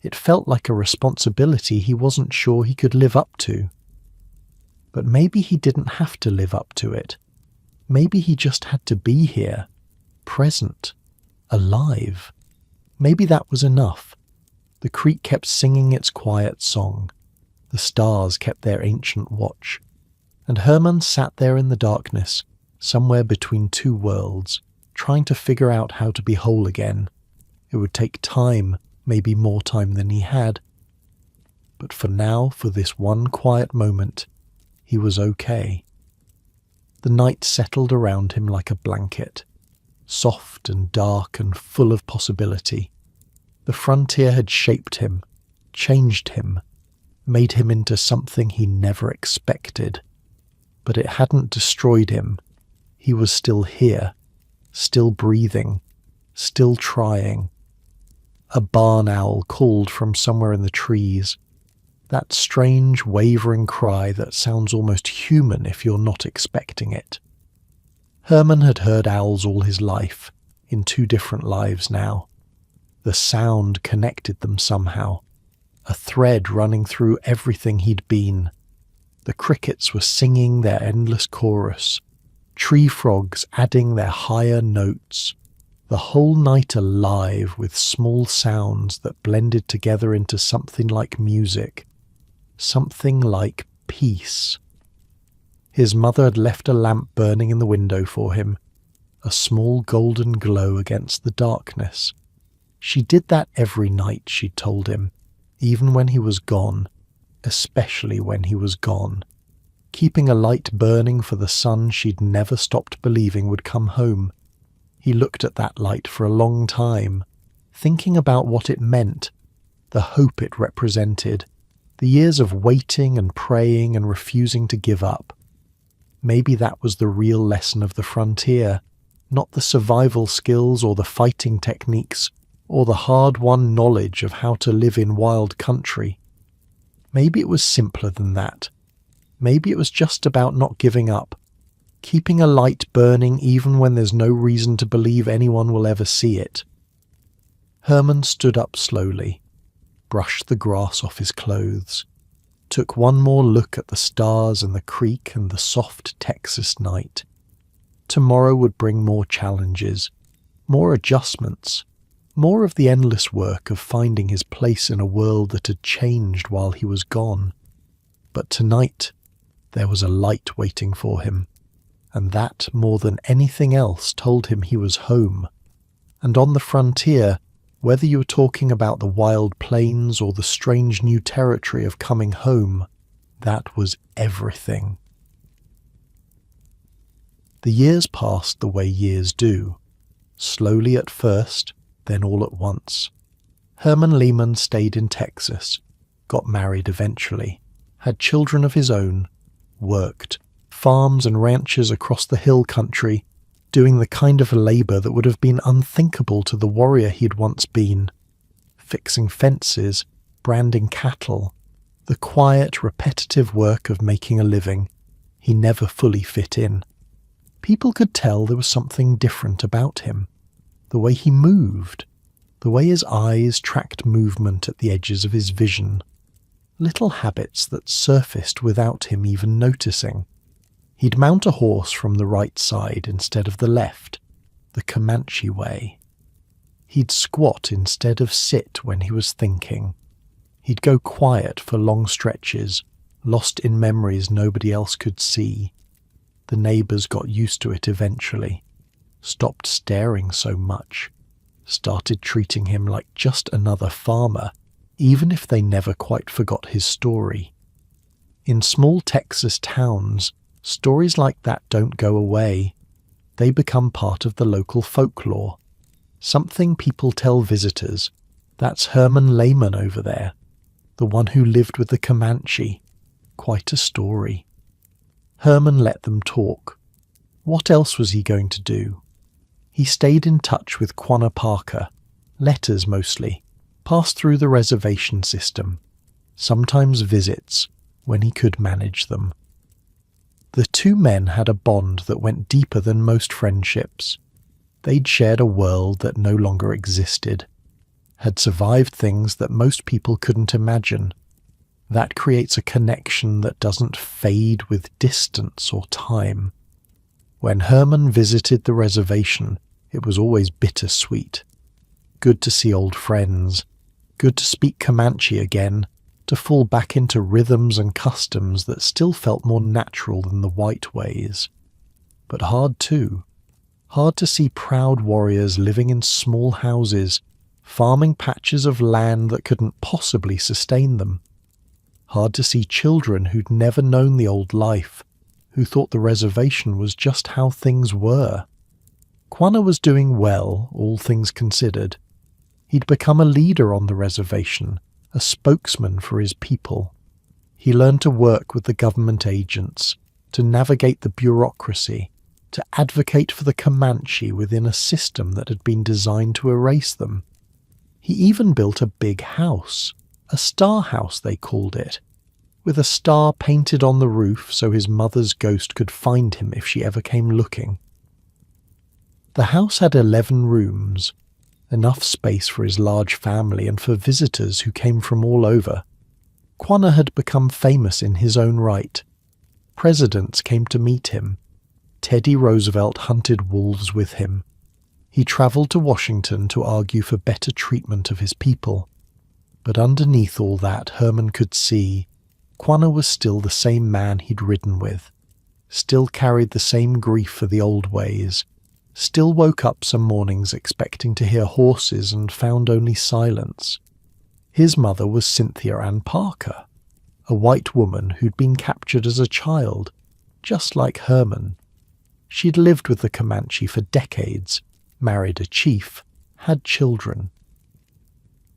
It felt like a responsibility he wasn't sure he could live up to. But maybe he didn't have to live up to it. Maybe he just had to be here, present, alive. Maybe that was enough. The creek kept singing its quiet song. The stars kept their ancient watch. And Herman sat there in the darkness, somewhere between two worlds, trying to figure out how to be whole again. It would take time, maybe more time than he had. But for now, for this one quiet moment, he was okay. The night settled around him like a blanket, soft and dark and full of possibility. The frontier had shaped him, changed him, made him into something he never expected. But it hadn't destroyed him. He was still here, still breathing, still trying. A barn owl called from somewhere in the trees. that strange, wavering cry that sounds almost human if you're not expecting it. Herman had heard owls all his life, in 2 different lives now. The sound connected them somehow, a thread running through everything he'd been. The crickets were singing their endless chorus, tree frogs adding their higher notes, the whole night alive with small sounds that blended together into something like music, something like peace. His mother had left a lamp burning in the window for him, a small golden glow against the darkness. She did that every night, she'd told him, even when he was gone, especially when he was gone, keeping a light burning for the son she'd never stopped believing would come home. He looked at that light for a long time, thinking about what it meant, the hope it represented, the years of waiting and praying and refusing to give up. Maybe that was the real lesson of the frontier, not the survival skills or the fighting techniques or the hard-won knowledge of how to live in wild country. Maybe it was simpler than that. Maybe it was just about not giving up, keeping a light burning even when there's no reason to believe anyone will ever see it. Herman stood up slowly, brushed the grass off his clothes, took one more look at the stars and the creek and the soft Texas night. Tomorrow would bring more challenges, more adjustments, more of the endless work of finding his place in a world that had changed while he was gone. But tonight, there was a light waiting for him, and that, more than anything else, told him he was home. And on the frontier, whether you were talking about the wild plains or the strange new territory of coming home, that was everything. The years passed the way years do, slowly at first, then all at once. Herman Lehman stayed in Texas, got married eventually, had children of his own, worked, farms and ranches across the hill country, doing the kind of labor that would have been unthinkable to the warrior he'd once been. Fixing fences, branding cattle, the quiet, repetitive work of making a living. He never fully fit in. People could tell there was something different about him. The way he moved, the way his eyes tracked movement at the edges of his vision. Little habits that surfaced without him even noticing. He'd mount a horse from the right side instead of the left, the Comanche way. He'd squat instead of sit when he was thinking. He'd go quiet for long stretches, lost in memories nobody else could see. The neighbours got used to it eventually, stopped staring so much, started treating him like just another farmer, even if they never quite forgot his story. In small Texas towns, stories like that don't go away. They become part of the local folklore. Something people tell visitors. That's Herman Lehman over there, the one who lived with the Comanche. Quite a story. Herman let them talk. What else was he going to do? He stayed in touch with Quanah Parker, letters mostly, passed through the reservation system, sometimes visits, when he could manage them. The 2 men had a bond that went deeper than most friendships. They'd shared a world that no longer existed, had survived things that most people couldn't imagine. That creates a connection that doesn't fade with distance or time. When Herman visited the reservation, it was always bittersweet. Good to see old friends, good to speak Comanche again, to fall back into rhythms and customs that still felt more natural than the white ways. But hard too. Hard to see proud warriors living in small houses, farming patches of land that couldn't possibly sustain them. Hard to see children who'd never known the old life, who thought the reservation was just how things were. Quanah was doing well, all things considered. He'd become a leader on the reservation, a spokesman for his people. He learned to work with the government agents, to navigate the bureaucracy, to advocate for the Comanche within a system that had been designed to erase them. He even built a big house, A star house, they called it, with a star painted on the roof so his mother's ghost could find him if she ever came looking. The house had 11 rooms, enough space for his large family and for visitors who came from all over. Quanah had become famous in his own right. Presidents came to meet him. Teddy Roosevelt hunted wolves with him. He travelled to Washington to argue for better treatment of his people. But underneath all that, Herman could see Quanah was still the same man he'd ridden with, still carried the same grief for the old ways, still woke up some mornings expecting to hear horses and found only silence. His mother was Cynthia Ann Parker, a white woman who'd been captured as a child, just like Herman. She'd lived with the Comanche for decades, married a chief, had children.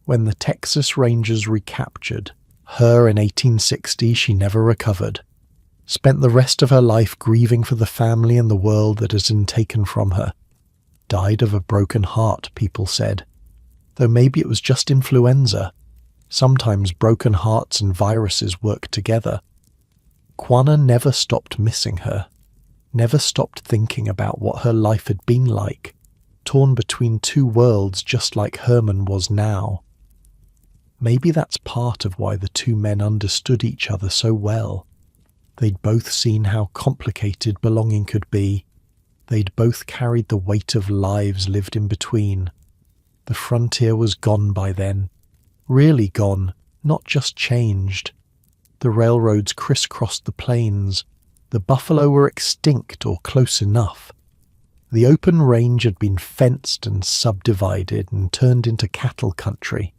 When the Texas Rangers recaptured her in 1860, she never recovered. Spent the rest of her life grieving for the family and the world that had been taken from her. Died of a broken heart, people said. Though maybe it was just influenza. Sometimes broken hearts and viruses work together. Quanah never stopped missing her. Never stopped thinking about what her life had been like, torn between two worlds just like Herman was now. Maybe that's part of why the two men understood each other so well. They'd both seen how complicated belonging could be. They'd both carried the weight of lives lived in between. The frontier was gone by then. Really gone, not just changed. The railroads crisscrossed the plains. The buffalo were extinct or close enough. The open range had been fenced and subdivided and turned into cattle country.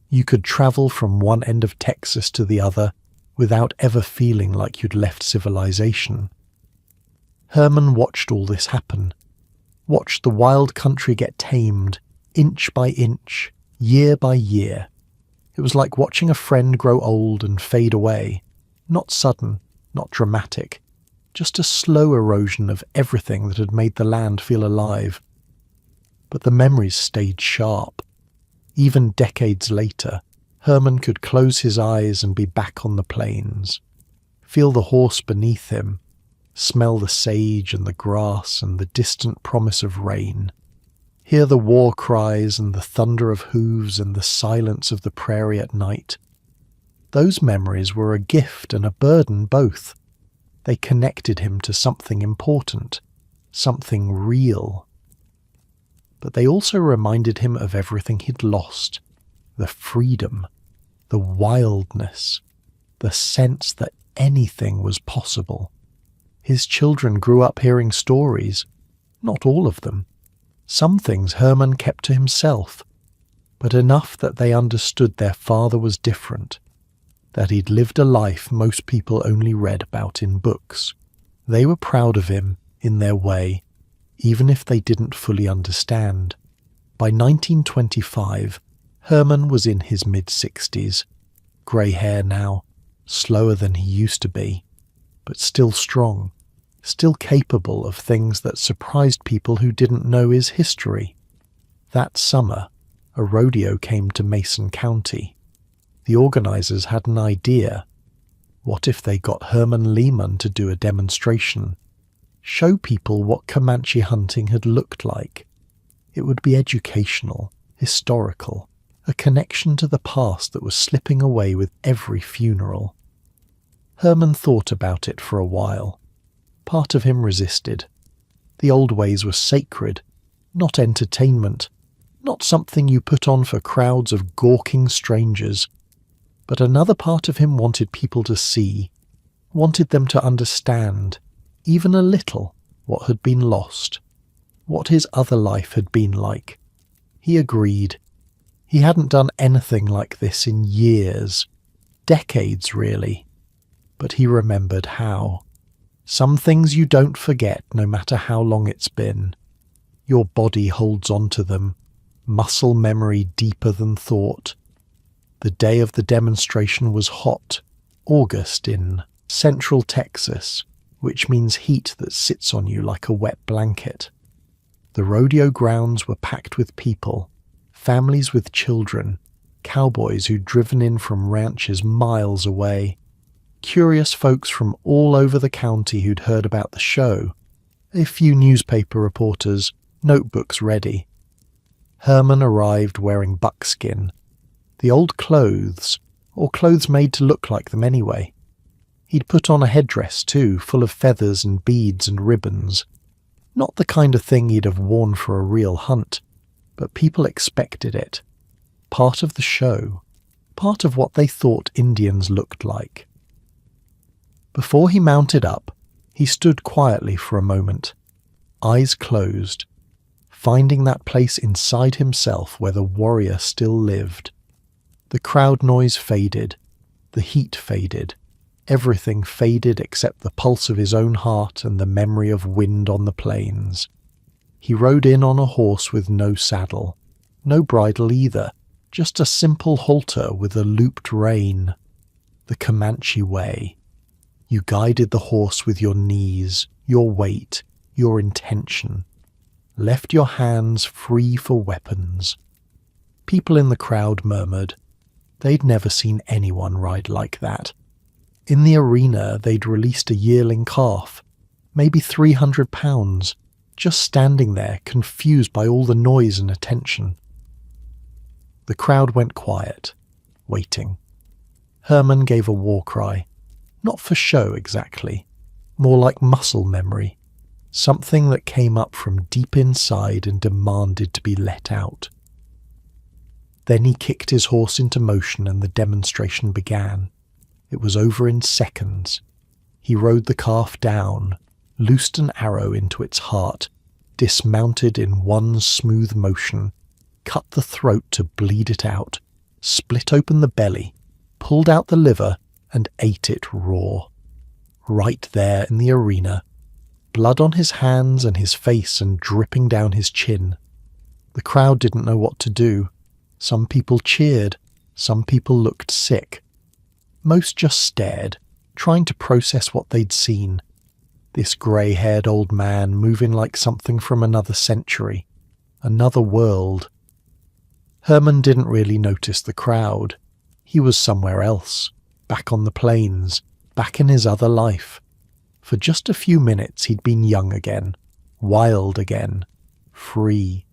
You could travel from one end of Texas to the other without ever feeling like you'd left civilization. Herman watched all this happen, watched the wild country get tamed, inch by inch, year by year. It was like watching a friend grow old and fade away, not sudden, not dramatic, just a slow erosion of everything that had made the land feel alive. But the memories stayed sharp. Even decades later, Herman could close his eyes and be back on the plains, feel the horse beneath him, smell the sage and the grass and the distant promise of rain, hear the war cries and the thunder of hooves and the silence of the prairie at night. Those memories were a gift and a burden both. They connected him to something important, something real. But they also reminded him of everything he'd lost, the freedom, the wildness, the sense that anything was possible. His children grew up hearing stories, not all of them. Some things Herman kept to himself, but enough that they understood their father was different, that he'd lived a life most people only read about in books. They were proud of him, in their way, even if they didn't fully understand. By 1925, Herman was in his mid-60s, grey hair now, slower than he used to be, but still strong, still capable of things that surprised people who didn't know his history. That summer, a rodeo came to Mason County. The organizers had an idea. What if they got Herman Lehman to do a demonstration? Show people what Comanche hunting had looked like. It would be educational, historical, a connection to the past that was slipping away with every funeral. Herman thought about it for a while. Part of him resisted. The old ways were sacred, not entertainment, not something you put on for crowds of gawking strangers. But another part of him wanted people to see, wanted them to understand, even a little, what had been lost, what his other life had been like. He agreed. He hadn't done anything like this in years, decades really, but he remembered how. Some things you don't forget no matter how long it's been. Your body holds on to them, muscle memory deeper than thought. The day of the demonstration was hot, August in central Texas, which means heat that sits on you like a wet blanket. The rodeo grounds were packed with people, families with children, cowboys who'd driven in from ranches miles away, curious folks from all over the county who'd heard about the show, a few newspaper reporters, notebooks ready. Herman arrived wearing buckskin, the old clothes, or clothes made to look like them anyway. He'd put on a headdress too, full of feathers and beads and ribbons. Not the kind of thing he'd have worn for a real hunt, but people expected it. Part of the show, part of what they thought Indians looked like. Before he mounted up, he stood quietly for a moment, eyes closed, finding that place inside himself where the warrior still lived. The crowd noise faded, the heat faded, everything faded except the pulse of his own heart and the memory of wind on the plains. He rode in on a horse with no saddle, no bridle either, just a simple halter with a looped rein. The Comanche way. You guided the horse with your knees, your weight, your intention. Left your hands free for weapons. People in the crowd murmured. They'd never seen anyone ride like that. In the arena, they'd released a yearling calf, maybe 300 pounds, just standing there, confused by all the noise and attention. The crowd went quiet, waiting. Herman gave a war cry, not for show exactly, more like muscle memory, something that came up from deep inside and demanded to be let out. Then he kicked his horse into motion and the demonstration began. It was over in seconds. He rode the calf down, loosed an arrow into its heart, dismounted in one smooth motion, cut the throat to bleed it out, split open the belly, pulled out the liver, and ate it raw. Right there in the arena, blood on his hands and his face and dripping down his chin. The crowd didn't know what to do. Some people cheered, some people looked sick. Most just stared, trying to process what they'd seen. This grey-haired old man moving like something from another century, another world. Herman didn't really notice the crowd. He was somewhere else, back on the plains, back in his other life. For just a few minutes he'd been young again, wild again, free.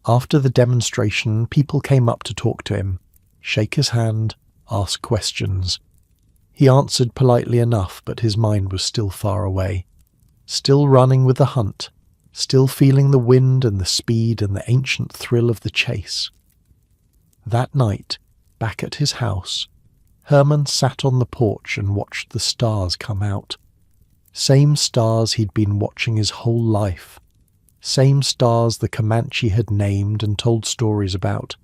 After the demonstration, people came up to talk to him, shake his hand, ask questions. He answered politely enough, but his mind was still far away, still running with the hunt, still feeling the wind and the speed and the ancient thrill of the chase. That night, back at his house, Herman sat on the porch and watched the stars come out. Same stars he'd been watching his whole life. Same stars the Comanche had named and told stories about.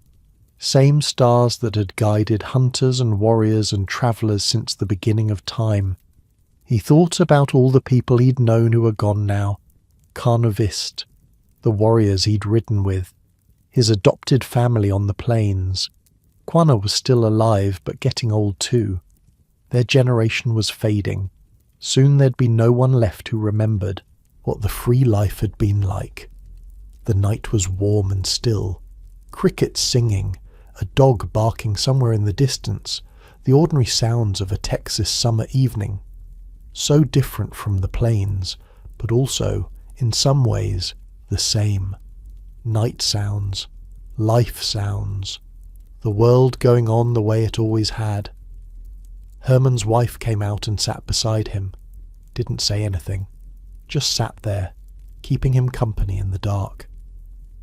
Same stars that had guided hunters and warriors and travellers since the beginning of time. He thought about all the people he'd known who were gone now. Carnivist, the warriors he'd ridden with, his adopted family on the plains. Quanah was still alive, but getting old too. Their generation was fading. Soon there'd be no one left who remembered what the free life had been like. The night was warm and still. Crickets singing, a dog barking somewhere in the distance, the ordinary sounds of a Texas summer evening. So different from the plains, but also, in some ways, the same. Night sounds, life sounds, the world going on the way it always had. Herman's wife came out and sat beside him, didn't say anything, just sat there, keeping him company in the dark.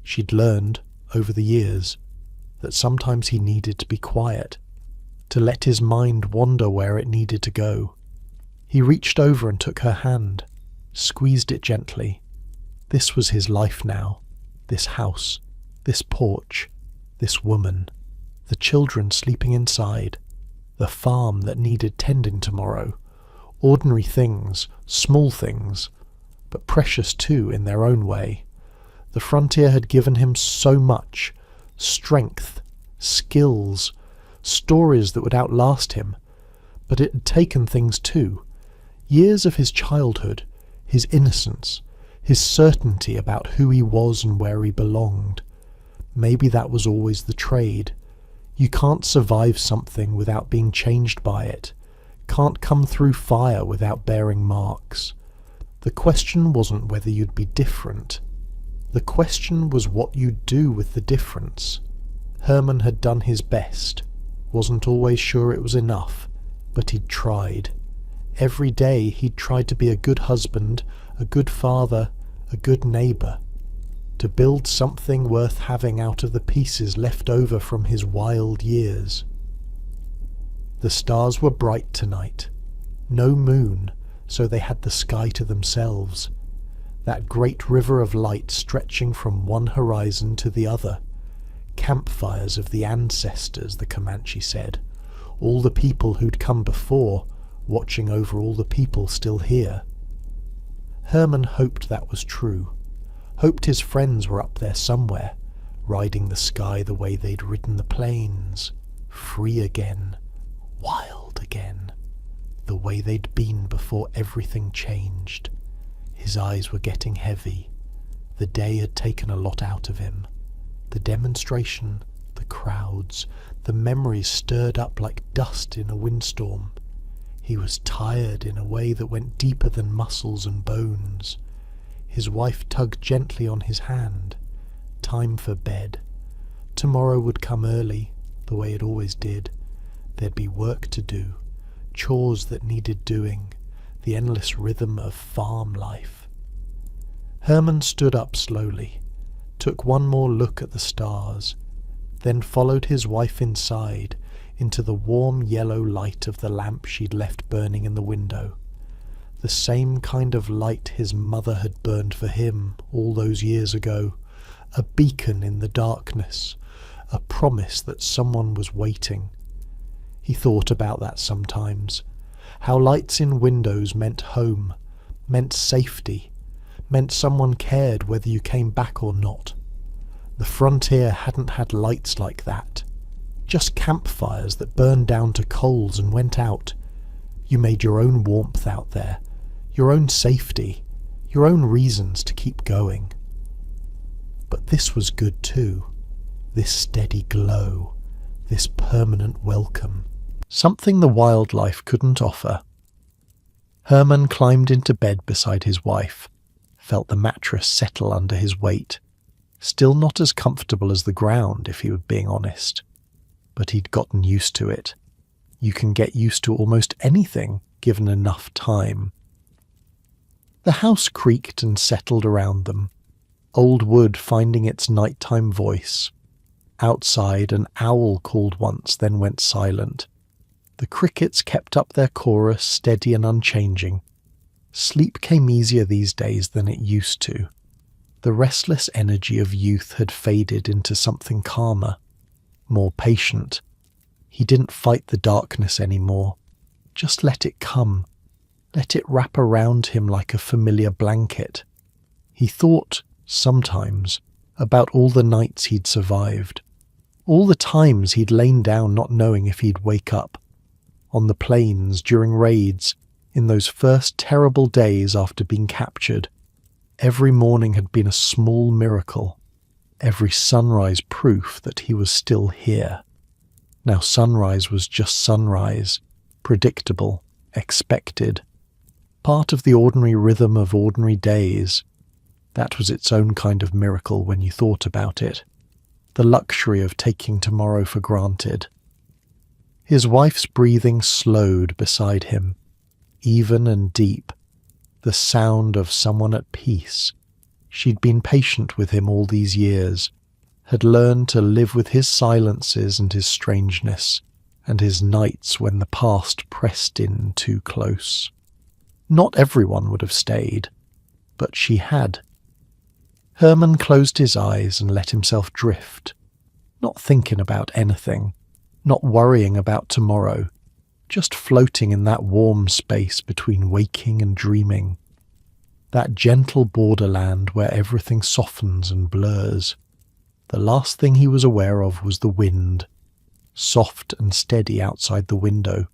She'd learned, over the years, that sometimes he needed to be quiet, to let his mind wander where it needed to go. He reached over and took her hand, squeezed it gently. This was his life now, this house, this porch, this woman, the children sleeping inside, the farm that needed tending tomorrow, ordinary things, small things, but precious too in their own way. The frontier had given him so much, strength, skills, stories that would outlast him, but it had taken things too. Years of his childhood, his innocence, his certainty about who he was and where he belonged. Maybe that was always the trade. You can't survive something without being changed by it, can't come through fire without bearing marks. The question wasn't whether you'd be different. The question was what you'd do with the difference. Herman had done his best, wasn't always sure it was enough, but he'd tried. Every day he'd tried to be a good husband, a good father, a good neighbour, to build something worth having out of the pieces left over from his wild years. The stars were bright tonight. No moon, so they had the sky to themselves. That great river of light stretching from one horizon to the other. Campfires of the ancestors, the Comanche said. All the people who'd come before, watching over all the people still here. Herman hoped that was true. Hoped his friends were up there somewhere, riding the sky the way they'd ridden the plains. Free again. Wild again. The way they'd been before everything changed. His eyes were getting heavy. The day had taken a lot out of him. The demonstration, the crowds, the memories stirred up like dust in a windstorm. He was tired in a way that went deeper than muscles and bones. His wife tugged gently on his hand. Time for bed. Tomorrow would come early, the way it always did. There'd be work to do, chores that needed doing, the endless rhythm of farm life. Herman stood up slowly, took one more look at the stars, then followed his wife inside, into the warm yellow light of the lamp she'd left burning in the window. The same kind of light his mother had burned for him all those years ago, a beacon in the darkness, a promise that someone was waiting. He thought about that sometimes, how lights in windows meant home, meant safety, meant someone cared whether you came back or not. The frontier hadn't had lights like that, just campfires that burned down to coals and went out. You made your own warmth out there, your own safety, your own reasons to keep going. But this was good too, this steady glow, this permanent welcome, something the wildlife couldn't offer. Herman climbed into bed beside his wife, felt the mattress settle under his weight. Still not as comfortable as the ground, if he were being honest. But he'd gotten used to it. You can get used to almost anything, given enough time. The house creaked and settled around them, old wood finding its nighttime voice. Outside, an owl called once, then went silent. The crickets kept up their chorus, steady and unchanging. Sleep came easier these days than it used to. The restless energy of youth had faded into something calmer, more patient. He didn't fight the darkness anymore. Just let it come. Let it wrap around him like a familiar blanket. He thought, sometimes, about all the nights he'd survived. All the times he'd lain down not knowing if he'd wake up. On the plains, during raids, in those first terrible days after being captured. Every morning had been a small miracle. Every sunrise proof that he was still here. Now sunrise was just sunrise, predictable, expected. Part of the ordinary rhythm of ordinary days. That was its own kind of miracle when you thought about it. The luxury of taking tomorrow for granted. His wife's breathing slowed beside him, even and deep, the sound of someone at peace. She'd been patient with him all these years, had learned to live with his silences and his strangeness, and his nights when the past pressed in too close. Not everyone would have stayed, but she had. Herman closed his eyes and let himself drift, not thinking about anything, not worrying about tomorrow, just floating in that warm space between waking and dreaming. That gentle borderland where everything softens and blurs. The last thing he was aware of was the wind, soft and steady outside the window,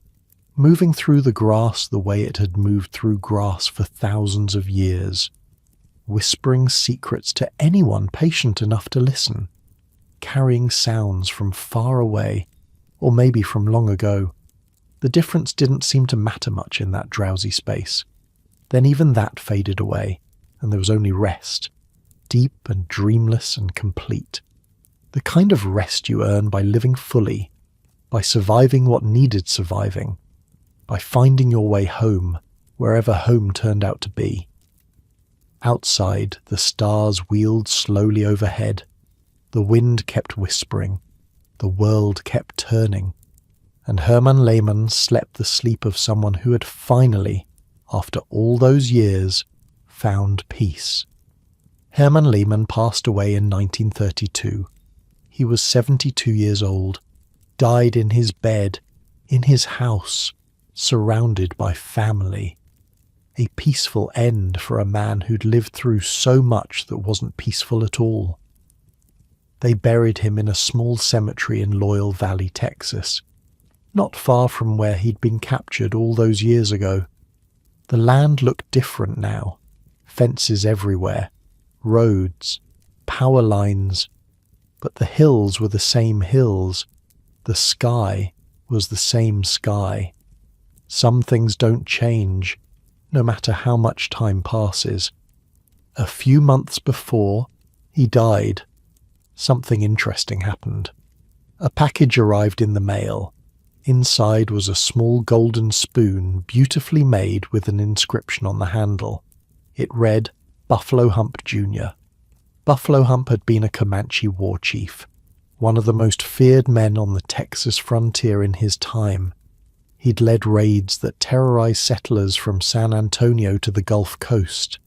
moving through the grass the way it had moved through grass for thousands of years, whispering secrets to anyone patient enough to listen. carrying sounds from far away, or maybe from long ago. The difference didn't seem to matter much in that drowsy space. Then even that faded away, and there was only rest, deep and dreamless and complete. The kind of rest you earn by living fully, by surviving what needed surviving, by finding your way home, wherever home turned out to be. Outside, the stars wheeled slowly overhead. The wind kept whispering. The world kept turning. And Herman Lehmann slept the sleep of someone who had finally, after all those years, found peace. Herman Lehmann passed away in 1932. He was 72 years old, died in his bed, in his house, surrounded by family. A peaceful end for a man who'd lived through so much that wasn't peaceful at all. They buried him in a small cemetery in Loyal Valley, Texas, not far from where he'd been captured all those years ago. The land looked different now. Fences everywhere, roads, power lines, but the hills were the same hills. The sky was the same sky. Some things don't change, no matter how much time passes. A few months before he died, something interesting happened. A package arrived in the mail. Inside was a small golden spoon, beautifully made with an inscription on the handle. It read, Buffalo Hump Jr. Buffalo Hump had been a Comanche war chief, one of the most feared men on the Texas frontier in his time. He'd led raids that terrorized settlers from San Antonio to the Gulf Coast.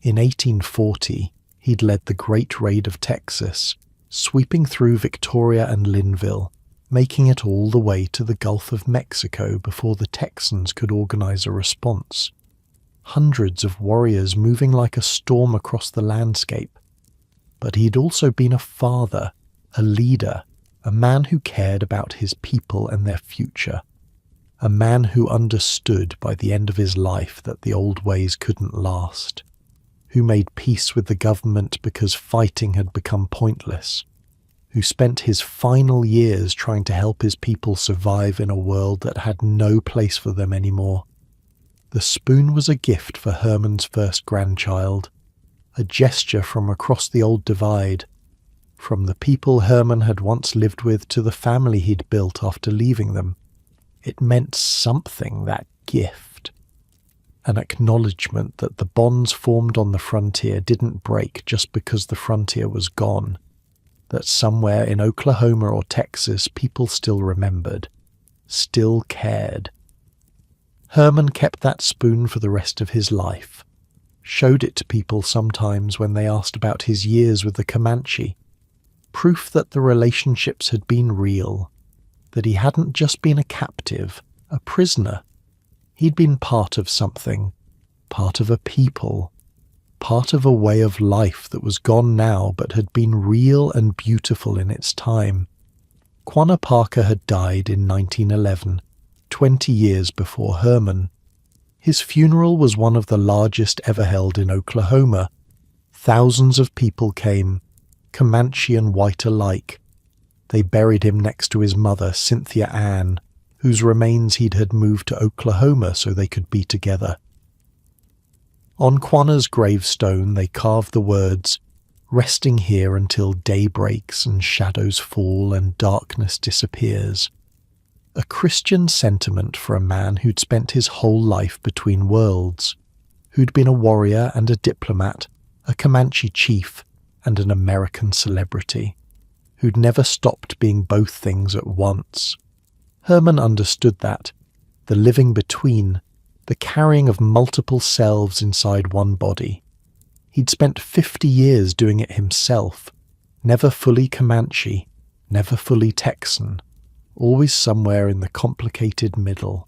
In 1840, he'd led the Great Raid of Texas, sweeping through Victoria and Linville, making it all the way to the Gulf of Mexico before the Texans could organize a response. Hundreds of warriors moving like a storm across the landscape. But he'd also been a father, a leader, a man who cared about his people and their future. A man who understood by the end of his life that the old ways couldn't last. Who made peace with the government because fighting had become pointless. Who spent his final years trying to help his people survive in a world that had no place for them anymore. The spoon was a gift for Herman's first grandchild, a gesture from across the old divide, from the people Herman had once lived with to the family he'd built after leaving them. It meant something, that gift. An acknowledgement that the bonds formed on the frontier didn't break just because the frontier was gone. That somewhere in Oklahoma or Texas people still remembered, still cared. Herman kept that spoon for the rest of his life, showed it to people sometimes when they asked about his years with the Comanche. Proof that the relationships had been real, that he hadn't just been a captive, a prisoner. He'd been part of something, part of a people, part of a way of life that was gone now but had been real and beautiful in its time. Quanah Parker had died in 1911, 20 years before Herman. His funeral was one of the largest ever held in Oklahoma. Thousands of people came, Comanche and white alike. They buried him next to his mother, Cynthia Ann, whose remains he'd had moved to Oklahoma so they could be together. On Quanah's gravestone they carved the words, "Resting here until day breaks and shadows fall and darkness disappears." A Christian sentiment for a man who'd spent his whole life between worlds, who'd been a warrior and a diplomat, a Comanche chief and an American celebrity, who'd never stopped being both things at once. Herman understood that, the living between, the carrying of multiple selves inside one body. He'd spent 50 years doing it himself, never fully Comanche, never fully Texan, always somewhere in the complicated middle.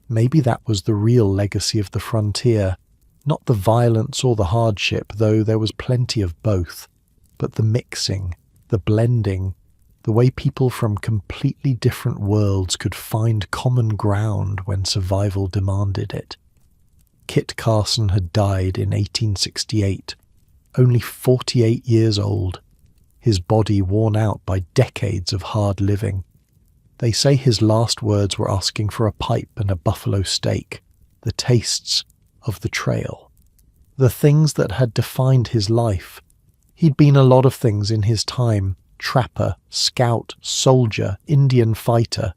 Maybe that was the real legacy of the frontier, not the violence or the hardship, though there was plenty of both, but the mixing, the blending, the way people from completely different worlds could find common ground when survival demanded it. Kit Carson had died in 1868, only 48 years old. his body worn out by decades of hard living. They say his last words were asking for a pipe and a buffalo steak, the tastes of the trail. The things that had defined his life. He'd been a lot of things in his time: trapper, scout, soldier, Indian fighter.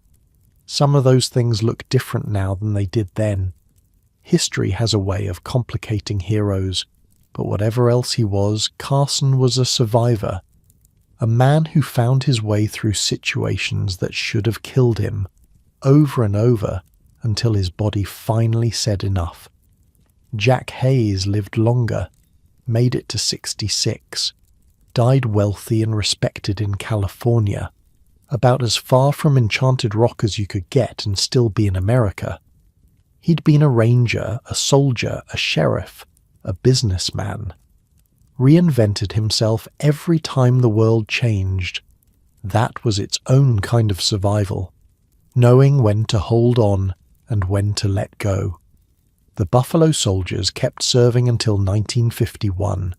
Some of those things look different now than they did then. History has a way of complicating heroes, but whatever else he was, Carson was a survivor. A man who found his way through situations that should have killed him, over and over, until his body finally said enough. Jack Hayes lived longer, made it to 66, died wealthy and respected in California, about as far from Enchanted Rock as you could get and still be in America. He'd been a ranger, a soldier, a sheriff, a businessman. Reinvented himself every time the world changed. That was its own kind of survival, knowing when to hold on and when to let go. The Buffalo Soldiers kept serving until 1951,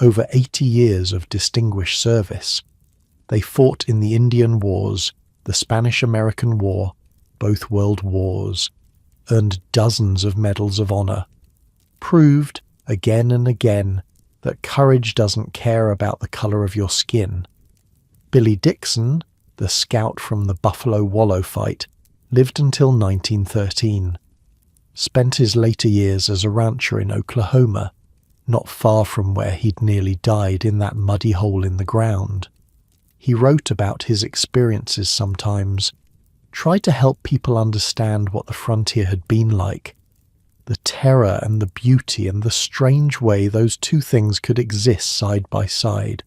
over 80 years of distinguished service. They fought in the Indian Wars, the Spanish-American War, both world wars, earned dozens of medals of honor, proved again and again that courage doesn't care about the color of your skin. Billy Dixon, the scout from the Buffalo Wallow fight, lived until 1913. Spent his later years as a rancher in Oklahoma, not far from where he'd nearly died in that muddy hole in the ground. He wrote about his experiences sometimes, tried to help people understand what the frontier had been like, the terror and the beauty and the strange way those two things could exist side by side.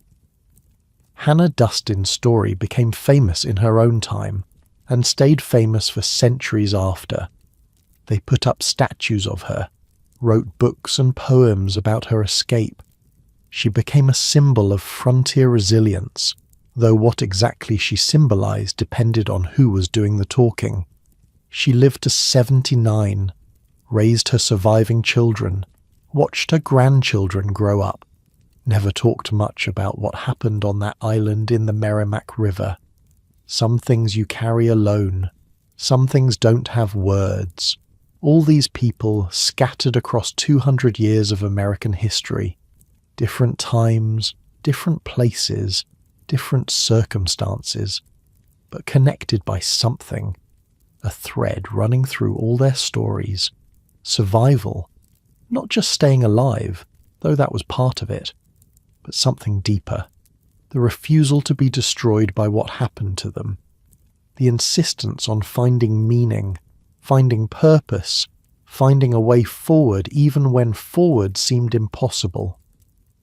Hannah Dustin's story became famous in her own time and stayed famous for centuries after. They put up statues of her, wrote books and poems about her escape. She became a symbol of frontier resilience, though what exactly she symbolized depended on who was doing the talking. She lived to 79, raised her surviving children, watched her grandchildren grow up, never talked much about what happened on that island in the Merrimack River. Some things you carry alone, some things don't have words. All these people scattered across 200 years of American history, different times, different places, different circumstances, but connected by something, a thread running through all their stories. Survival, not just staying alive, though that was part of it, but something deeper, the refusal to be destroyed by what happened to them, the insistence on finding meaning, finding purpose, finding a way forward even when forward seemed impossible.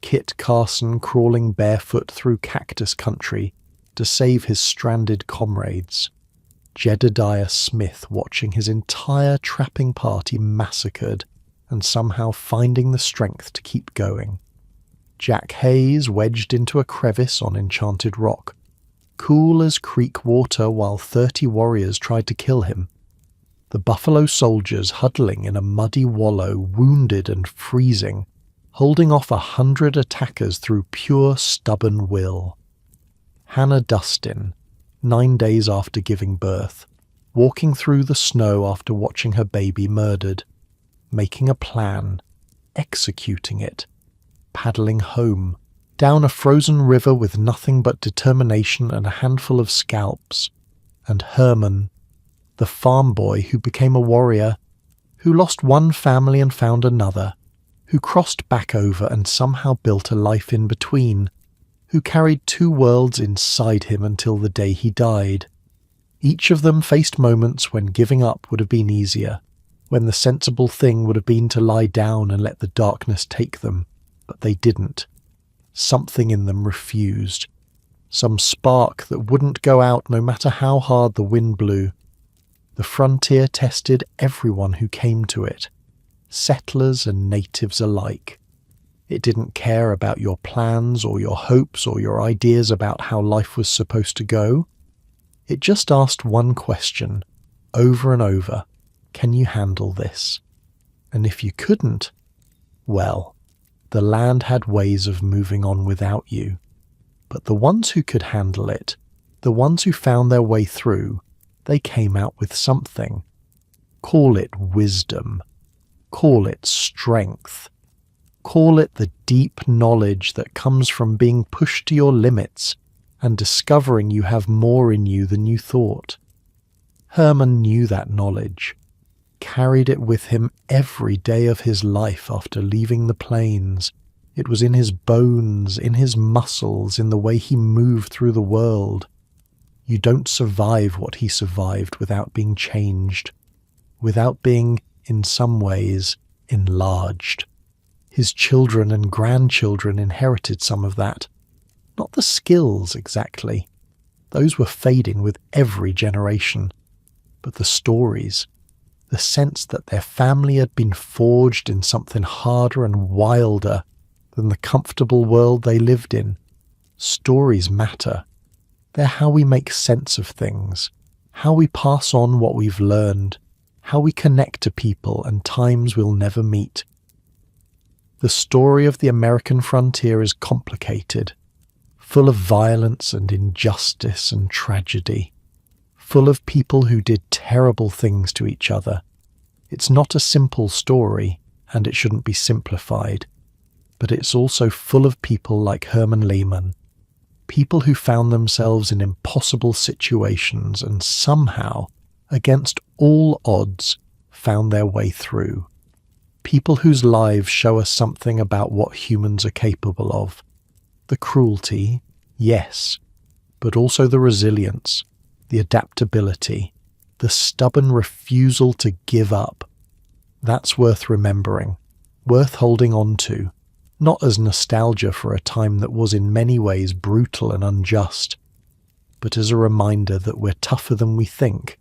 Kit Carson crawling barefoot through cactus country to save his stranded comrades. Jedediah Smith watching his entire trapping party massacred and somehow finding the strength to keep going. Jack Hayes wedged into a crevice on Enchanted Rock, cool as creek water while 30 warriors tried to kill him. The Buffalo Soldiers huddling in a muddy wallow, wounded and freezing, holding off 100 attackers through pure stubborn will. Hannah Dustin, 9 days after giving birth, walking through the snow after watching her baby murdered, making a plan, executing it, paddling home, down a frozen river with nothing but determination and a handful of scalps, and Herman, the farm boy who became a warrior, who lost one family and found another, who crossed back over and somehow built a life in between, who carried 2 worlds inside him until the day he died. Each of them faced moments when giving up would have been easier, when the sensible thing would have been to lie down and let the darkness take them, but they didn't. Something in them refused. Some spark that wouldn't go out no matter how hard the wind blew. The frontier tested everyone who came to it, settlers and natives alike. It didn't care about your plans or your hopes or your ideas about how life was supposed to go. It just asked one question, over and over: can you handle this? And if you couldn't, well, the land had ways of moving on without you. But the ones who could handle it, the ones who found their way through, they came out with something. Call it wisdom. Call it strength. Call it the deep knowledge that comes from being pushed to your limits and discovering you have more in you than you thought. Herman knew that knowledge, carried it with him every day of his life after leaving the plains. It was in his bones, in his muscles, in the way he moved through the world. You don't survive what he survived without being changed, without being, in some ways, enlarged. His children and grandchildren inherited some of that. Not the skills, exactly. Those were fading with every generation. But the stories, the sense that their family had been forged in something harder and wilder than the comfortable world they lived in. Stories matter. They're how we make sense of things, how we pass on what we've learned, how we connect to people and times we'll never meet. The story of the American frontier is complicated, full of violence and injustice and tragedy, full of people who did terrible things to each other. It's not a simple story, and it shouldn't be simplified, but it's also full of people like Herman Lehmann, people who found themselves in impossible situations and somehow, against all odds, found their way through. People whose lives show us something about what humans are capable of. The cruelty, yes, but also the resilience, the adaptability, the stubborn refusal to give up. That's worth remembering, worth holding on to, not as nostalgia for a time that was in many ways brutal and unjust, but as a reminder that we're tougher than we think,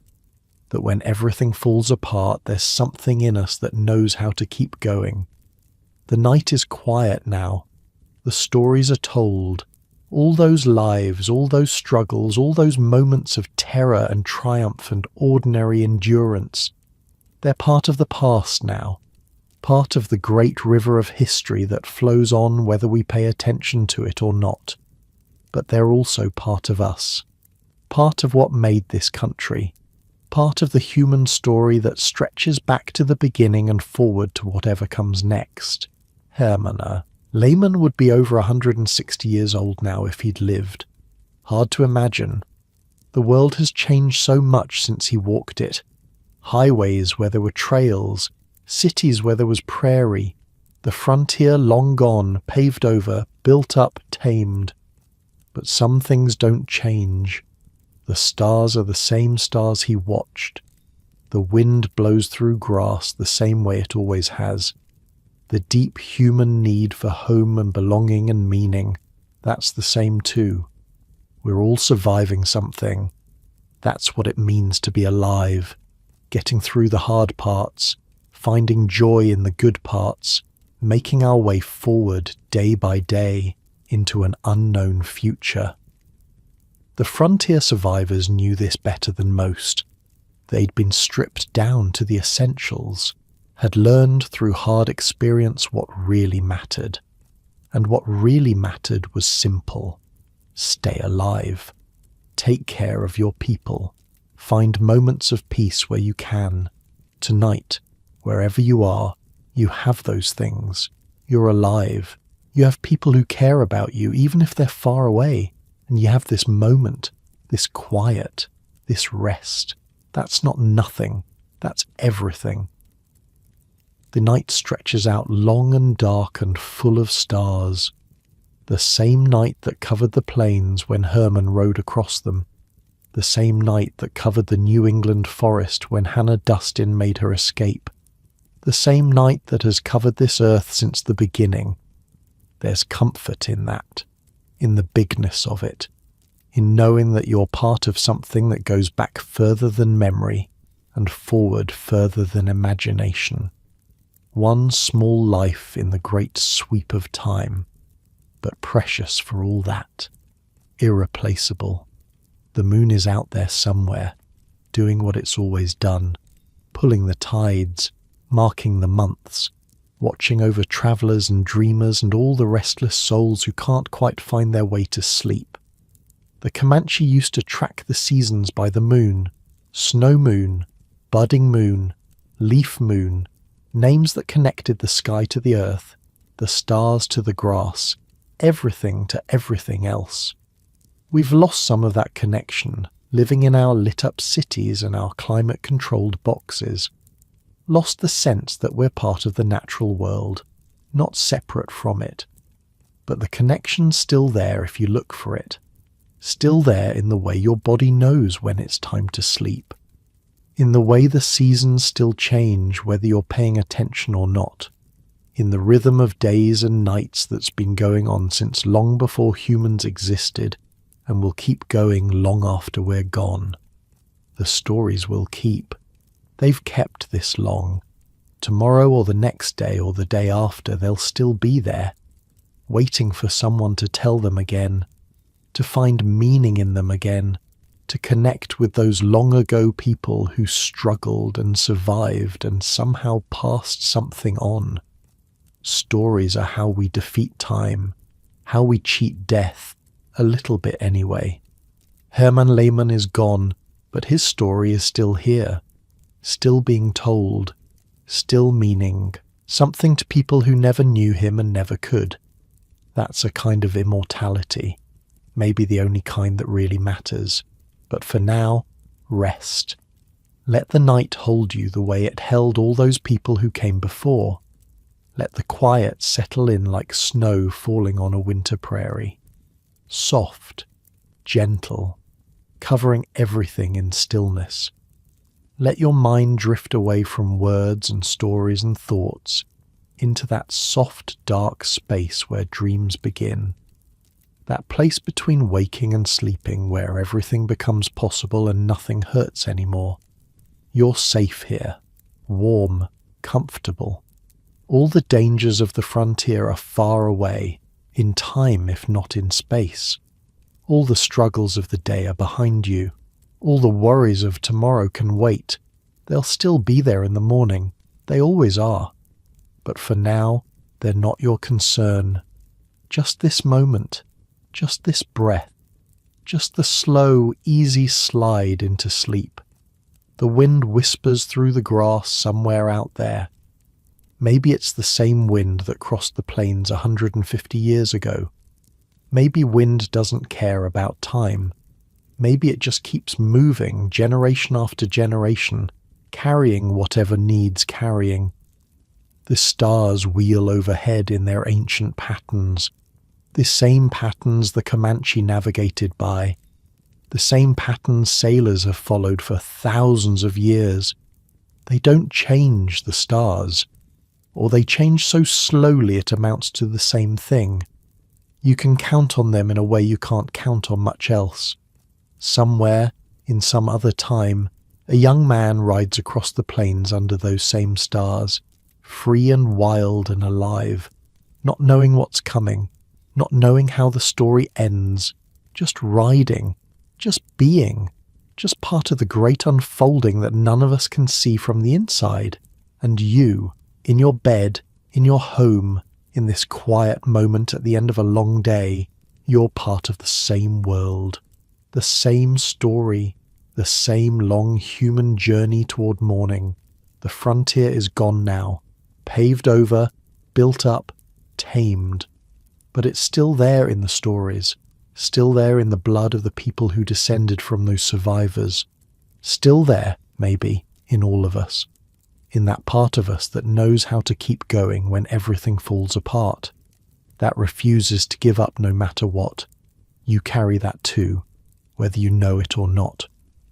that when everything falls apart, there's something in us that knows how to keep going. The night is quiet now. The stories are told. All those lives, all those struggles, all those moments of terror and triumph and ordinary endurance, they're part of the past now, part of the great river of history that flows on whether we pay attention to it or not. But they're also part of us, part of what made this country, part of the human story that stretches back to the beginning and forward to whatever comes next. Herman Lehmann would be over 160 years old now if he'd lived. Hard to imagine. The world has changed so much since he walked it. Highways where there were trails, cities where there was prairie, the frontier long gone, paved over, built up, tamed. But some things don't change. The stars are the same stars he watched. The wind blows through grass the same way it always has. The deep human need for home and belonging and meaning, that's the same too. We're all surviving something. That's what it means to be alive, getting through the hard parts, finding joy in the good parts, making our way forward day by day into an unknown future. The frontier survivors knew this better than most. They'd been stripped down to the essentials, had learned through hard experience what really mattered. And what really mattered was simple. Stay alive. Take care of your people. Find moments of peace where you can. Tonight, wherever you are, you have those things. You're alive. You have people who care about you, even if they're far away. And you have this moment, this quiet, this rest. That's not nothing. That's everything. The night stretches out long and dark and full of stars. The same night that covered the plains when Herman rode across them. The same night that covered the New England forest when Hannah Dustin made her escape. The same night that has covered this earth since the beginning. There's comfort in that, in the bigness of it, in knowing that you're part of something that goes back further than memory and forward further than imagination. One small life in the great sweep of time, but precious for all that, irreplaceable. The moon is out there somewhere, doing what it's always done, pulling the tides, marking the months, watching over travellers and dreamers and all the restless souls who can't quite find their way to sleep. The Comanche used to track the seasons by the moon, snow moon, budding moon, leaf moon, names that connected the sky to the earth, the stars to the grass, everything to everything else. We've lost some of that connection, living in our lit-up cities and our climate-controlled boxes. Lost the sense that we're part of the natural world, not separate from it. But the connection's still there if you look for it. Still there in the way your body knows when it's time to sleep. In the way the seasons still change whether you're paying attention or not. In the rhythm of days and nights that's been going on since long before humans existed, and will keep going long after we're gone. The stories will keep. They've kept this long. Tomorrow or the next day or the day after, they'll still be there, waiting for someone to tell them again, to find meaning in them again, to connect with those long ago people who struggled and survived and somehow passed something on. Stories are how we defeat time, how we cheat death, a little bit anyway. Hermann Lehmann is gone, but his story is still here, still being told, still meaning something to people who never knew him and never could. That's a kind of immortality, maybe the only kind that really matters. But for now, rest. Let the night hold you the way it held all those people who came before. Let the quiet settle in like snow falling on a winter prairie. Soft, gentle, covering everything in stillness. Let your mind drift away from words and stories and thoughts into that soft, dark space where dreams begin. That place between waking and sleeping where everything becomes possible and nothing hurts anymore. You're safe here, warm, comfortable. All the dangers of the frontier are far away, in time if not in space. All the struggles of the day are behind you. All the worries of tomorrow can wait. They'll still be there in the morning. They always are. But for now, they're not your concern. Just this moment, just this breath, just the slow, easy slide into sleep. The wind whispers through the grass somewhere out there. Maybe it's the same wind that crossed the plains 150 years ago. Maybe wind doesn't care about time. Maybe it just keeps moving generation after generation, carrying whatever needs carrying. The stars wheel overhead in their ancient patterns, the same patterns the Comanche navigated by, the same patterns sailors have followed for thousands of years. They don't change, the stars, or they change so slowly it amounts to the same thing. You can count on them in a way you can't count on much else. Somewhere, in some other time, a young man rides across the plains under those same stars, free and wild and alive, not knowing what's coming, not knowing how the story ends, just riding, just being, just part of the great unfolding that none of us can see from the inside. And you, in your bed, in your home, in this quiet moment at the end of a long day, you're part of the same world, the same story, the same long human journey toward morning. The frontier is gone now, paved over, built up, tamed. But it's still there in the stories, still there in the blood of the people who descended from those survivors. Still there, maybe, in all of us. In that part of us that knows how to keep going when everything falls apart. That refuses to give up no matter what. You carry that too, whether you know it or not.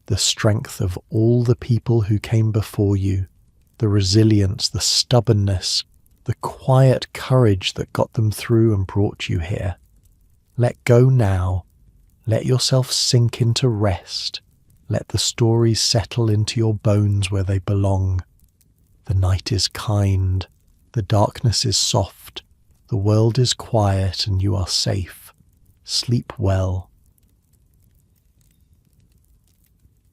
The strength of all the people who came before you. The resilience, the stubbornness, the quiet courage that got them through and brought you here. Let go now. Let yourself sink into rest. Let the stories settle into your bones where they belong. The night is kind. The darkness is soft. The world is quiet and you are safe. Sleep well.